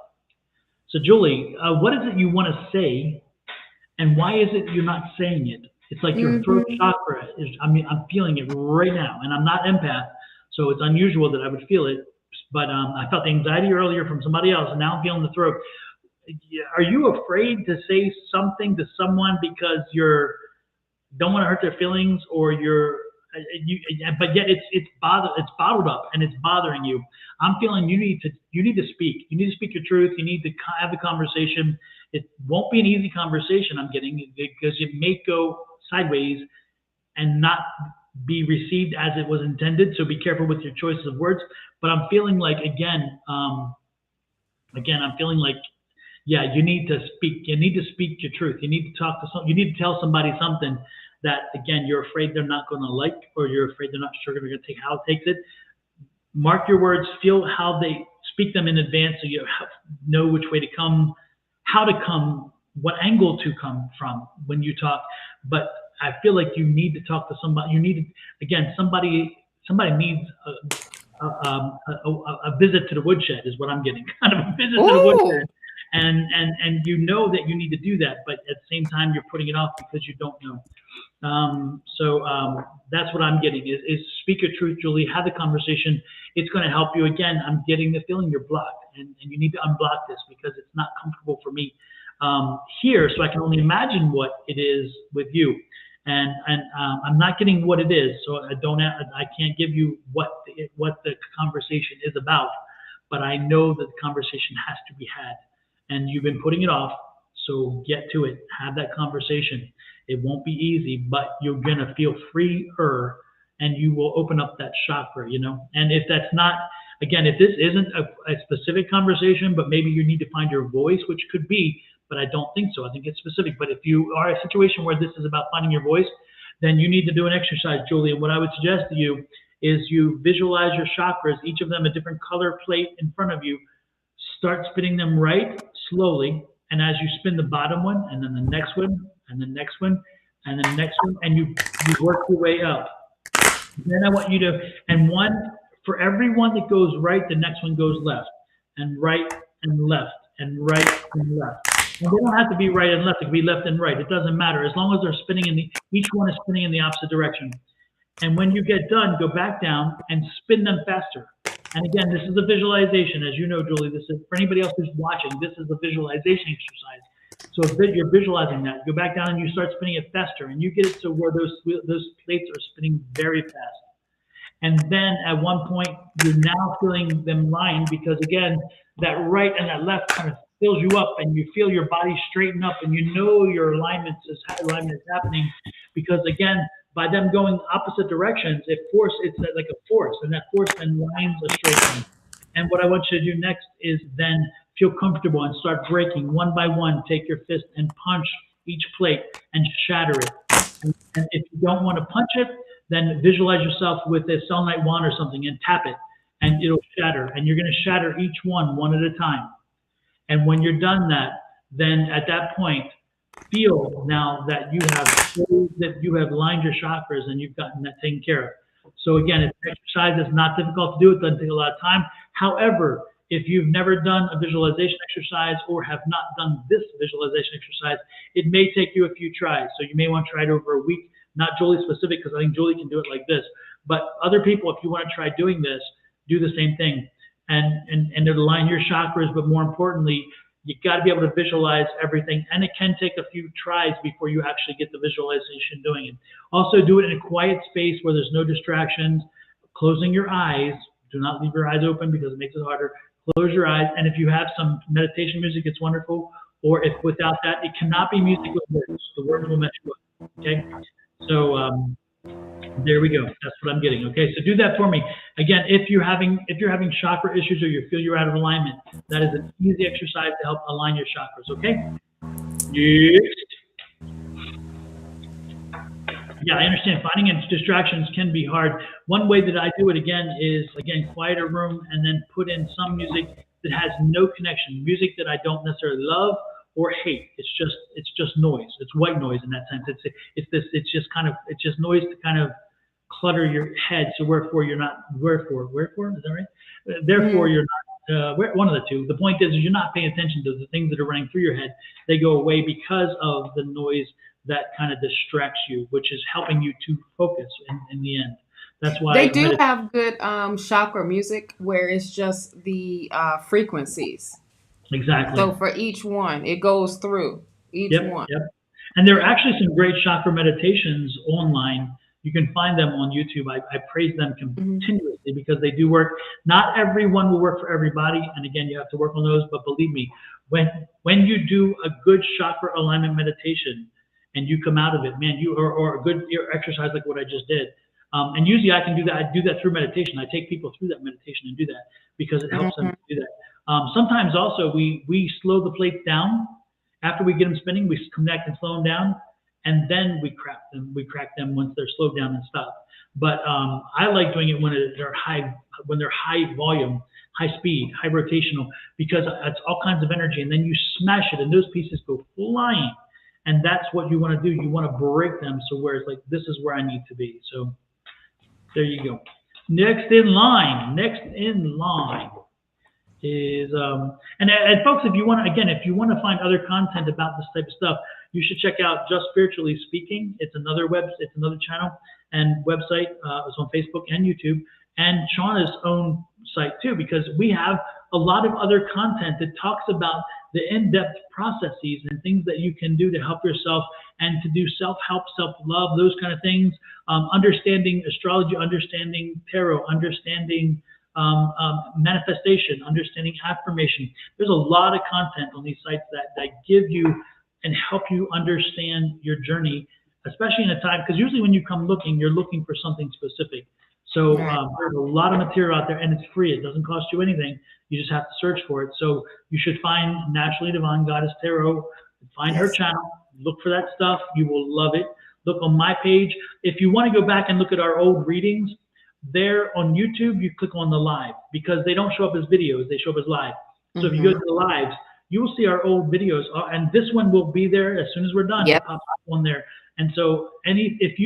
So Julie, what is it you want to say, and why is it you're not saying it? It's like your throat chakra is. I mean, I'm feeling it right now, and I'm not empath, so it's unusual that I would feel it. But I felt the anxiety earlier from somebody else, and now I'm feeling the throat. Are you afraid to say something to someone because don't want to hurt their feelings, or but yet it's bottled up and it's bothering you? I'm feeling you need to speak. You need to speak your truth. You need to have the conversation. It won't be an easy conversation, I'm getting, because it may go sideways and not be received as it was intended. So be careful with your choices of words. But I'm feeling like I'm feeling like, yeah, you need to speak. You need to speak your truth. You need to talk to you need to tell somebody something that, again, you're afraid they're not going to like, or you're afraid they're not sure they're going to take how it takes it. Mark your words. Feel how they speak them in advance, so you know which way to come, how to come, what angle to come from when you talk. But I feel like you need to talk to somebody. You need to, again, somebody needs a visit to the woodshed is what I'm getting. Kind of a visit to the woodshed. And you know that you need to do that, but at the same time you're putting it off because you don't know. So that's what I'm getting is speak your truth, Julie. Have the conversation. It's going to help you. Again, I'm getting the feeling you're blocked, and you need to unblock this because it's not comfortable for me here. So I can only imagine what it is with you, and I'm not getting what it is. So I can't give you what the conversation is about, but I know that the conversation has to be had. And you've been putting it off, so get to it. Have that conversation. It won't be easy, but you're going to feel freer, and you will open up that chakra, you know. And if that's not, again, if this isn't a specific conversation, but maybe you need to find your voice, which could be, but I don't think so. I think it's specific. But if you are in a situation where this is about finding your voice, then you need to do an exercise, Julie. And what I would suggest to you is you visualize your chakras, each of them a different color plate in front of you. Start spinning them right slowly. And as you spin the bottom one, and then the next one, and the next one, and the next one, and you work your way up. Then I want you to, and for every one that goes right, the next one goes left, and right and left, and right and left. And they don't have to be right and left, it can be left and right. It doesn't matter, as long as they're spinning each one is spinning in the opposite direction. And when you get done, go back down and spin them faster. And again, this is a visualization. As you know, Julie, this is, for anybody else who's watching, this is a visualization exercise. So if you're visualizing that, go back down and you start spinning it faster, and you get it to where those plates are spinning very fast. And then at one point, you're now feeling them line, because again, that right and that left kind of fills you up, and you feel your body straighten up, and you know your alignment is happening, because again, by them going opposite directions, it's like a force, and that force then lines a straight line. And what I want you to do next is then feel comfortable and start breaking one by one. Take your fist and punch each plate and shatter it. And if you don't want to punch it, then visualize yourself with a selenite wand or something and tap it, and it'll shatter. And you're going to shatter each one at a time. And when you're done that, then at that point, feel now that you have lined your chakras and you've gotten that taken care of. So again, it's an exercise that's not difficult to do. It doesn't take a lot of time. However, if you've never done a visualization exercise or have not done this visualization exercise, it may take you a few tries. So you may want to try it over a week. Not Julie specific, because I think Julie can do it like this. But other people, if you want to try doing this, do the same thing. And it'll align your chakras, but more importantly, you got to be able to visualize everything. And it can take a few tries before you actually get the visualization doing it. Also, do it in a quiet space where there's no distractions. Closing your eyes. Do not leave your eyes open, because it makes it harder. Close your eyes. And if you have some meditation music, it's wonderful. Or if without that, it cannot be music with words. The words will mess you up. Okay? So there we go. That's what I'm getting. Okay, so do that for me. Again, if you're having chakra issues or you feel you're out of alignment, that is an easy exercise to help align your chakras. Okay. Yeah, I understand. Finding distractions can be hard. One way that I do it is quiet a room and then put in some music that has no connection. Music that I don't necessarily love or hate. It's just noise. It's white noise in that sense. It's just noise to kind of clutter your head. So wherefore you're not is that right? Therefore you're not one of the two. The point is you're not paying attention to the things that are running through your head. They go away because of the noise that kind of distracts you, which is helping you to focus in the end. That's why they do have good chakra music where it's just the frequencies. Exactly. So for each one, it goes through each one. Yep. And there are actually some great chakra meditations online. You can find them on YouTube. I praise them continuously because they do work. Not everyone will work for everybody. And again, you have to work on those. But believe me, when you do a good chakra alignment meditation and you come out of it, man, or a good exercise like what I just did. And usually I can do that. I do that through meditation. I take people through that meditation and do that because it helps them to do that. Sometimes also we slow the plates down. After we get them spinning, we connect and slow them down, and then we crack them. We crack them once they're slowed down and stop. But I like doing it when they're high volume, high speed, high rotational, because it's all kinds of energy, and then you smash it, and those pieces go flying. And that's what you want to do. You want to break them so where it's like, this is where I need to be. So there you go. Next in line is and folks, if you want to find other content about this type of stuff, you should check out Just Spiritually Speaking. It's another channel and website. It's on Facebook and YouTube, and Shawna's own site too, because we have a lot of other content that talks about the in-depth processes and things that you can do to help yourself and to do self-help, self-love, those kind of things. Understanding astrology, understanding tarot, understanding manifestation, understanding affirmation. There's a lot of content on these sites that give you and help you understand your journey, especially in a time, because usually when you come looking, you're looking for something specific. So Right. there's a lot of material out there, and it's free. It doesn't cost you anything. You just have to search for it. So you should find Naturally Divine Goddess Tarot, find her Yes. channel, look for that stuff. You will love it. Look on my page. If you want to go back and look at our old readings, there on YouTube, you click on the live because they don't show up as videos, they show up as live. So if you go to the lives, you will see our old videos, and this one will be there as soon as we're done. Yep. It pops up on there. And so, if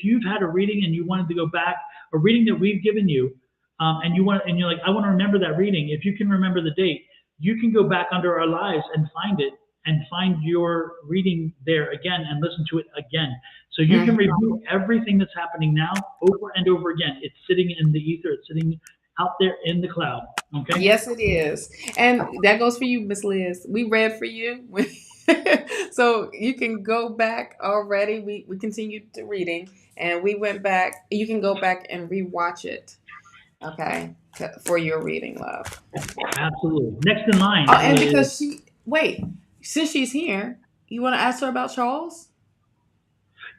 you've had a reading and you wanted to go back, a reading that we've given you, and you're like, I want to remember that reading. If you can remember the date, you can go back under our lives and find it and find your reading there again and listen to it again. So you can review everything that's happening now over and over again. It's sitting in the ether. It's sitting out there in the cloud. Okay. Yes, it is. And that goes for you, Miss Liz. We read for you. So you can go back already. We continued the reading and we went back. You can go back and rewatch it. Okay. For your reading, love. Absolutely. Next in line. Oh, and because since she's here, you want to ask her about Charles?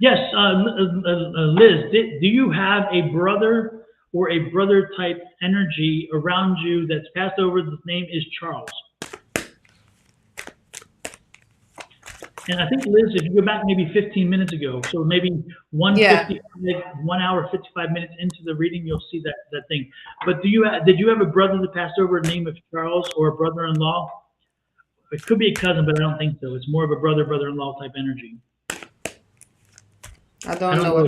Yes, Liz, do you have a brother or a brother type energy around you that's passed over? His name is Charles. And I think, Liz, if you go back maybe 15 minutes ago, so maybe 1 hour, 55 minutes into the reading, you'll see that thing. But did you have a brother that passed over the name of Charles or a brother-in-law? It could be a cousin, but I don't think so. It's more of a brother-in-law type energy. I don't know.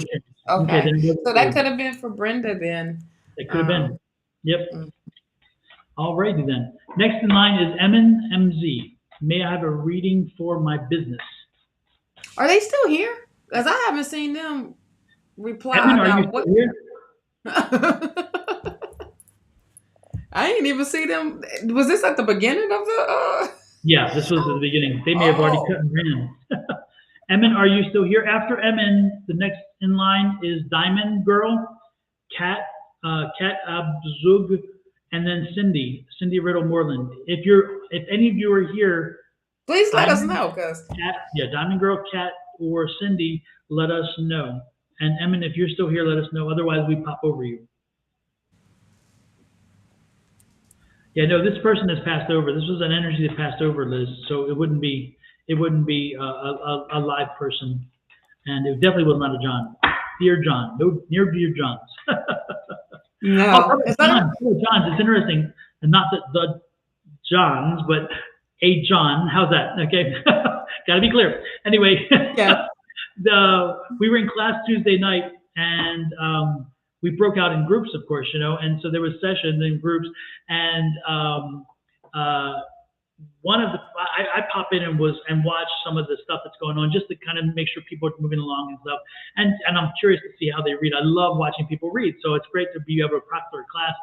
Okay. So that could have been for Brenda then. It could have been. Yep. All righty then. Next in line is Emin MZ. May I have a reading for my business? Are they still here? Because I haven't seen them reply. Emin, are you still here? I didn't even see them. Was this at the beginning of the? Yeah, this was at the beginning. They may have already cut and ran. Emin, are you still here? After Emin, the next in line is Diamond Girl, Kat Abzug, and then Cindy Riddle Moreland. If any of you are here, please let us know, cause Diamond Girl, Kat, or Cindy, let us know. And Emin, if you're still here, let us know. Otherwise, we pop over you. Yeah, no, this person has passed over. This was an energy that passed over, Liz. So it wouldn't be a live person, and it definitely was not a John. Dear John, no near dear Johns. No, Johns. It's interesting, and not the Johns, but a John. How's that? Okay, got to be clear. Anyway, yeah. We were in class Tuesday night, and we broke out in groups, of course, and so there was sessions in groups, and one of the I pop in and watch some of the stuff that's going on just to kind of make sure people are moving along and stuff. And I'm curious to see how they read. I love watching people read. So it's great to be able to proctor a class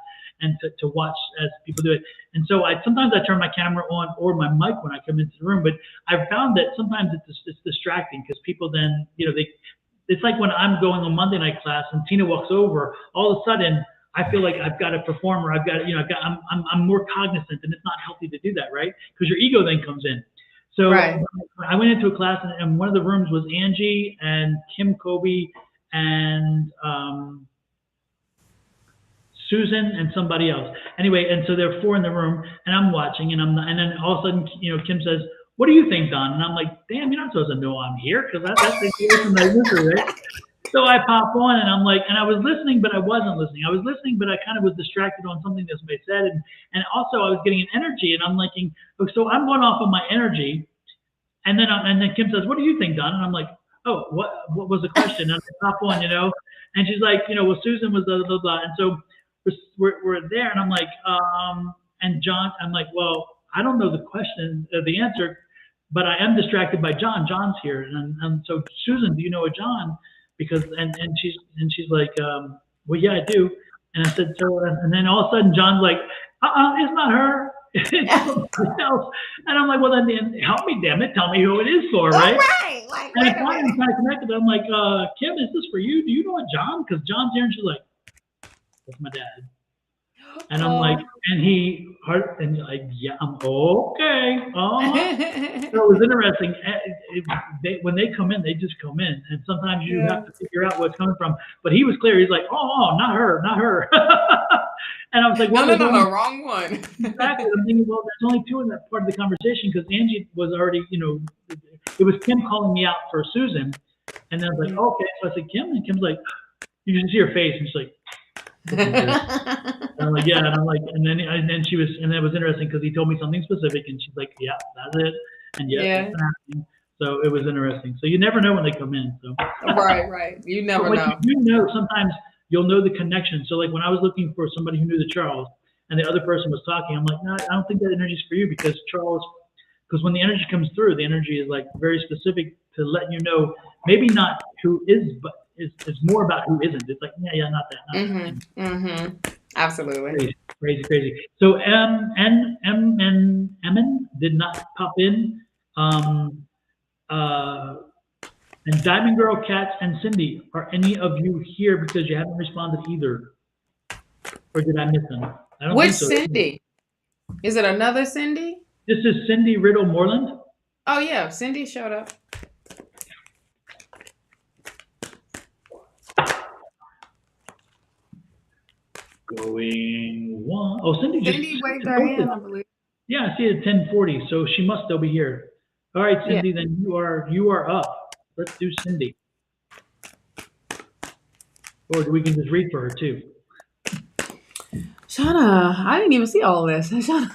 and to watch as people do it. And so sometimes I turn my camera on or my mic when I come into the room, but I've found that sometimes it's distracting because people then, it's like when I'm going on Monday night class and Tina walks over, all of a sudden I feel like I've got to perform, or I'm more cognizant, and it's not healthy to do that, right? Because your ego then comes in. So right. I went into a class, and one of the rooms was Angie and Kim Kobe and Susan and somebody else. Anyway, and so there are four in the room, and I'm watching, and then all of a sudden, Kim says, "What do you think, Don?" And I'm like, "Damn, you're not supposed to know I'm here, because that's the situation I went, right?" So I pop on, and I'm like, and I was listening, but I wasn't listening. I was listening, but I kind of was distracted on something that somebody said, and also I was getting an energy, and I'm like, so I'm going off of my energy, and then Kim says, "What do you think, Don?" And I'm like, "Oh, what was the question?" And I pop on, and she's like, "Well, Susan was blah blah blah," and so we're there, and I'm like, and John, I'm like, "Well, I don't know the question, the answer, but I am distracted by John. John's here, and so Susan, do you know a John?" Because and she's like, "Well, yeah, I do." And I said, "So," and then all of a sudden John's like, "It's not her, it's somebody else." And I'm like, "Well, then help me, damn it, tell me who it is for, right?" Right. Like, and I finally kind of connected. I'm like, "Kim, is this for you? Do you know a John?" Because John's here, and she's like, "That's my dad." And I'm like, and he heart and like, yeah, I'm okay. So it was interesting. When they come in, they just come in, and sometimes you Yeah. have to figure out where it's coming from. But he was clear. He's like, not her, not her. And I was like, No, well, no, there's no, only no, wrong one. exactly. I'm thinking, well, there's only two in that part of the conversation because Angie was already, it was Kim calling me out for Susan, and then I was like, okay. So I said, Kim, and Kim's like, you can see her face, and she's like, looking good. And I'm like, yeah, and I'm like, and then she was, and that was interesting because he told me something specific, and she's like, yeah, that's it, and yes, Yeah. it's happening. So it was interesting. So you never know when they come in. So Right. You but never what know. you do know, sometimes you'll know the connection. So like when I was looking for somebody who knew the Charles, and the other person was talking, I'm like, no, I don't think that energy is for you because because when the energy comes through, the energy is like very specific to let you know, maybe not who is, but is more about who isn't. It's like, yeah, not that, not that. Absolutely. Crazy. So Emin did not pop in. Uh, and Diamond Girl, Cats, and Cindy, are any of you here because you haven't responded either? Or did I miss them? I don't Which think so. Cindy? Is it another Cindy? This is Cindy Riddle Moreland. Oh yeah, Cindy showed up. Going one. Oh, Cindy waved her hand, I believe. Yeah, I see it at 10:40, so she must still be here. All right, Cindy, then you are up. Let's do Cindy. Or we can just read for her too. Shawna, I didn't even see all this. Shawna,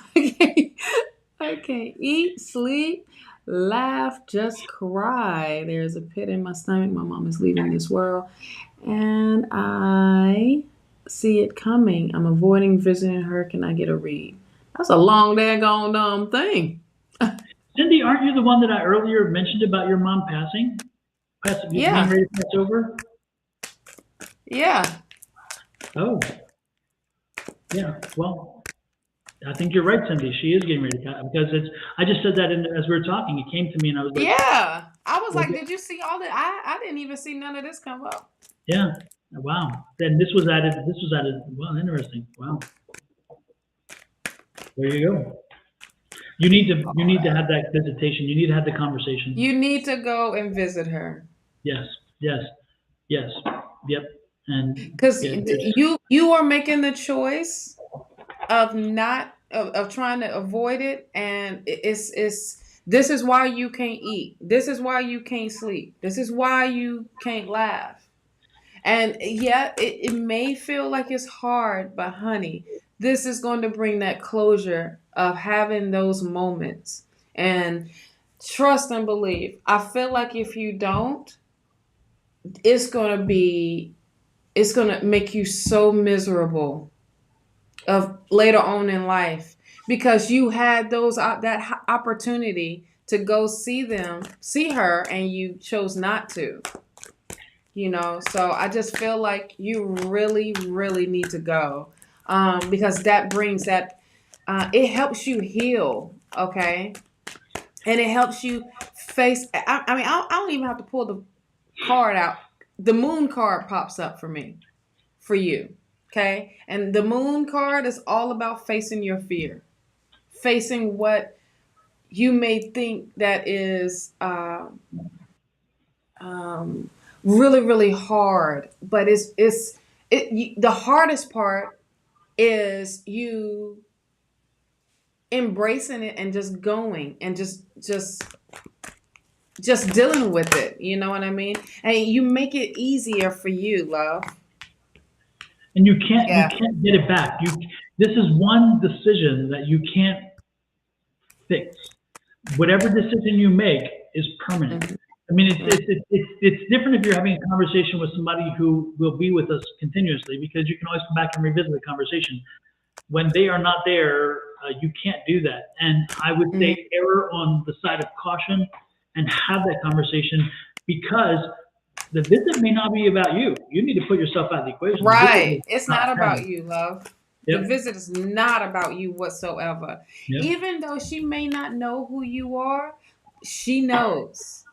I can't eat, sleep, laugh, just cry. There's a pit in my stomach. My mom is leaving this world. And I see it coming. I'm avoiding visiting her. Can I get a read? That's a long daggone dumb thing. Cindy, aren't you the one that I earlier mentioned about your mom passing? Yeah. Being ready to pass over? Yeah. Oh. Yeah, well, I think you're right, Cindy. She is getting ready to pass because I just said that as we were talking. It came to me and I was like, yeah. I was like, did you see all that? I didn't even see none of this come up. yeah, wow. Then this was added. Well, interesting. Wow. There you go. You need to have that visitation. You need to have the conversation. You need to go and visit her. Yes. Yep. And because you are making the choice of not of trying to avoid it, and it's this is why you can't eat, this is why you can't sleep, this is why you can't laugh. And yeah, it may feel like it's hard, but honey, this is going to bring that closure of having those moments. And trust and believe, I feel like if you don't, it's going to make you so miserable of later on in life, because you had that opportunity to go see her, and you chose not to. So I just feel like you really, really need to go, because that brings that. It helps you heal, okay, and it helps you face. I mean, I don't even have to pull the card out. The moon card pops up for me, for you. Okay. And the moon card is all about facing your fear, facing what you may think that is really, really hard. But the hardest part is you embracing it and just going and just dealing with it. You know what I mean? And you make it easier for you, love. And you can't get it back. This is one decision that you can't fix. Whatever decision you make is permanent. Mm-hmm. I mean, it's different if you're having a conversation with somebody who will be with us continuously, because you can always come back and revisit the conversation. When they are not there, you can't do that. And I would say err on the side of caution and have that conversation, because the visit may not be about you. You need to put yourself out of the equation. Right. It's not about you, love. Yep. The visit is not about you whatsoever. Yep. Even though she may not know who you are, she knows,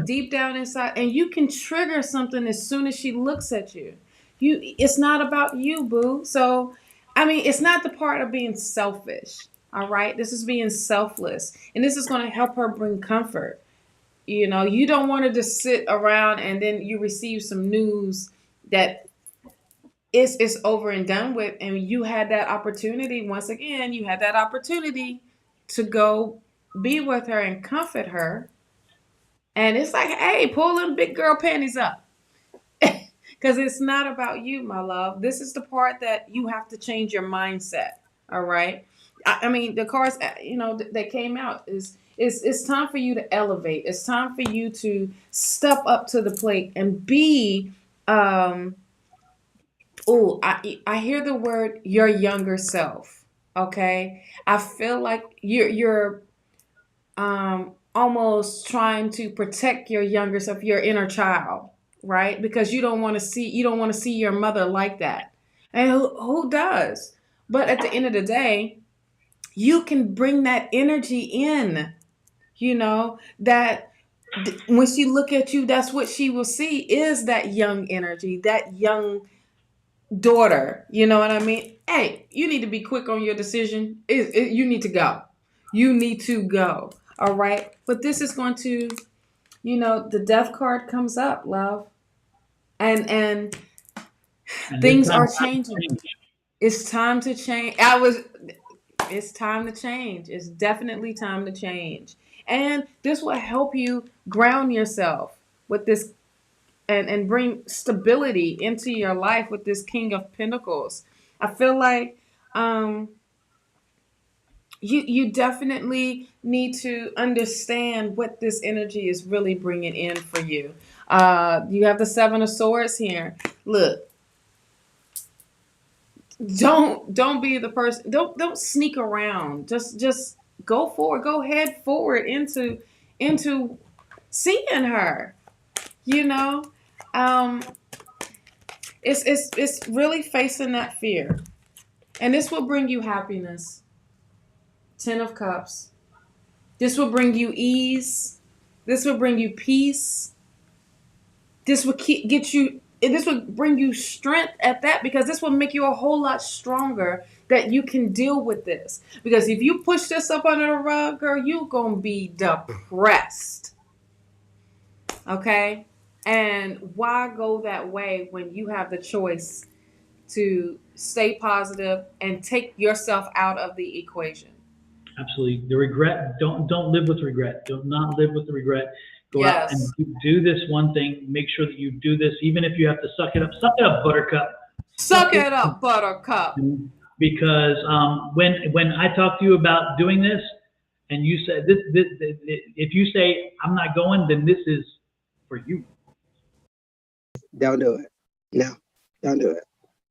deep down inside. And you can trigger something as soon as she looks at you. It's not about you, boo. So I mean, it's not the part of being selfish. All right. This is being selfless. And this is going to help her bring comfort. You know, you don't want to just sit around and then you receive some news that it's over and done with. And you had that opportunity, once again, you had that opportunity to go be with her and comfort her. And it's like, hey, pull them big girl panties up. Because it's not about you, my love. This is the part that you have to change your mindset. All right. I mean, the cards, that came out is it's time for you to elevate. It's time for you to step up to the plate and be. I hear the word your younger self. Okay, I feel like you're almost trying to protect your younger self, your inner child, right? Because you don't want to see your mother like that. And who does? But at the end of the day, you can bring that energy in, that when she look at you, that's what she will see is that young energy, that young daughter. You know what I mean? Hey, you need to be quick on your decision. You need to go. You need to go. All right. But this is going to, the death card comes up, love. And And this things time, are changing. It's time to change. It's time to change. It's definitely time to change. And this will help you ground yourself with this and bring stability into your life with this King of Pentacles. I feel like you definitely need to understand what this energy is really bringing in for you. You have the Seven of Swords here. Look, don't be the person. Don't sneak around. Just go forward. Go head forward into seeing her. You know, um, it's really facing that fear, and this will bring you happiness. Ten of Cups. This will bring you ease. This will bring you peace. This will get you. This will bring you strength at that, because this will make you a whole lot stronger that you can deal with this. Because if you push this up under the rug, girl, you're gonna be depressed. Okay, and why go that way when you have the choice to stay positive and take yourself out of the equation? absolutely. The regret, don't live with regret. Do not live with the regret. Go out and Yes. do this one thing. Make sure that you do this, even if you have to suck it up. Suck it up, Buttercup. Suck Suck it it up, Buttercup. up. Because when I talk to you about doing this, and you said this, if you say I'm not going, then this is for you. Don't do it. No, don't do it.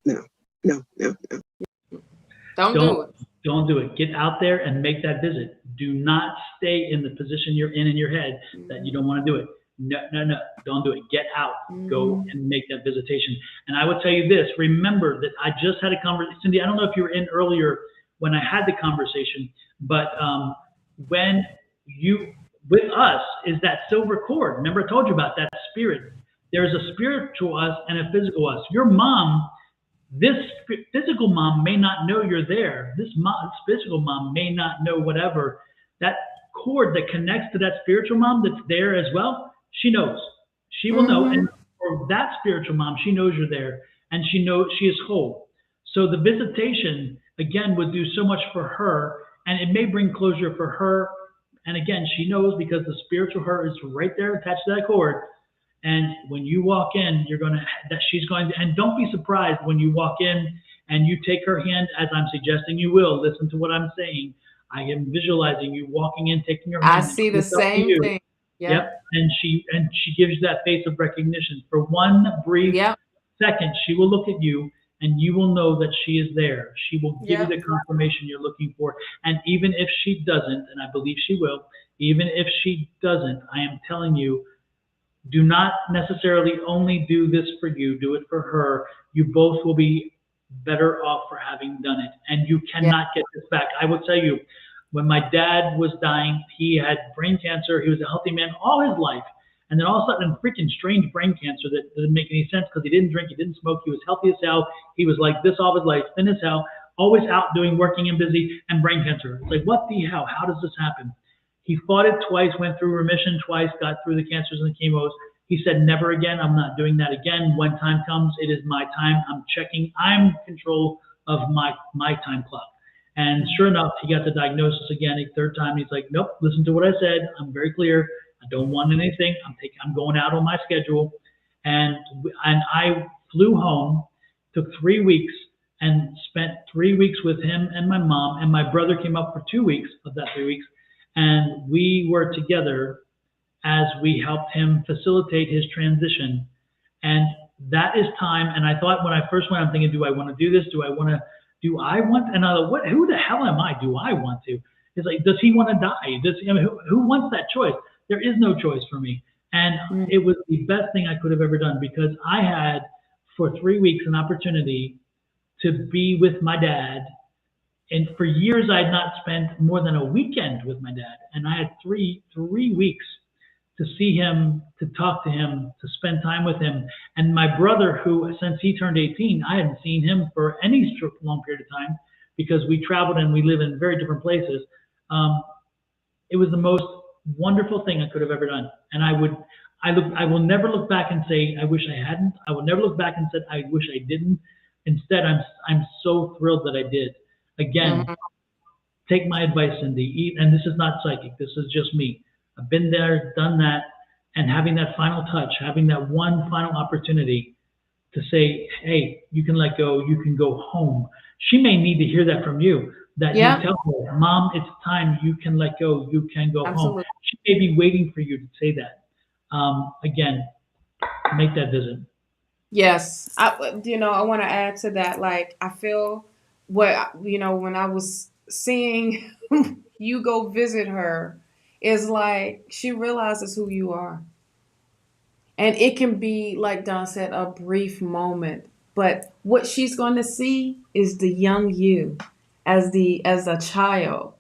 No, no, no, no. Don't Don't do it. don't do it. Get out there and make that visit. Do not stay in the position you're in your head that you don't want to do it. No, no, no. Don't do it. Get out. Go and make that visitation. And I would tell you this. Remember that I just had a conversation. Cindy, I don't know if you were in earlier when I had the conversation, but when you with us is that silver cord. Remember I told you about that spirit. There's a spiritual us and a physical us. Your mom, this physical mom may not know you're there. This physical mom may not know whatever. That cord that connects to that spiritual mom that's there as well, she knows. She will know. Mm-hmm. And for that spiritual mom, she knows you're there and she knows she is whole. So the visitation, again, would do so much for her, and it may bring closure for her. And again, she knows because the spiritual her is right there attached to that cord. And when you walk in, she's going to, and don't be surprised when you walk in and you take her hand, as I'm suggesting you will. Listen to what I'm saying. I am visualizing you walking in, taking her I hand. see the same thing. Yep. Yep. And she gives you that face of recognition. For one brief Yep. second, she will look at you and you will know that she is there. She will give you Yep. the confirmation you're looking for. And even if she doesn't, and I believe she will, even if she doesn't, I am telling you, do not necessarily only do this for you, do it for her. You both will be better off for having done it. And you Yep. cannot get this back. I will tell you, when my dad was dying, he had brain cancer. He was a healthy man all his life. And then all of a sudden, freaking strange brain cancer that didn't make any sense because he didn't drink, he didn't smoke, he was healthy as hell. He was like this all his life, thin as hell. always out doing, working and busy, and brain cancer. It's like, what the hell? How does this happen? He fought it twice, went through remission twice, got through the cancers and the chemos. He said, never again. I'm not doing that again. When time comes, it is my time. I'm checking. I'm in control of my time clock. And sure enough, he got the diagnosis again a third time. He's like, nope, listen to what I said. I'm very clear. I don't want anything. I'm going out on my schedule. And I flew home, took 3 weeks, and spent 3 weeks with him and my mom. And my brother came up for 2 weeks of that 3 weeks. And we were together as we helped him facilitate his transition. And that is time. And I thought when I first went, I'm thinking, do I want to do this? Do I want? And I thought, who the hell am I? Do I want to? It's like, does he want to die? Who wants that choice? There is no choice for me. And it was the best thing I could have ever done, because I had for 3 weeks an opportunity to be with my dad. And for years, I had not spent more than a weekend with my dad. And I had three weeks to see him, to talk to him, to spend time with him. And my brother, who since he turned 18, I hadn't seen him for any long period of time, because we traveled and we live in very different places. It was the most wonderful thing I could have ever done. And I will never look back and say, I wish I hadn't. I will never look back and say, I wish I didn't. Instead, I'm so thrilled that I did. Again, take my advice, Cindy. And this is not psychic. This is just me. I've been there, done that, and having that final touch, having that one final opportunity to say, hey, you can let go, you can go home. She may need to hear that from you, that you tell her, Mom, it's time, you can let go, you can go home. She may be waiting for you to say that. Again, make that visit. Yes. I want to add to that. Like, I feel when I was seeing you go visit her, is like she realizes who you are. And it can be, like Don said, a brief moment. But what she's going to see is the young you as a child.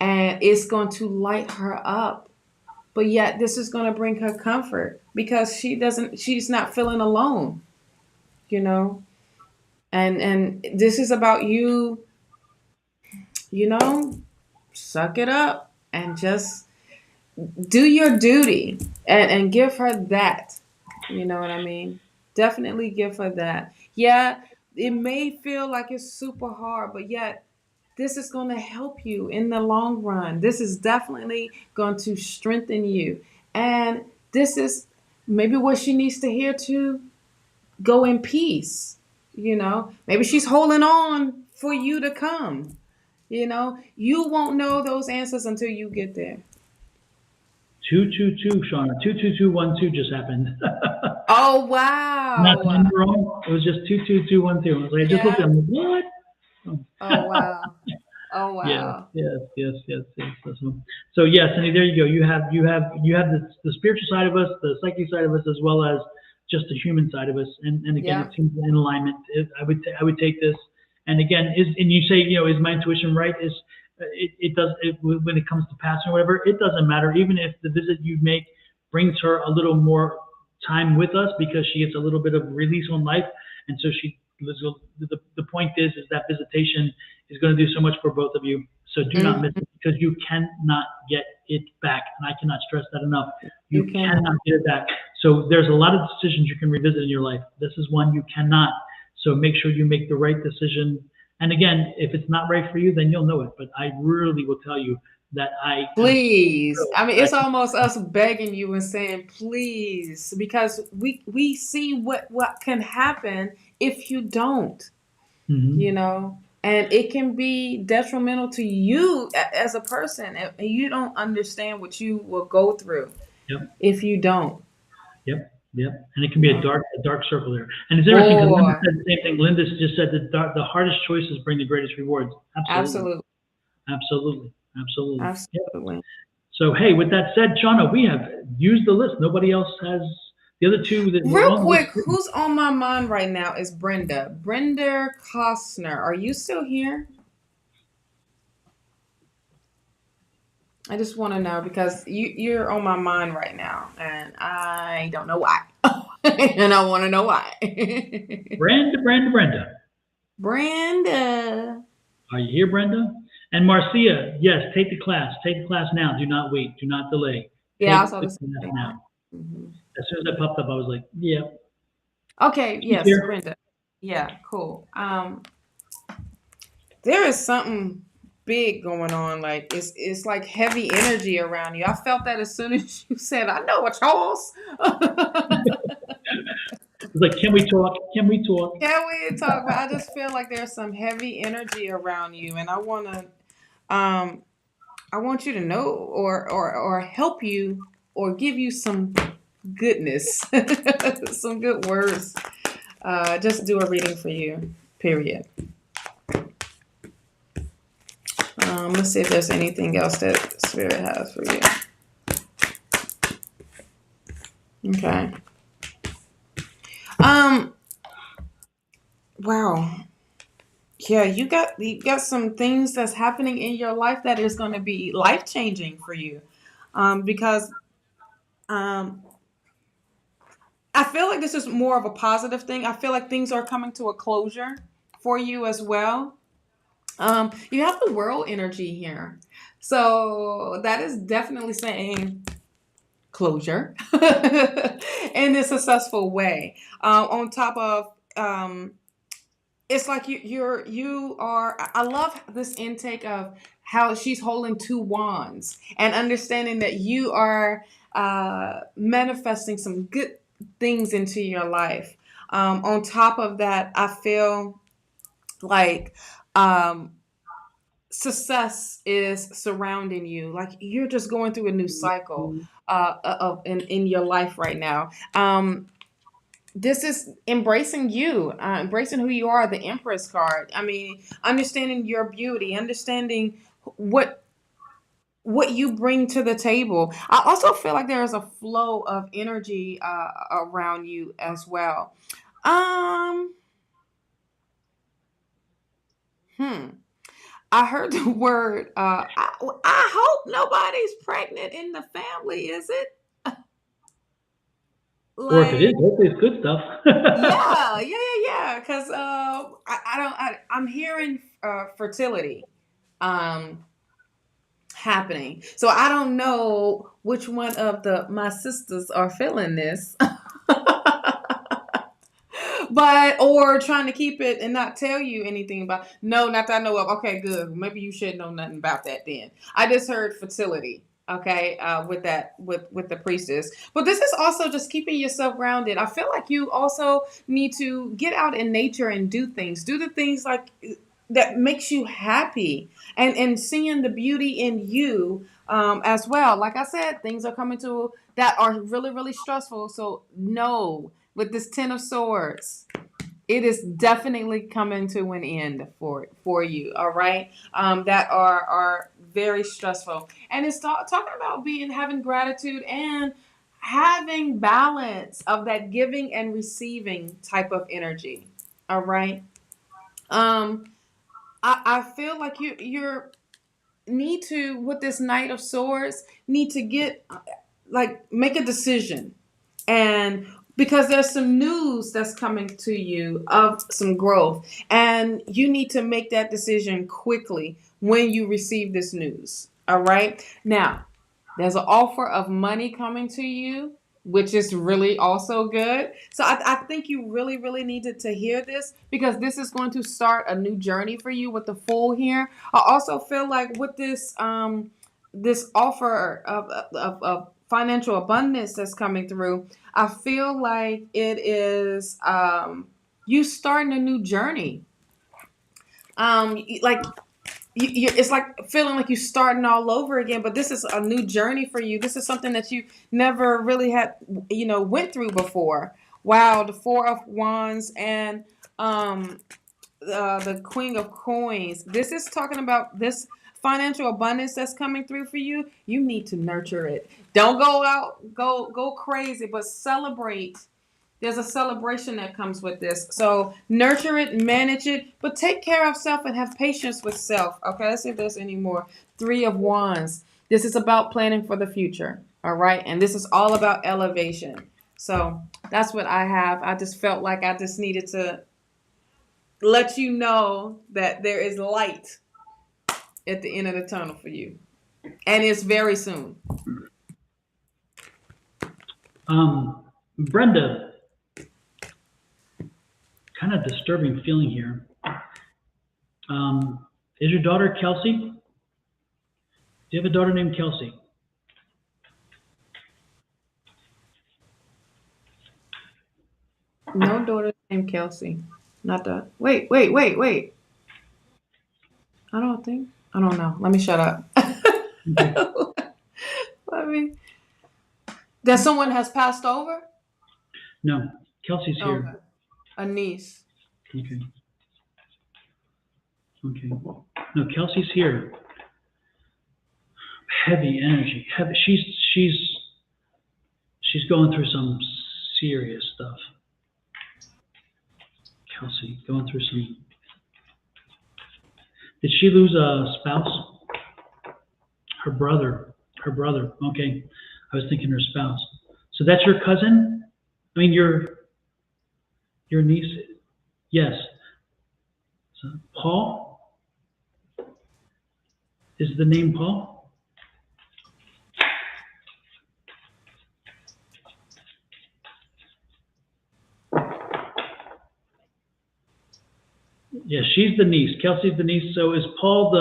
And it's going to light her up. But yet this is going to bring her comfort, because she's not feeling alone, you know? And this is about you, suck it up and just do your duty, and give her that. You know what I mean? Definitely give her that. Yeah, it may feel like it's super hard, but yet this is going to help you in the long run. This is definitely going to strengthen you. And this is maybe what she needs to hear to go in peace. Maybe she's holding on for you to come. You won't know those answers until you get there. 222, Shawna. 22212 just happened. Oh, wow. Not wrong. It was just 22212. I was like, I just looked at them. What? Oh, wow. Oh, wow. Yes. So yes, Cindy, there you go. You have the spiritual side of us, the psychic side of us, as well as just the human side of us. And again, it seems in alignment. I would take this. And again, and you say, is my intuition right? When it comes to passing or whatever, it doesn't matter. Even if the visit you make brings her a little more time with us, because she gets a little bit of release on life, and so the point is that visitation is going to do so much for both of you. So do not miss it, because you cannot get it back, and I cannot stress that enough. You cannot get it back. So there's a lot of decisions you can revisit in your life. This is one you cannot. So make sure you make the right decision. And again, if it's not right for you, then you'll know it. But I really will tell you that please. I mean, it's almost us begging you and saying, please, because we see what can happen if you don't, and it can be detrimental to you as a person. And you don't understand what you will go through if you don't. Yep. And it can be a dark circle there. And it's interesting because Linda said the same thing. Linda just said that the hardest choices bring the greatest rewards. Absolutely. Yep. So, hey, with that said, Shawna, we have used the list. Nobody else has the other two. Real quick, who's on my mind right now is Brenda. Brenda Costner. Are you still here? I just want to know, because you're on my mind right now, and I don't know why. And I want to know why. Brenda. Brenda. Are you here, Brenda? And Marcia, yes, take the class. Take the class now. Do not wait. Do not delay. Yeah, I Take saw the this. class now. Mhm. As soon as I popped up, I was like, yeah, Okay, she's yes, here. Brenda. Yeah, cool. There is something big going on. Like it's like heavy energy around you. I felt that as soon as you said, "I know a Charles." It's like, can we talk? Can we talk? Can we talk about? I just feel like there's some heavy energy around you, and um, I want you to know, or help you, or give you some goodness, some good words. Just do a reading for you. Period. Let's see if there's anything else that Spirit has for you. Okay. Um. Wow. Yeah, you got some things that's happening in your life that is going to be life changing for you, because um, I feel like this is more of a positive thing. I feel like things are coming to a closure for you as well. You have the world energy here, so that is definitely saying closure in a successful way. On top of it's like you are. I love this intake of how she's holding two wands and understanding that you are manifesting some good things into your life. On top of that, I feel like um, success is surrounding you. Like you're just going through a new cycle of in your life right now. This is embracing you, embracing who you are, the Empress card. I mean, understanding your beauty, understanding what what you bring to the table. I also feel like there is a flow of energy around you as well. Um, hmm. I heard the word. I hope nobody's pregnant in the family. Is it Or if it is, like? hopefully it's good stuff. Yeah. Because I don't. I'm hearing fertility um happening. So I don't know which one of the my sisters are feeling this. But or trying to keep it and not tell you anything about. No, not that I know of. Okay, good. Maybe you should know nothing about that then. I just heard fertility. Okay, with that, with the priestess. But this is also just keeping yourself grounded. I feel like you also need to get out in nature and do things. Do the things like that makes you happy, and seeing the beauty in you as well. Like I said, things are coming to that are really really stressful. So no, with this Ten of Swords, it is definitely coming to an end for you. All right, that are very stressful, and it's talking about being having gratitude and having balance of that giving and receiving type of energy. All right. Um, I feel like you're need to with this Knight of Swords need to get like make a decision, and because there's some news that's coming to you of some growth, and you need to make that decision quickly when you receive this news. All right, now there's an offer of money coming to you, which is really also good. So I think you really really needed to hear this because this is going to start a new journey for you with the Fool here. I also feel like with this offer of financial abundance that's coming through, I feel like it is you starting a new journey. Like it's like feeling like you're starting all over again, but this is a new journey for you. This is something that you never really had, went through before. Wow, the Four of Wands and um, the Queen of Coins. This is talking about this financial abundance that's coming through for you. You need to nurture it. Don't go out, go crazy, but celebrate. There's a celebration that comes with this. So nurture it, manage it, but take care of self and have patience with self. Okay, let's see if there's any more. Three of Wands. This is about planning for the future. All right. And this is all about elevation. So that's what I have. I just felt like I just needed to let you know that there is light at the end of the tunnel for you. And it's very soon. Brenda, kind of disturbing feeling here. Is your daughter Kelsey? Do you have a daughter named Kelsey? No daughter named Kelsey. Not that. Wait. I don't know. Let me shut up. Let me. That someone has passed over? No, Kelsey's here. Okay. A niece. Okay. No, Kelsey's here. Heavy energy. Heavy. She's going through some serious stuff. Kelsey going through some. Did she lose a spouse? Her brother. Okay. I was thinking her spouse. So that's your cousin? I mean, your niece? Yes. So Paul? Is the name Paul? Yeah, she's the niece. Kelsey's the niece. So is Paul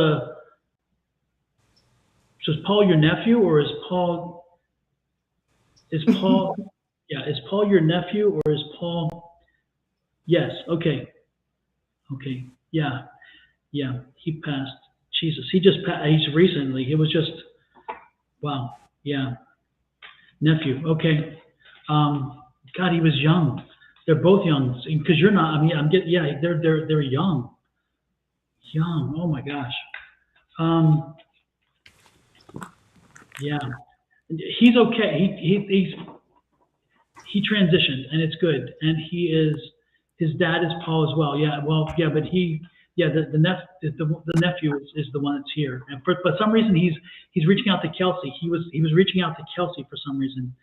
is Paul your nephew, or is Paul yeah, is Paul your nephew, or is Paul? Yes. Okay. Yeah. He passed. Jesus. He just passed. He's recently. It was just, wow. Yeah. Nephew. Okay. God, he was young. They're both young, because you're not. I mean, yeah. They're young. Oh my gosh. Yeah. He's okay. He transitioned, and it's good. And his dad is Paul as well. Yeah. Well, yeah, but the nephew is the one that's here. And for some reason, he's reaching out to Kelsey. He was reaching out to Kelsey for some reason.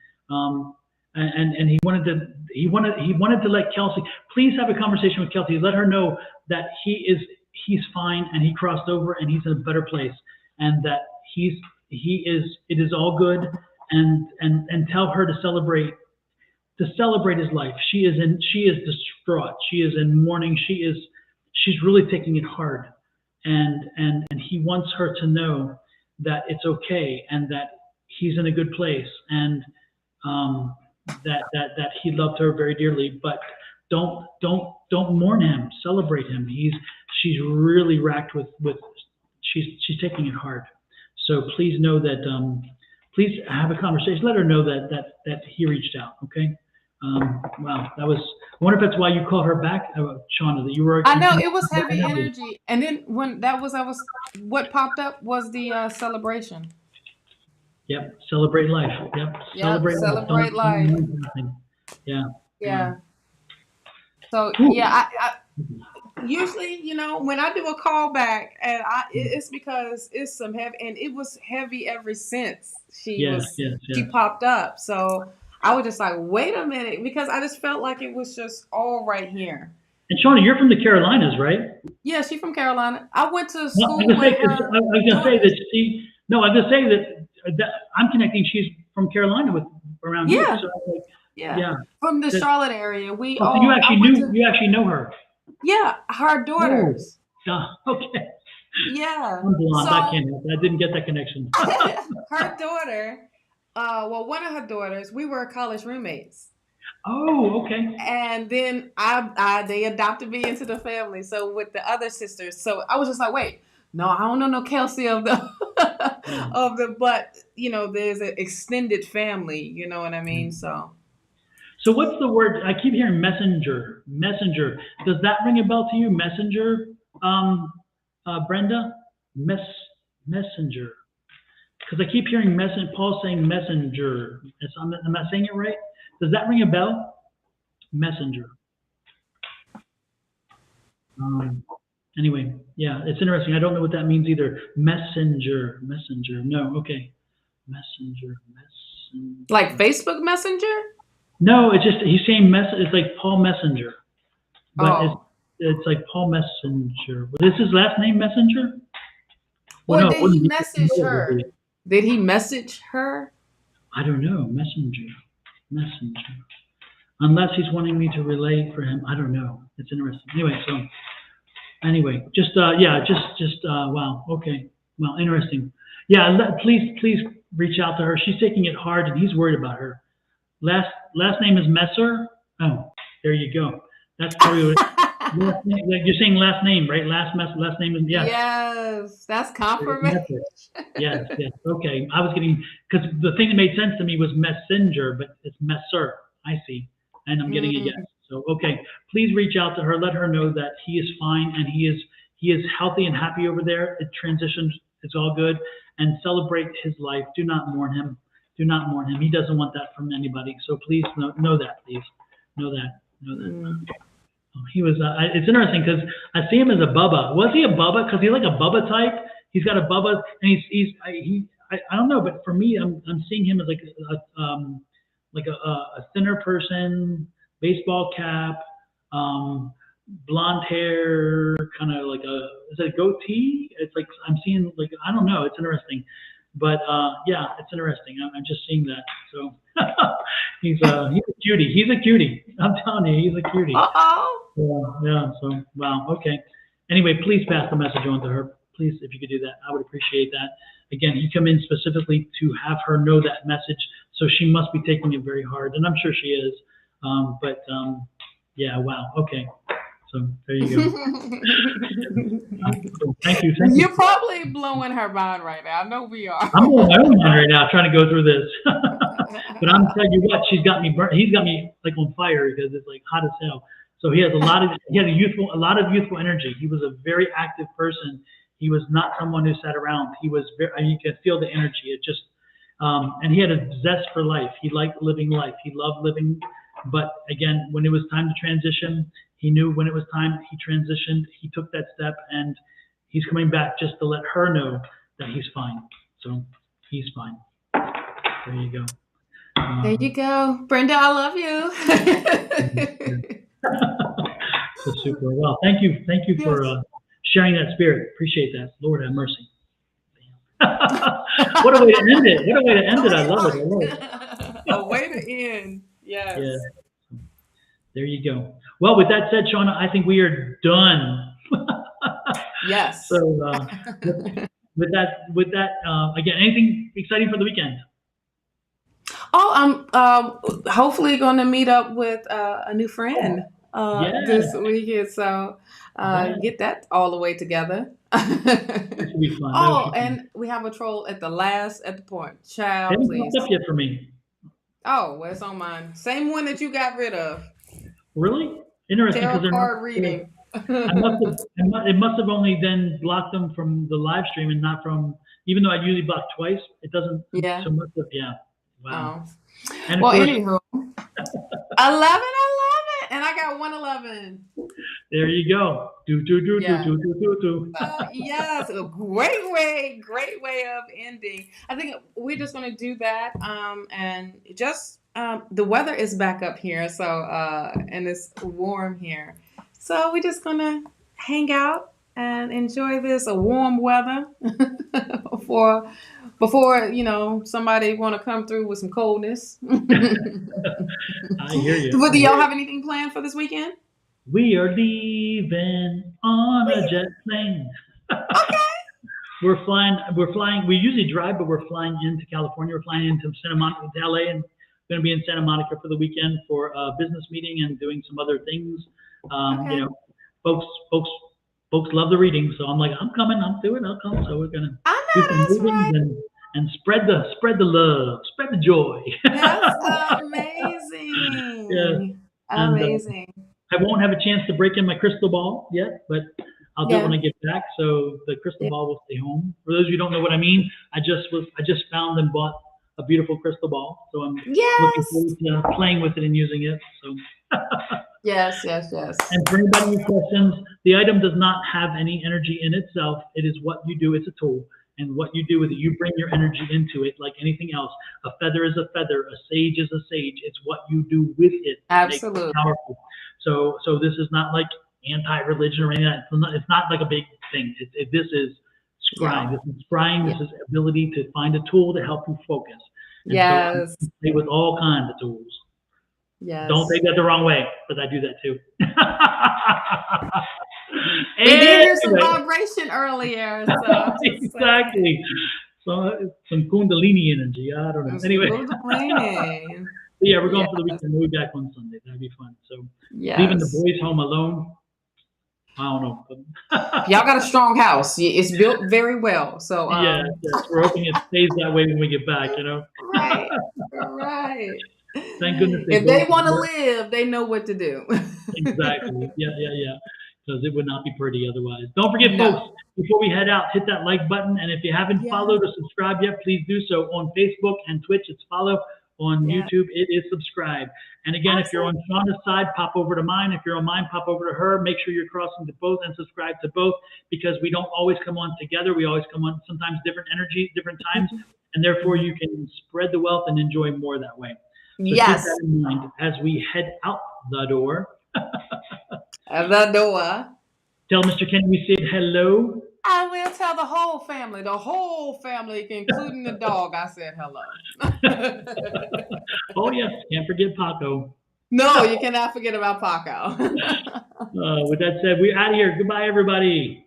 And he wanted to let Kelsey, please have a conversation with Kelsey. Let her know that he's fine, and he crossed over, and he's in a better place, and that it is all good, and tell her to celebrate his life. She is distraught. She is in mourning. She's really taking it hard, and he wants her to know that it's okay, and that he's in a good place, and that he loved her very dearly. But don't mourn him. Celebrate him. She's really racked with she's taking it hard. So please know that. Please have a conversation. Let her know that he reached out. Okay. Wow, that was. I wonder if that's why you called her back, Shawna. That you were. I know it was heavy energy, and then when what popped up was the celebration. Yep, celebrate life. Yep, celebrate life. Yeah. So I usually, when I do a call back, and it's because it's some heavy, and it was heavy ever since she popped up. So I was just like, wait a minute, because I just felt like it was just all right here. And Shawna, you're from the Carolinas, right? Yeah, she's from Carolina. I went to school with her. I was going to say that I'm connecting. She's from Carolina around here. So from the Charlotte area. So you actually know her. Yeah, her daughters. Oh, okay. Yeah. I'm blonde. I can't help it. I didn't get that connection. Her daughter, one of her daughters, we were college roommates. Oh, okay. And then they adopted me into the family. So with the other sisters, so I was just like, wait, no, I don't know no Kelsey of the but there's an extended family. You know what I mean? So what's the word? I keep hearing messenger. Messenger. Does that ring a bell to you? Messenger, Brenda? Messenger. Because I keep hearing Paul saying messenger. Am I saying it right? Does that ring a bell? Messenger. Anyway, yeah, it's interesting. I don't know what that means either. Messenger. No, okay. Messenger. Like Facebook Messenger? No, it's just he's saying it's like Paul Messenger. But it's like Paul Messenger. Is his last name Messenger? Well, Or no, it did he wouldn't be. message No, it would her? be. Did he message her? I don't know. Messenger. Unless he's wanting me to relay for him. I don't know. It's interesting. Anyway, just wow. Okay. Well, interesting. Yeah, please reach out to her. She's taking it hard, and he's worried about her. Last name is Messer. Oh, there you go. That's probably what like you're saying last name, right? Last name is yes. Yes, that's confirmation. Yes. Okay. I was getting because the thing that made sense to me was messenger, but it's Messer. I see, and I'm getting a yes. So okay, please reach out to her. Let her know that he is fine and he is healthy and happy over there. It transitions. It's all good, and celebrate his life. Do not mourn him. Do not mourn him. He doesn't want that from anybody. So please know that. Please know that. He was. It's interesting because I see him as a Bubba. Was he a Bubba? Because he's like a Bubba type. He's got a Bubba, and I don't know, but for me, I'm seeing him as like a thinner person, baseball cap, blonde hair, kind of like is it a goatee? It's like I'm seeing like I don't know. It's interesting, but yeah, it's interesting. I'm just seeing that. So he's a cutie. He's a cutie. I'm telling you, he's a cutie. Yeah. So wow. Okay. Anyway, please pass the message on to her. Please, if you could do that, I would appreciate that. Again, you come in specifically to have her know that message, so she must be taking it very hard, and I'm sure she is. Yeah. Wow. Okay. So there you go. Cool. Thank you. You're probably blowing her mind right now. I know we are. I'm blowing my own mind right now trying to go through this. But I'm telling you what, she's got me burnt. He's got me like on fire because it's like hot as hell. So he had a lot of youthful energy. He was a very active person. He was not someone who sat around. He was you could feel the energy. It just and he had a zest for life. He liked living life. He loved living. But again, when it was time to transition, he knew when it was time. He transitioned. He took that step, and he's coming back just to let her know that he's fine. So he's fine. There you go. There you go, Brenda. I love you. So super. Well, thank you for sharing that spirit. Appreciate that. Lord have mercy. What a way to end it. What a way to end it. I love it. A way to end. Yes. Yeah. There you go. Well, with that said, Shawna, I think we are done. Yes. So with that, again, anything exciting for the weekend? Oh, I'm hopefully going to meet up with a new friend this weekend. So get that all the way together. That should be fun. Oh, and we have a troll at the point. Child, haven't please. popped up yet for me. Oh, well, it's on mine. Same one that you got rid of. Really? Interesting. Tarot card reading. It must have only then blocked them from the live stream and not from, even though I usually block twice, it doesn't. Yeah. So much of, yeah. Wow. Oh. And Well, course, anywho, I love it. And I got 111. there you go. Do. Yes, a great way of ending. I think we're just going to do that. And just the weather is back up here, so and it's warm here, so we're just going to hang out and enjoy this warm weather before somebody want to come through with some coldness. I hear you. But do y'all have anything planned for this weekend? We are leaving on a jet plane. Okay. We're flying. We usually drive, but we're flying into California. We're flying into Santa Monica, to LA, and going to be in Santa Monica for the weekend for a business meeting and doing some other things. Okay. Folks love the reading, so I'm like, I'm coming. I'll come. So we're gonna do some readings right. and spread the love, spread the joy. That's amazing. Yeah. Amazing. I won't have a chance to break in my crystal ball yet, but I'll do it when I get back. So the crystal ball will stay home. For those of you who don't know what I mean, I just found and bought a beautiful crystal ball. So I'm looking forward to playing with it and using it. So Yes. And for anybody with questions, the item does not have any energy in itself. It is what you do. It's a tool. And what you do with it, you bring your energy into it like anything else. A feather is a feather. A sage is a sage. It's what you do with it. Absolutely. Powerful. So this is not like anti-religion or anything. It's not like a big thing. This is scrying. This is scrying. This is ability to find a tool to help you focus. And Yes. so I play with all kinds of tools. Yes. Don't take that the wrong way, because I do that too. We did hear some vibration earlier. So exactly. So some Kundalini energy. I don't know. Anyway. Kundalini. Yeah, we're going for the weekend. We'll be back on Sunday. That'd be fun. So yes. Leaving the boys home alone, I don't know. Y'all got a strong house. It's built very well. So yes, we're hoping it stays that way when we get back. Right, right. Thank goodness. If they want to live, they know what to do. Exactly. Yeah. Because it would not be pretty otherwise. Don't forget, folks, before we head out, hit that like button. And if you haven't followed or subscribed yet, please do so. On Facebook and Twitch, it's follow. On YouTube, it is subscribe. And again, if you're on Shawna's side, pop over to mine. If you're on mine, pop over to her. Make sure you're crossing to both and subscribe to both, because we don't always come on together. We always come on sometimes different energies, different times. And therefore, you can spread the wealth and enjoy more that way. So keep that in mind as we head out the door. The door. Tell Mr. Kenny we said hello. I will tell the whole family, including the dog. I said hello. Oh, yes. Can't forget Paco. No, you cannot forget about Paco. With that said, we're out of here. Goodbye, everybody.